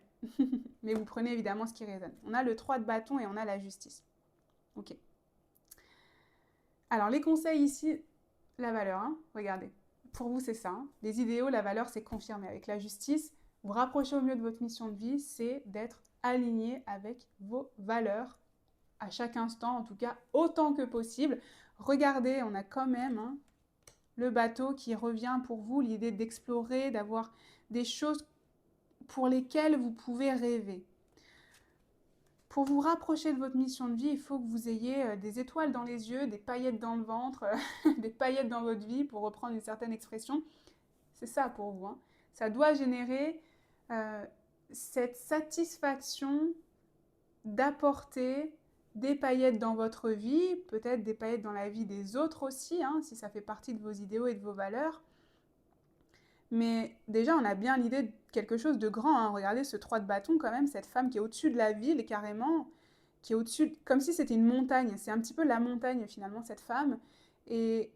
Mais vous prenez évidemment ce qui résonne. On a le 3 de bâton et on a la justice. Ok. Alors les conseils ici, la valeur, hein, regardez. Pour vous, c'est ça. Hein. Les idéaux, la valeur, c'est confirmé. Avec la justice, vous rapprochez au mieux de votre mission de vie, c'est d'être aligné avec vos valeurs à chaque instant, en tout cas autant que possible. Regardez, on a quand même hein, le bateau qui revient pour vous, l'idée d'explorer, d'avoir des choses pour lesquelles vous pouvez rêver. Pour vous rapprocher de votre mission de vie, il faut que vous ayez des étoiles dans les yeux, des paillettes dans le ventre, des paillettes dans votre vie, pour reprendre une certaine expression. C'est ça pour vous. Hein. Ça doit générer cette satisfaction d'apporter des paillettes dans votre vie, peut-être des paillettes dans la vie des autres aussi, hein, si ça fait partie de vos idéaux et de vos valeurs. Mais déjà, on a bien l'idée de quelque chose de grand, hein. Regardez ce 3 de bâton quand même, cette femme qui est au-dessus de la ville carrément, qui est au-dessus, comme si c'était une montagne. C'est un petit peu la montagne finalement, cette femme. Et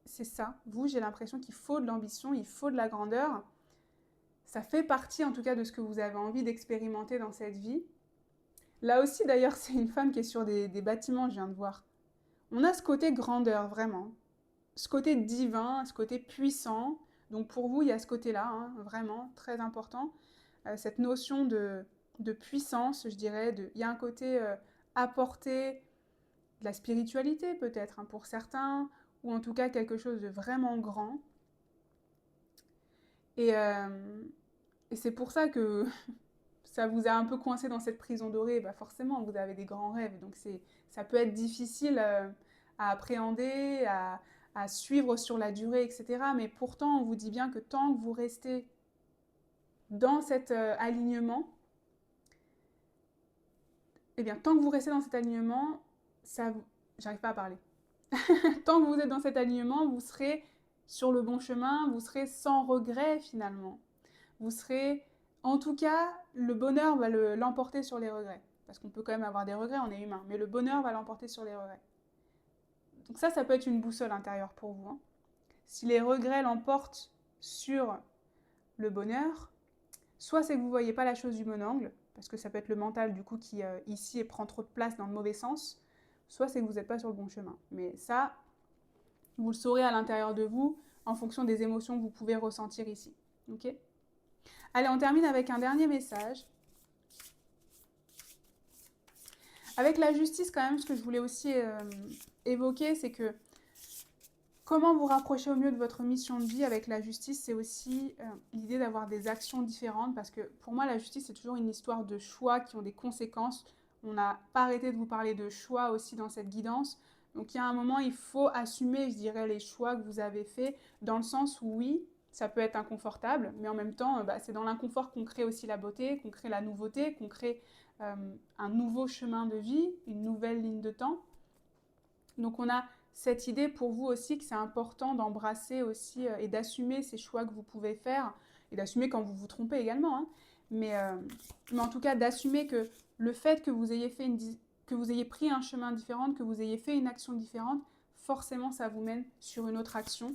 c'est ça. Vous, j'ai l'impression qu'il faut de l'ambition, il faut de la grandeur. Ça fait partie en tout cas de ce que vous avez envie d'expérimenter dans cette vie. Là aussi d'ailleurs, c'est une femme qui est sur des bâtiments, je viens de voir. On a ce côté grandeur, vraiment. Ce côté divin, ce côté puissant. Donc pour vous, il y a ce côté-là, hein, vraiment très important. Cette notion de puissance, je dirais. Il y a un côté apporter de la spiritualité peut-être, hein, pour certains, ou en tout cas quelque chose de vraiment grand. Et, euh, et c'est pour ça que ça vous a un peu coincé dans cette prison dorée. Bah forcément, vous avez des grands rêves, donc ça peut être difficile à appréhender, à suivre sur la durée, etc. Mais pourtant, on vous dit bien que tant que vous restez dans cet alignement, eh bien, tant que vous restez dans cet alignement, ça, j'arrive pas à parler. Tant que vous êtes dans cet alignement, vous serez sur le bon chemin, vous serez sans regret finalement. Vous serez, en tout cas, le bonheur va l'emporter sur les regrets. Parce qu'on peut quand même avoir des regrets, on est humain, mais le bonheur va l'emporter sur les regrets. Donc ça peut être une boussole intérieure pour vous, hein. Si les regrets l'emportent sur le bonheur, soit c'est que vous ne voyez pas la chose du bon angle, parce que ça peut être le mental du coup qui ici prend trop de place dans le mauvais sens, soit c'est que vous n'êtes pas sur le bon chemin. Mais ça, vous le saurez à l'intérieur de vous en fonction des émotions que vous pouvez ressentir ici. Ok ? Allez, on termine avec un dernier message. Avec la justice, quand même, ce que je voulais aussi évoquer, c'est que comment vous rapprocher au mieux de votre mission de vie avec la justice, c'est aussi l'idée d'avoir des actions différentes, parce que pour moi, la justice, c'est toujours une histoire de choix qui ont des conséquences. On n'a pas arrêté de vous parler de choix aussi dans cette guidance. Donc il y a un moment, il faut assumer, je dirais, les choix que vous avez faits, dans le sens où oui, ça peut être inconfortable, mais en même temps, c'est dans l'inconfort qu'on crée aussi la beauté, qu'on crée la nouveauté, qu'on crée un nouveau chemin de vie, une nouvelle ligne de temps. Donc on a cette idée pour vous aussi que c'est important d'embrasser aussi et d'assumer ces choix que vous pouvez faire, et d'assumer quand vous vous trompez également, hein. Mais en tout cas d'assumer que le fait que vous ayez que vous ayez pris un chemin différent, que vous ayez fait une action différente, forcément ça vous mène sur une autre action,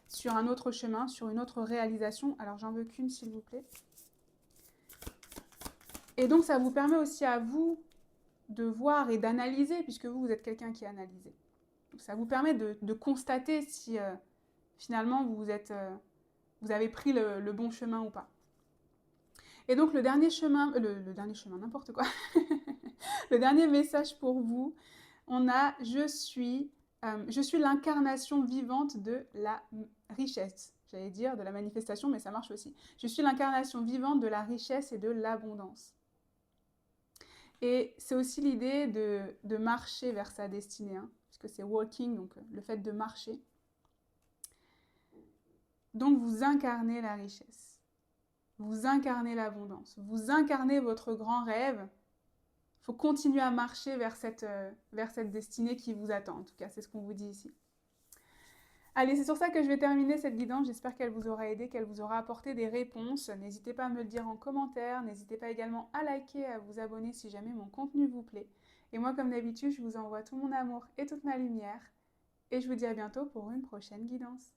sur un autre chemin, sur une autre réalisation. Alors j'en veux qu'une s'il vous plaît. Et donc ça vous permet aussi à vous de voir et d'analyser, puisque vous êtes quelqu'un qui est analysé. Donc ça vous permet de constater si finalement vous avez pris le bon chemin ou pas. Et donc le dernier chemin, le dernier chemin, n'importe quoi, le dernier message pour vous, on a je suis l'incarnation vivante de la richesse. J'allais dire de la manifestation, mais ça marche aussi. Je suis l'incarnation vivante de la richesse et de l'abondance. Et c'est aussi l'idée de marcher vers sa destinée, hein, puisque c'est walking, donc le fait de marcher. Donc vous incarnez la richesse, vous incarnez l'abondance, vous incarnez votre grand rêve. Il faut continuer à marcher vers cette destinée qui vous attend. En tout cas, c'est ce qu'on vous dit ici. Allez, c'est sur ça que je vais terminer cette guidance. J'espère qu'elle vous aura aidé, qu'elle vous aura apporté des réponses. N'hésitez pas à me le dire en commentaire. N'hésitez pas également à liker, à vous abonner si jamais mon contenu vous plaît. Et moi, comme d'habitude, je vous envoie tout mon amour et toute ma lumière. Et je vous dis à bientôt pour une prochaine guidance.